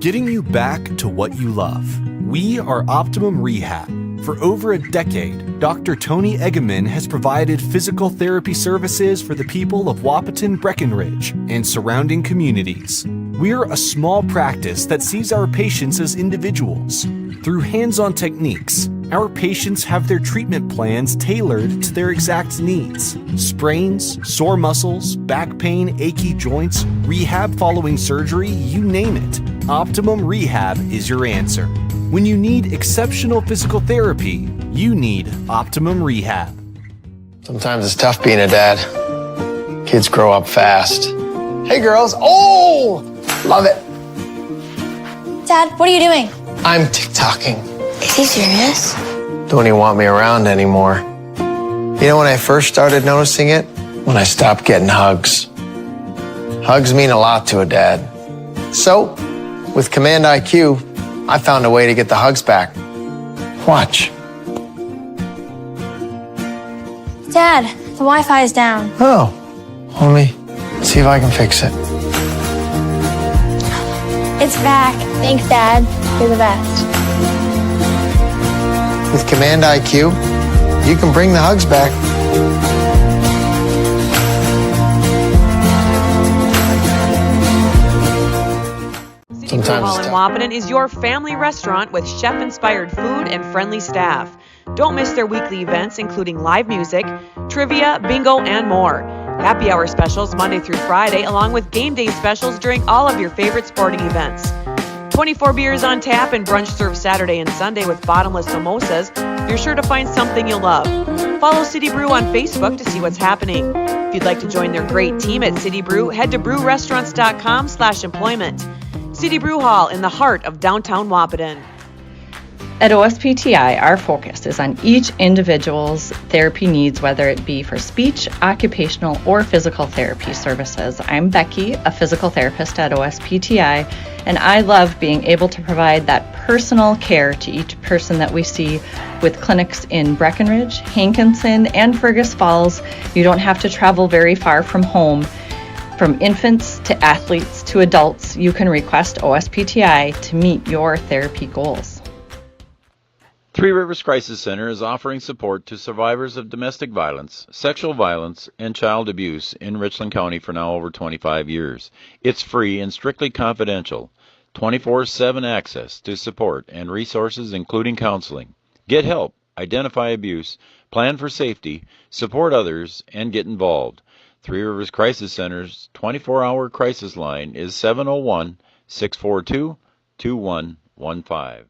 Getting you back to what you love. We are Optimum Rehab. For over a decade, Dr. Tony Eggeman has provided physical therapy services for the people of Wahpeton, Breckenridge, and surrounding communities. We're a small practice that sees our patients as individuals. Through hands-on techniques, our patients have their treatment plans tailored to their exact needs. Sprains, sore muscles, back pain, achy joints, rehab following surgery, you name it. Optimum Rehab is your answer. When you need exceptional physical therapy, you need Optimum Rehab. Sometimes it's tough being a dad. Kids grow up fast. Hey girls, oh, love it. Dad, what are you doing? I'm TikToking. Is he serious? Don't even want me around anymore. You know when I first started noticing it? When I stopped getting hugs. Hugs mean a lot to a dad. So, with Command IQ, I found a way to get the hugs back. Watch. Dad, the Wi-Fi is down. Oh, let me see if I can fix it. It's back. Thanks, Dad. You're the best. With Command IQ, you can bring the hugs back. City Food Hall in Wahpeton is your family restaurant with chef-inspired food and friendly staff. Don't miss their weekly events, including live music, trivia, bingo, and more. Happy hour specials Monday through Friday, along with game day specials during all of your favorite sporting events. 24 beers on tap and brunch served Saturday and Sunday with bottomless mimosas. you're sure to find something you'll love. Follow City Brew on Facebook to see what's happening. If you'd like to join their great team at City Brew, head to brewrestaurants.com/employment. City Brew Hall in the heart of downtown Wahpeton. At OSPTI, our focus is on each individual's therapy needs, whether it be for speech, occupational, or physical therapy services. I'm Becky, a physical therapist at OSPTI, and I love being able to provide that personal care to each person that we see with clinics in Breckenridge, Hankinson, and Fergus Falls. You don't have to travel very far from home. From infants to athletes to adults, you can request OSPTI to meet your therapy goals. Three Rivers Crisis Center is offering support to survivors of domestic violence, sexual violence, and child abuse in Richland County for now over 25 years. It's free and strictly confidential. 24/7 access to support and resources including counseling. Get help, identify abuse, plan for safety, support others, and get involved. Three Rivers Crisis Center's 24-hour crisis line is 701-642-2115.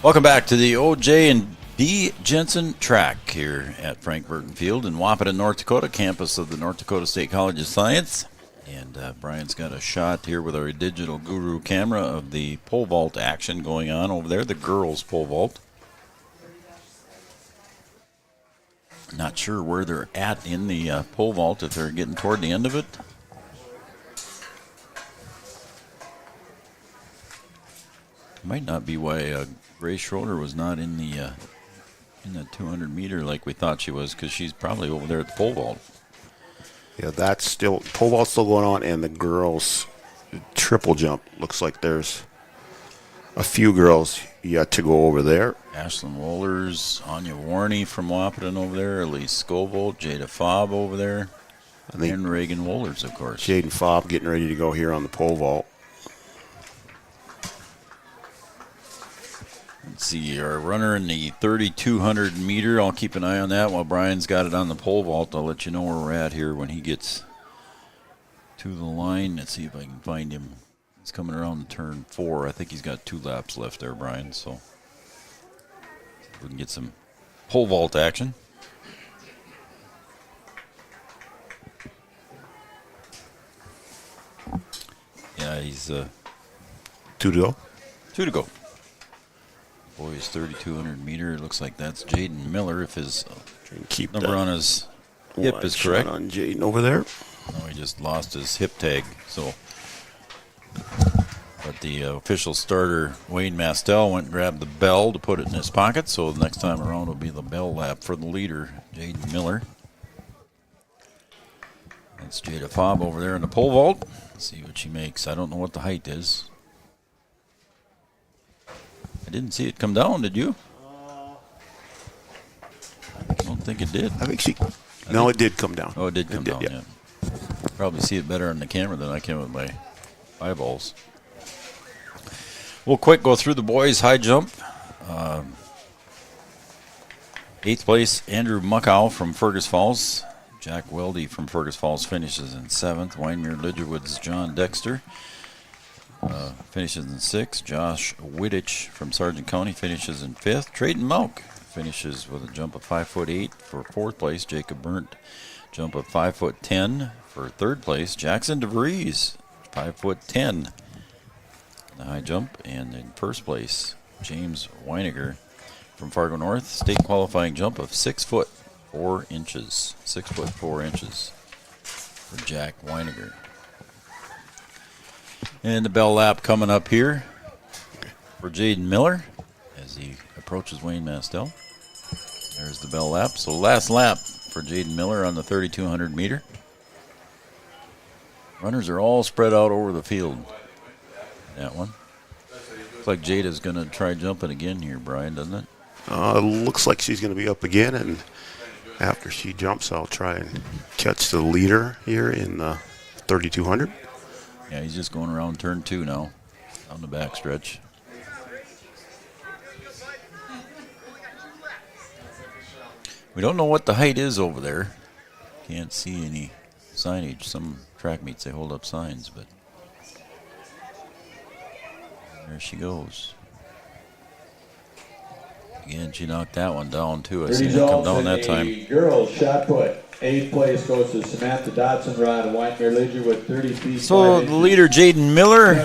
Welcome back to the OJ&D Jensen track here at Frank Burton Field in Wahpeton, North Dakota, campus of the North Dakota State College of Science. And Brian's got a shot here with our digital guru camera of the pole vault action going on over there, the girls' pole vault. Not sure where they're at in the pole vault, if they're getting toward the end of it. Might not be why Grace Schroeder was not in the 200 meter like we thought she was, because she's probably over there at the pole vault. Yeah, that's still, pole vault's still going on, and the girls' triple jump looks like there's a few girls yet to go over there. Ashlyn Wohlers, Anya Warney from Wahpeton over there, Elise Scoville, Jada Fobb over there, and Reagan Wohlers, of course. Jaden Fobb getting ready to go here on the pole vault. Let's see, our runner in the 3,200 meter. I'll keep an eye on that while Brian's got it on the pole vault. I'll let you know where we're at here when he gets to the line. Let's see if I can find him. He's coming around turn 4. I think he's got 2 laps left there, Brian. So we can get some pole vault action. Yeah, he's 2 to go. 2 to go. Boys, 3,200 meter. It looks like that's Jaden Miller, if his number on his hip is correct. On Jaden over there. No, he just lost his hip tag. So, but the official starter, Wayne Mastel, went and grabbed the bell to put it in his pocket. So the next time around will be the bell lap for the leader, Jaden Miller. That's Jada Fobb over there in the pole vault. Let's see what she makes. I don't know what the height is. I didn't see it come down, did you? I don't think it did. I think she... No, it did come down. Oh, it did come down, yeah. Probably see it better on the camera than I can with my eyeballs. We'll quick go through the boys' high jump. 8th place, Andrew Muckow from Fergus Falls. Jack Weldy from Fergus Falls finishes in 7th. Winemere Lidgerwood's John Dexter finishes in 6th. Josh Wittich from Sargent County finishes in 5th. Trayton Malk finishes with a jump of 5'8" for 4th place. Jacob Burnt, jump of 5'10" for 3rd place. Jackson DeVries, 5'10", the high jump, and in 1st place, James Weiniger from Fargo North, state qualifying jump of 6 foot 4 inches. 6 foot 4 inches for Jack Weiniger. And the bell lap coming up here for Jaden Miller as he approaches Wayne Mastel. There's the bell lap. So last lap for Jaden Miller on the 3,200 meter. Runners are all spread out over the field. That one. Looks like Jada's going to try jumping again here, Brian, doesn't it? Looks like she's going to be up again, and after she jumps, I'll try and catch the leader here in the 3,200. Yeah, he's just going around turn 2 now, on the back stretch. We don't know what the height is over there. Can't see any signage. Some track meets, they hold up signs, but there she goes. Again, she knocked that one down, too. I seen it come down that time. Girls shot put. 8th place goes to Samantha Dotson-Rod of Whitemere Ledger with 30 feet. So the leader, Jaden Miller,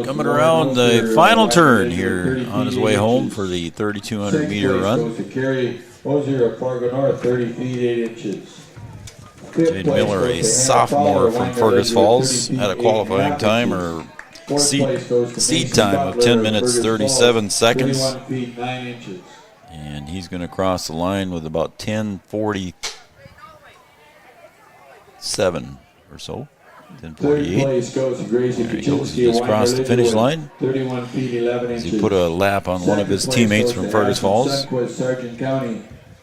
coming around the final turn here on his way home for the 3,200 meter run. Goes to Carrie Ozier of Fargo North, 30 feet 8 inches. Jaden Miller, a sophomore from Fergus Falls, had a qualifying time or seed time of 10 minutes 37 seconds. And he's going to cross the line with about 10:47 or so. 10:48. There he goes. He just crossed the finish line. 31 feet 11 inches. He put a lap on one of his teammates from Fergus Falls.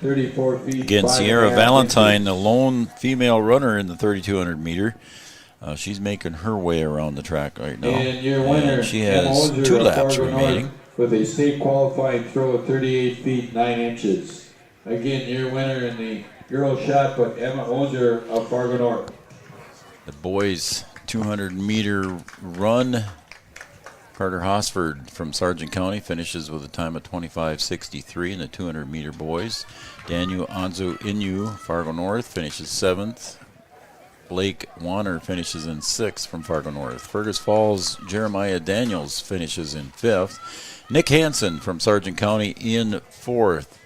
Again, Sierra Valentine, the lone female runner in the 3,200 meter. She's making her way around the track right now. And she has 2 laps remaining. With a state qualifying throw of 38 feet 9 inches. Again, your winner in the girls shot put, Emma Ozier of Fargo North. The boys 200 meter run. Carter Hosford from Sargent County finishes with a time of 25:63 in the 200 meter boys. Daniel Anzu Inu, Fargo North, finishes 7th. Blake Warner finishes in 6th from Fargo North. Fergus Falls, Jeremiah Daniels finishes in 5th. Nick Hansen from Sargent County in 4th.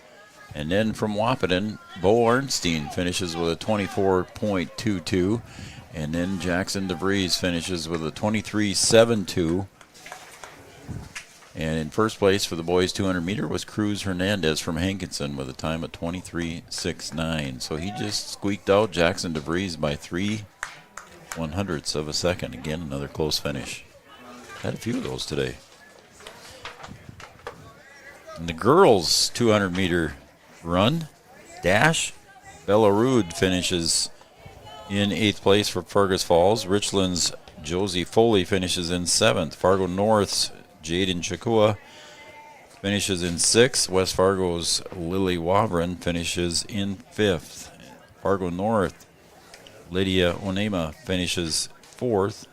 And then from Wahpeton, Bo Arnstein finishes with a 24.22. And then Jackson DeVries finishes with a 23.72. And in first place for the boys 200 meter was Cruz Hernandez from Hankinson with a time of 23.69. So he just squeaked out Jackson DeVries by 3/100ths of a second. Again, another close finish. Had a few of those today. In the girls 200 meter run, dash, Bella Rude finishes in 8th place for Fergus Falls. Richland's Josie Foley finishes in 7th. Fargo North's Jaden Chakua finishes in 6th. West Fargo's Lily Wavrin finishes in 5th. Fargo North, Lydia Onema finishes 4th.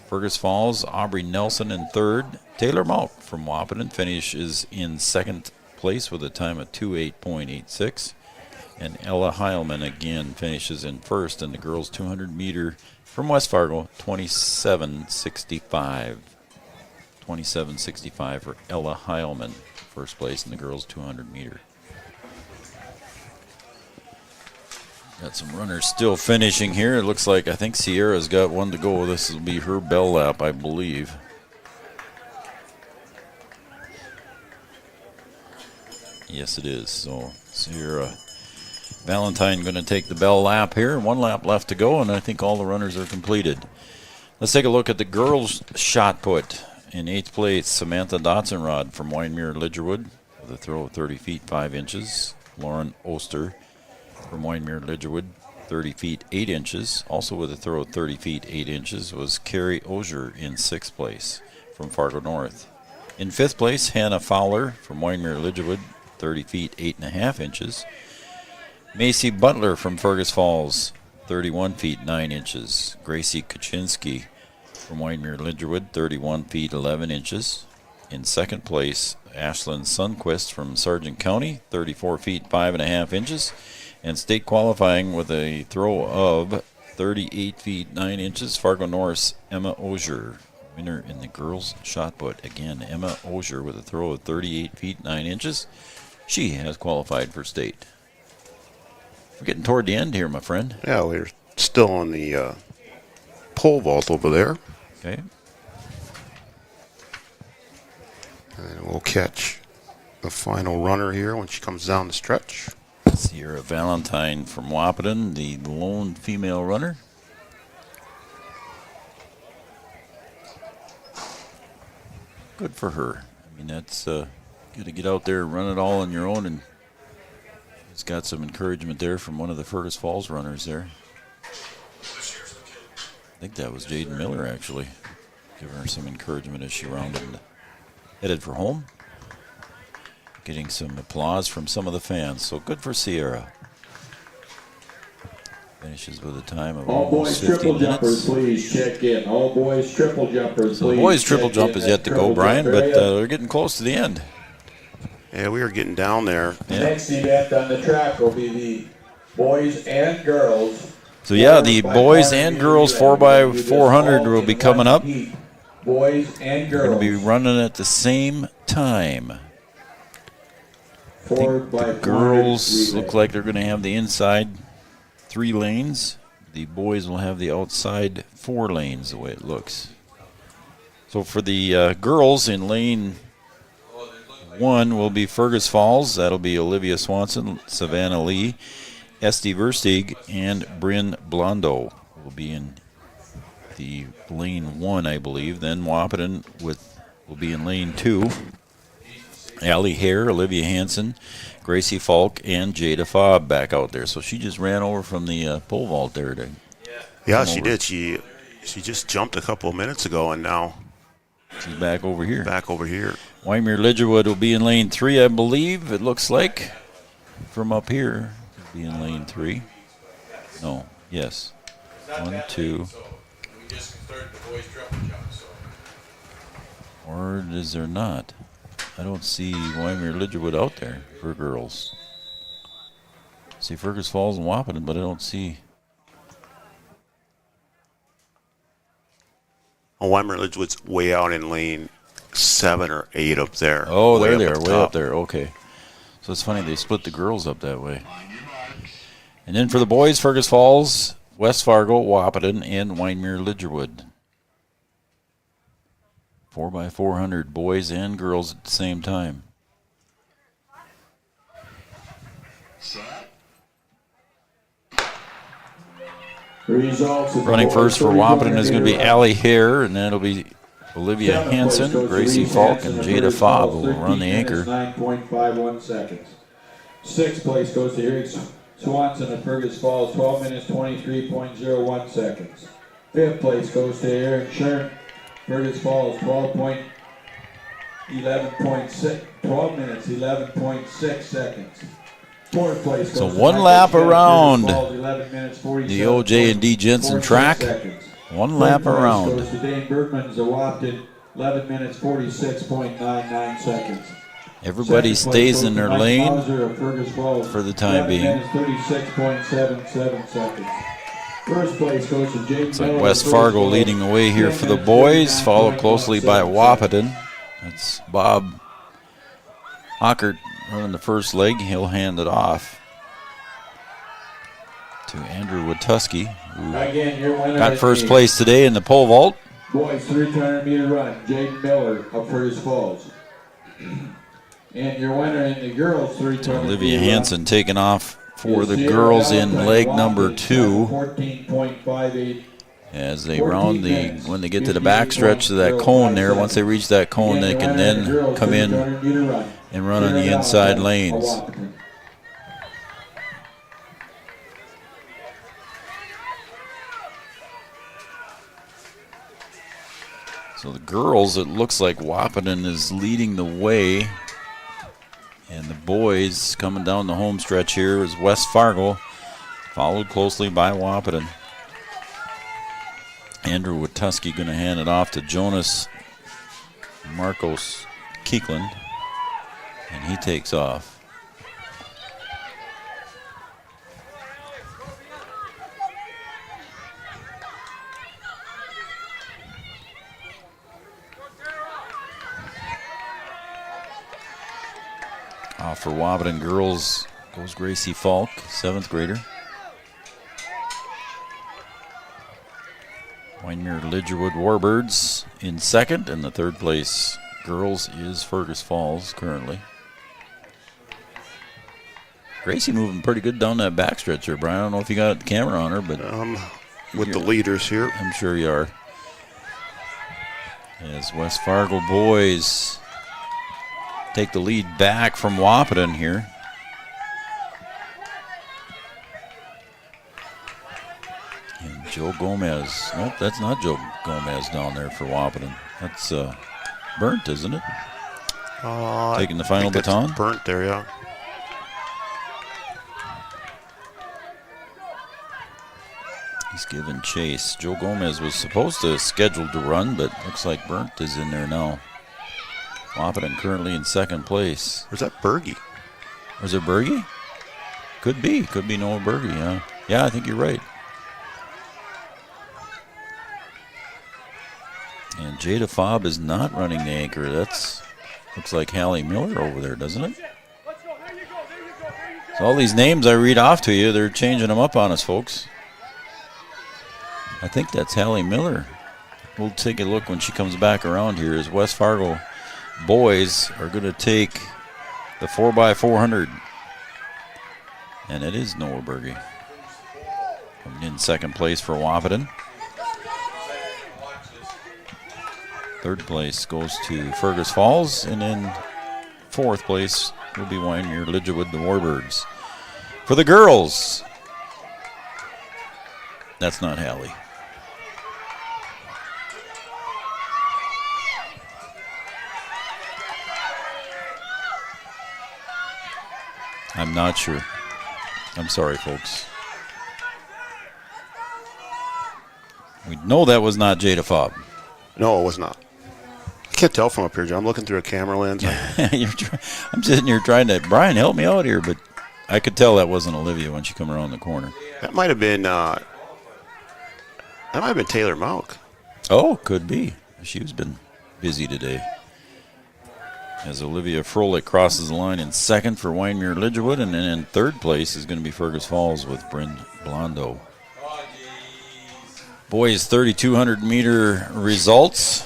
Fergus Falls, Aubrey Nelson in 3rd. Taylor Malk from Wahpeton finishes in 2nd place with a time of 28.86. And Ella Heilman again finishes in 1st in the girls 200 meter from West Fargo, 27.65. 27.65 for Ella Heilman, first place in the girls 200 meter. Got some runners still finishing here. It looks like I think Sierra's got one to go. This will be her bell lap, I believe. Yes, it is. So Sierra Valentine going to take the bell lap here. 1 lap left to go, and I think all the runners are completed. Let's take a look at the girls' shot put. In 8th place, Samantha Dotson-Rod from Wyndmere Lidgerwood with a throw of 30 feet 5 inches. Lauren Oster from Wyndmere Lidgerwood, 30 feet 8 inches. Also with a throw of 30 feet 8 inches was Carrie Ozier in 6th place from Fargo North. In 5th place, Hannah Fowler from Wyndmere Lidgerwood, 30 feet 8.5 inches. Macy Butler from Fergus Falls, 31 feet 9 inches. Gracie Kaczynski from Wyndmere Lidgerwood, 31 feet 11 inches. In 2nd place, Ashlyn Sundquist from Sargent County, 34 feet 5.5 inches. And state qualifying with a throw of 38 feet 9 inches, Fargo North's Emma Ozier. Winner in the girls' shot put. Again, Emma Ozier with a throw of 38 feet 9 inches. She has qualified for state. We're getting toward the end here, my friend. Yeah, we're still on the pole vault over there. Okay. And we'll catch the final runner here when she comes down the stretch. Sierra Valentine from Wahpeton, the lone female runner. Good for her. I mean, that's good to get out there and run it all on your own, and it's got some encouragement there from one of the Fergus Falls runners there. I think that was Jaden Miller, actually, giving her some encouragement as she rounded and headed for home. Getting some applause from some of the fans, so good for Sierra. Finishes with a time of All almost boys 50 triple minutes. jumpers, please check in. All boys triple jumpers, So please. the boys triple check jump in is at yet to go, triple Brian, jump but area. they're getting close to the end. Yeah, we are getting down there. Yeah. Next event on the track will be the boys and girls. So yeah, the boys and girls 4x400 will be coming up. Boys and They're going girls. to be running at the same time. I think the girls look like they're going to have the inside 3 lanes. The boys will have the outside 4 lanes, the way it looks. So for the girls in lane 1 will be Fergus Falls. That'll be Olivia Swanson, Savannah Lee, Esty Versteeg, and Bryn Blondo will be in the lane 1, I believe. Then Wahpeton will be in lane 2. Allie Hare, Olivia Hansen, Gracie Falk, and Jada Fobb back out there. So she just ran over from the pole vault there. Yeah, she did. She just jumped a couple of minutes ago, and now she's back over here. Back over here. Wymere Lidgerwood will be in lane 3, I believe. It looks like from up here. Be in lane 3. No. Yes. 1, 2. Or is there not? I don't see Wymere Lidgerwood out there for girls. I see Fergus Falls and Wahpeton, but I don't see. Oh, Wymere Lidgerwood's way out in lane 7 or 8 up there. Oh, there they are, way up there. Okay. So it's funny, they split the girls up that way. And then for the boys, Fergus Falls, West Fargo, Wahpeton, and Wymere Lidgerwood. 4x400 boys and girls at the same time. Running first for Wahpeton is going to be Allie Hare, and then it'll be Olivia Hansen, Gracie Falk, and Jada Fobb will run the anchor. 9.51 seconds. 6th place goes to Eric Swanson of Fergus Falls, 12 minutes, 23.01 seconds. 5th place goes to Aaron Shern, Fergus Falls, 12 minutes, 11.6 seconds. 4th place goes So to one lap Fergus around Falls, 11 minutes, the OJ&D Jensen track. One lap around. Goes to Dane Bergman's of Wahpeton, 11 minutes, 46.99 seconds. Everybody stays in their lane for the time being. 36.77 seconds. First place goes to James. It's like West Fargo leading the way here for the boys, followed closely by Wahpeton. That's Bob Hockert running the first leg. He'll hand it off to Andrew Watuski, who got first place today in the pole vault. Boys 300-meter run, Jaden Miller of Fergus Falls. And your winner in the girls 300-meter Olivia Hansen taking off for the girls in leg number 2. 14.58. As they round when they get to the back stretch of that cone there, once they reach that cone, they can then come in and run on the inside lanes. So the girls, it looks like Wahpeton is leading the way. And the boys coming down the home stretch here is West Fargo, followed closely by Wahpeton. Andrew Watuski going to hand it off to Jonas Marcos Keekland, and he takes off. Off for Wahpeton girls goes Gracie Falk, 7th grader. Wymere Lidgerwood Warbirds in 2nd, and the 3rd place girls is Fergus Falls currently. Gracie moving pretty good down that backstretch there, Brian. I don't know if you got the camera on her, but with the leaders here, I'm sure you are. As West Fargo boys take the lead back from Wahpeton here. And Joe Gomez. Nope, that's not Joe Gomez down there for Wahpeton. That's Burnt, isn't it? Taking the final baton. Burnt there, yeah. He's given chase. Joe Gomez was supposed to scheduled to run, but looks like Burnt is in there now. Wahpeton currently in second place. Where's that Berge? Or is it Berge? Could be. Could be Noah Berge, yeah. Yeah, I think you're right. And Jada Fobb is not running the anchor. That's looks like Hallie Miller over there, doesn't it? So all these names I read off to you, they're changing them up on us, folks. I think that's Hallie Miller. We'll take a look when she comes back around here as West Fargo boys are going to take the 4x400. And it is Noah Berge. Coming in second place for Wahpeton. Third place goes to Fergus Falls. And in fourth place will be Wyoming Lidgerwood, the Warbirds. For the girls, that's not Hallie. I'm not sure. I'm sorry, folks. We know that was not Jada Fobb. No, it was not. I can't tell from up here, John. I'm looking through a camera lens. I'm sitting here trying to, Brian, help me out here, but I could tell that wasn't Olivia when she come around the corner. That might have been Taylor Malk. Oh, could be. She's been busy today. As Olivia Froelich crosses the line in second for Wyoming Lidgerwood, and then in third place is going to be Fergus Falls with Bryn Blondo. Boys 3,200 meter results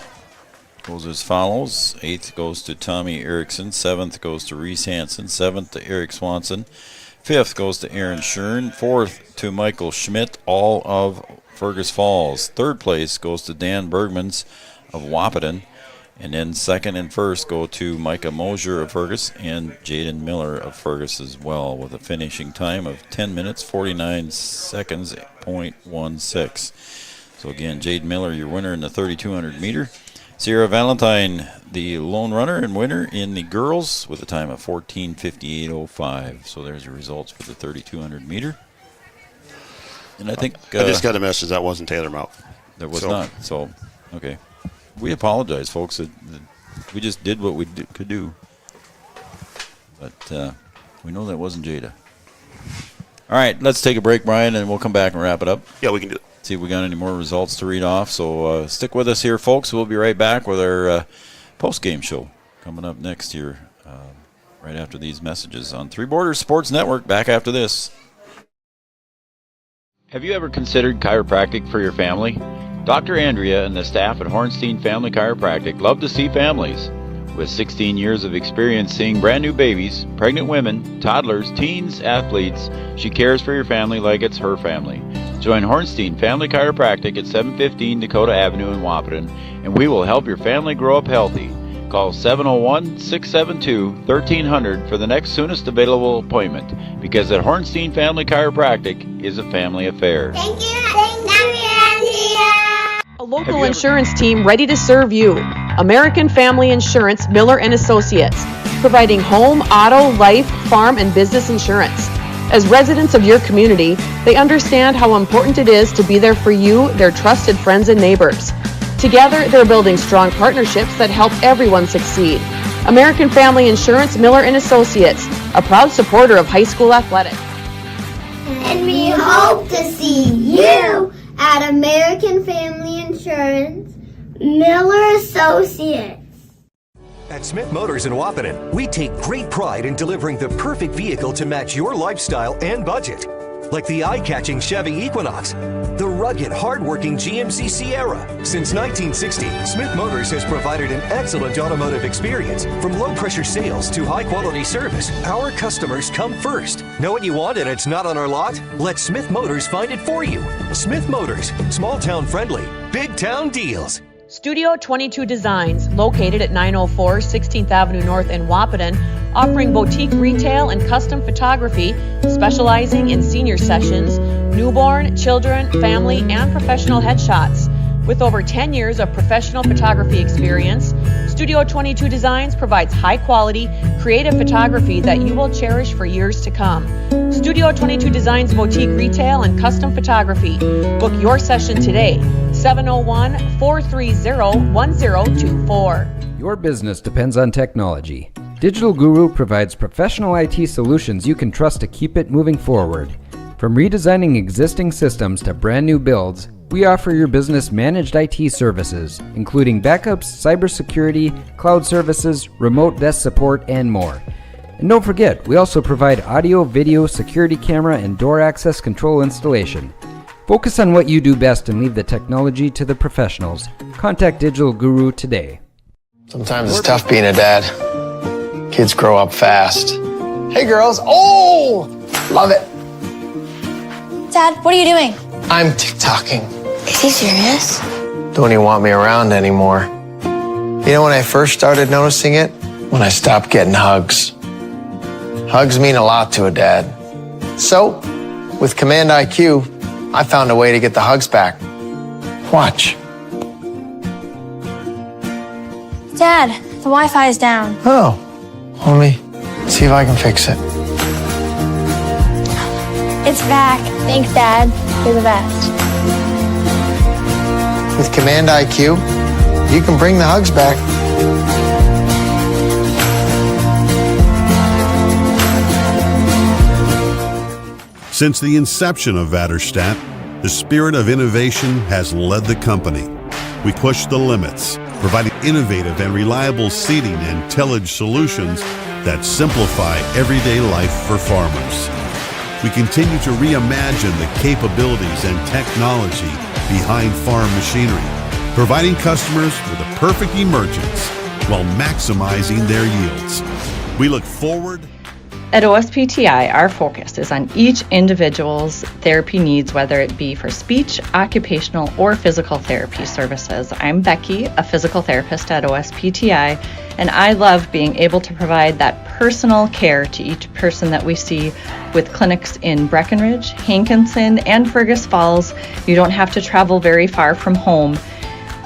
goes as follows. 8th goes to Tommy Erickson. 7th goes to Reese Hansen. 7th to Eric Swanson. 5th goes to Aaron Schern. 4th to Michael Schmidt, all of Fergus Falls. 3rd place goes to Dan Bergmans of Wahpeton. And then second and first go to Micah Mosier of Fergus and Jaden Miller of Fergus as well, with a finishing time of 10 minutes, 49 seconds, 0.16. So again, Jaden Miller, your winner in the 3,200 meter. Sierra Valentine, the lone runner and winner in the girls with a time of 14:58.05. So there's your results for the 3,200 meter. And I think I just got a message that wasn't Taylor Malk. There was not. So, okay. We apologize, folks. We just did what we could do. But we know that wasn't Jada. All right, let's take a break, Brian, and we'll come back and wrap it up. Yeah, we can do it. See if we got any more results to read off. So stick with us here, folks. We'll be right back with our post-game show coming up next year, right after these messages on Three Borders Sports Network. Back after this. Have you ever considered chiropractic for your family? Dr. Andrea and the staff at Hornstein Family Chiropractic love to see families. With 16 years of experience seeing brand new babies, pregnant women, toddlers, teens, athletes, she cares for your family like it's her family. Join Hornstein Family Chiropractic at 715 Dakota Avenue in Wahpeton, and we will help your family grow up healthy. Call 701-672-1300 for the next soonest available appointment, because at Hornstein Family Chiropractic is a family affair. Thank you, Andrea. A local insurance team ready to serve you. American Family Insurance, Miller & Associates, providing home, auto, life, farm, and business insurance. As residents of your community, they understand how important it is to be there for you, their trusted friends and neighbors. Together, they're building strong partnerships that help everyone succeed. American Family Insurance, Miller & Associates, a proud supporter of high school athletics. And we hope to see you at American Family Insurance, Miller Associates. At Smith Motors in Wahpeton, we take great pride in delivering the perfect vehicle to match your lifestyle and budget. Like the eye-catching Chevy Equinox, the rugged, hard-working GMC Sierra. Since 1960, Smith Motors has provided an excellent automotive experience. From low-pressure sales to high-quality service, our customers come first. Know what you want and it's not on our lot? Let Smith Motors find it for you. Smith Motors, small-town friendly, big-town deals. Studio 22 Designs, located at 904 16th Avenue North in Wahpeton, offering boutique retail and custom photography, specializing in senior sessions, newborn, children, family, and professional headshots. With over 10 years of professional photography experience, Studio 22 Designs provides high-quality, creative photography that you will cherish for years to come. Studio 22 Designs boutique retail and custom photography. Book your session today, 701-430-1024. Your business depends on technology. Digital Guru provides professional IT solutions you can trust to keep it moving forward. From redesigning existing systems to brand new builds, we offer your business managed IT services, including backups, cybersecurity, cloud services, remote desk support, and more. And don't forget, we also provide audio, video, security camera, and door access control installation. Focus on what you do best and leave the technology to the professionals. Contact Digital Guru today. Sometimes it's tough being a dad. Kids grow up fast. Hey girls, oh, love it. Dad, what are you doing? I'm TikToking. Is he serious? Don't even want me around anymore. You know when I first started noticing it? When I stopped getting hugs. Hugs mean a lot to a dad. So, with Command IQ, I found a way to get the hugs back. Watch. Dad, the Wi-Fi is down. Oh, let me see if I can fix it. It's back. Thanks, Dad. You're the best. With Command IQ, you can bring the hugs back. Since the inception of Vaterstadt, the spirit of innovation has led the company. We push the limits, providing innovative and reliable seeding and tillage solutions that simplify everyday life for farmers. We continue to reimagine the capabilities and technology behind farm machinery, providing customers with a perfect emergence while maximizing their yields. We look forward. At OSPTI, our focus is on each individual's therapy needs, whether it be for speech, occupational, or physical therapy services. I'm Becky, a physical therapist at OSPTI, and I love being able to provide that personal care to each person that we see with clinics in Breckenridge, Hankinson, and Fergus Falls. You don't have to travel very far from home.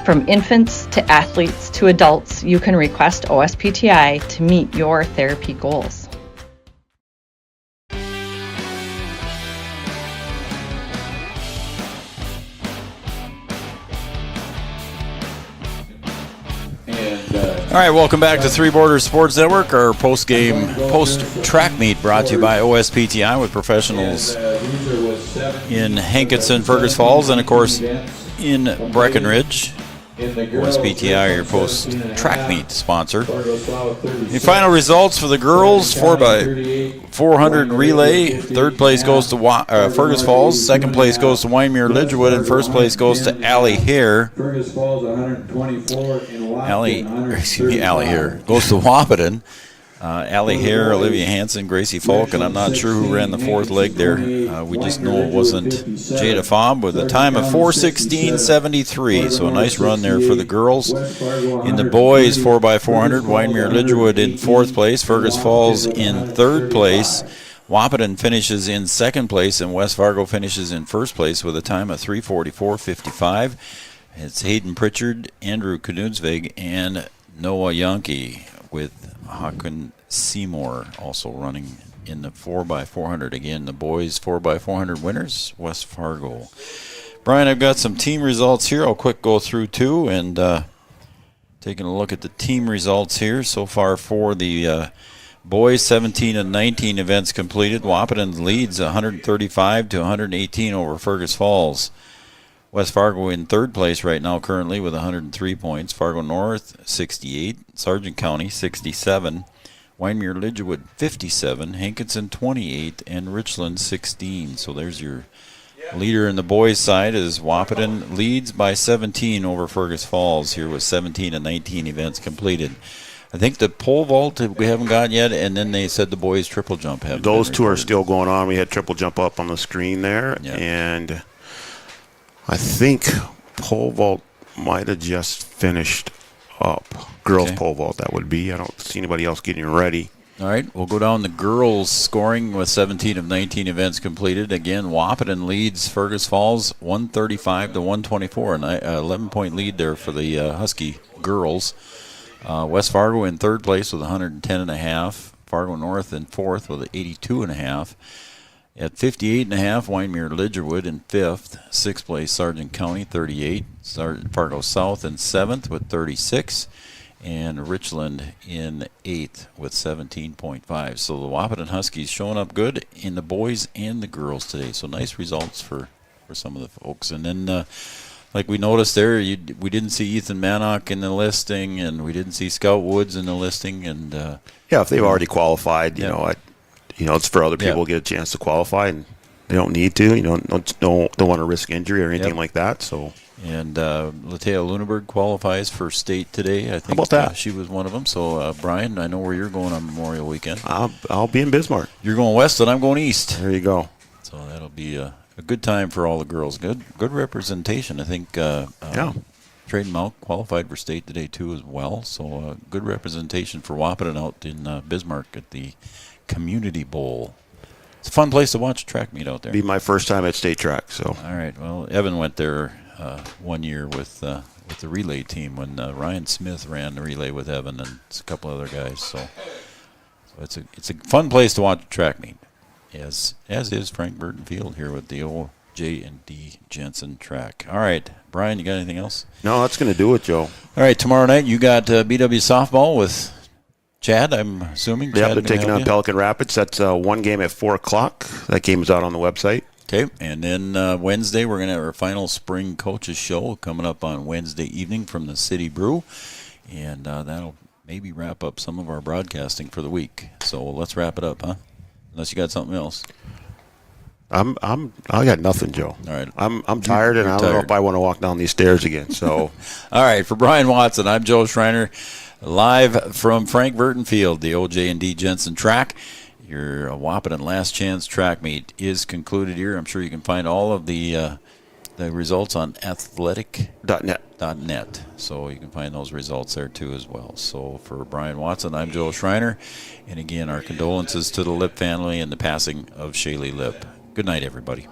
From infants to athletes to adults, you can request OSPTI to meet your therapy goals. All right, welcome back to Three Borders Sports Network, our post-track meet brought to you by OSPTI with professionals in Hankinson, Fergus Falls, and, of course, in Breckenridge. OSPTI, your post-track meet sponsor. The final results for the girls, 4x400 relay. Third place goes to Fergus Falls. Second place goes to Wyndmere Lidgewood. And first place goes to Allie Hare. Fergus Falls 124 in Allie Hare goes to Wahpeton. Allie Hare, Olivia Hansen, Gracie Falk, and I'm not sure who ran the fourth leg there. We just know it wasn't Jada Faub with a time of 4:16.73. So a nice run there for the girls. In the boys, 4x400, Wyndmere Lidgewood in fourth place, Fergus Falls in third place. Wahpeton finishes in second place, and West Fargo finishes in first place with a time of 3:44.55. It's Hayden Pritchard, Andrew Knudsvig, and Noah Yankee with Håkon Seymour also running in the 4x400. Again, the boys 4x400 winners, West Fargo. Brian, I've got some team results here. I'll quick go through two, and taking a look at the team results here so far for the boys. 17 and 19 events completed. Wahpeton leads 135 to 118 over Fergus Falls. West Fargo in third place right now currently with 103 points. Fargo North 68, Sargent County 67, Wyndmere Lidgewood 57, Hankinson 28, and Richland 16. So there's your leader in the boys' side as Wahpeton leads by 17 over Fergus Falls here with 17 and 19 events completed. I think the pole vault we haven't got yet, and then they said the boys triple jump have. Those two are still going on. We had triple jump up on the screen there, and I think pole vault might have just finished up. Girls pole vault, that would be. I don't see anybody else getting ready. All right, we'll go down the girls' scoring with 17 of 19 events completed. Again, Wahpeton leads Fergus Falls 135 to 124, an 11-point lead there for the Husky girls. West Fargo in third place with 110.5. Fargo North in fourth with 82.5. At 58.5, Wyndmere Lidgerwood in fifth. Sixth place, Sargent County, 38. Fargo South in seventh with 36. And Richland in eighth with 17.5. So the Wahpeton Huskies showing up good in the boys and the girls today. So nice results for some of the folks. And then, like we noticed there, we didn't see Ethan Manock in the listing, and we didn't see Scout Woods in the listing. And yeah, if they've already qualified, you know, it's for other people to get a chance to qualify, and they don't need to. Don't want to risk injury or anything like that. So. And Latea Luneberg qualifies for state today. I think How about that? She was one of them. So, Brian, I know where you're going on Memorial Weekend. I'll be in Bismarck. You're going west, and I'm going east. There you go. So that'll be a good time for all the girls. Good representation. I think Trayden Mount qualified for state today, too, as well. So good representation for Wahpeton out in Bismarck at the Community Bowl. It's a fun place to watch a track meet out there. Be my first time at state track. So. All right. Well, Evan went there 1 year with the relay team when Ryan Smith ran the relay with Evan and a couple other guys. So it's a fun place to watch a track meet, as is Frank Burton Field here with the old J&D Jensen track. All right, Brian, you got anything else? No, that's going to do it, Joe. All right, tomorrow night you got BW softball with Chad, I'm assuming. Yeah, they're taking on Pelican Rapids. That's one game at 4 o'clock. That game is out on the website. Okay, and then Wednesday we're going to have our final spring coaches show coming up on Wednesday evening from the City Brew, and that'll maybe wrap up some of our broadcasting for the week. So let's wrap it up, huh? Unless you got something else. I got nothing, Joe. All right, I'm tired, and I don't know if I want to walk down these stairs again. So, all right, for Brian Watson, I'm Joe Schreiner, live from Frank Burton Field, the OJ&D Jensen track. Your Wahpeton Last Chance track meet is concluded here. I'm sure you can find all of the results on athletic.net. So you can find those results there too as well. So for Brian Watson, I'm Joe Schreiner. And again, our condolences to the Lip family and the passing of Shaylee Lip. Good night, everybody.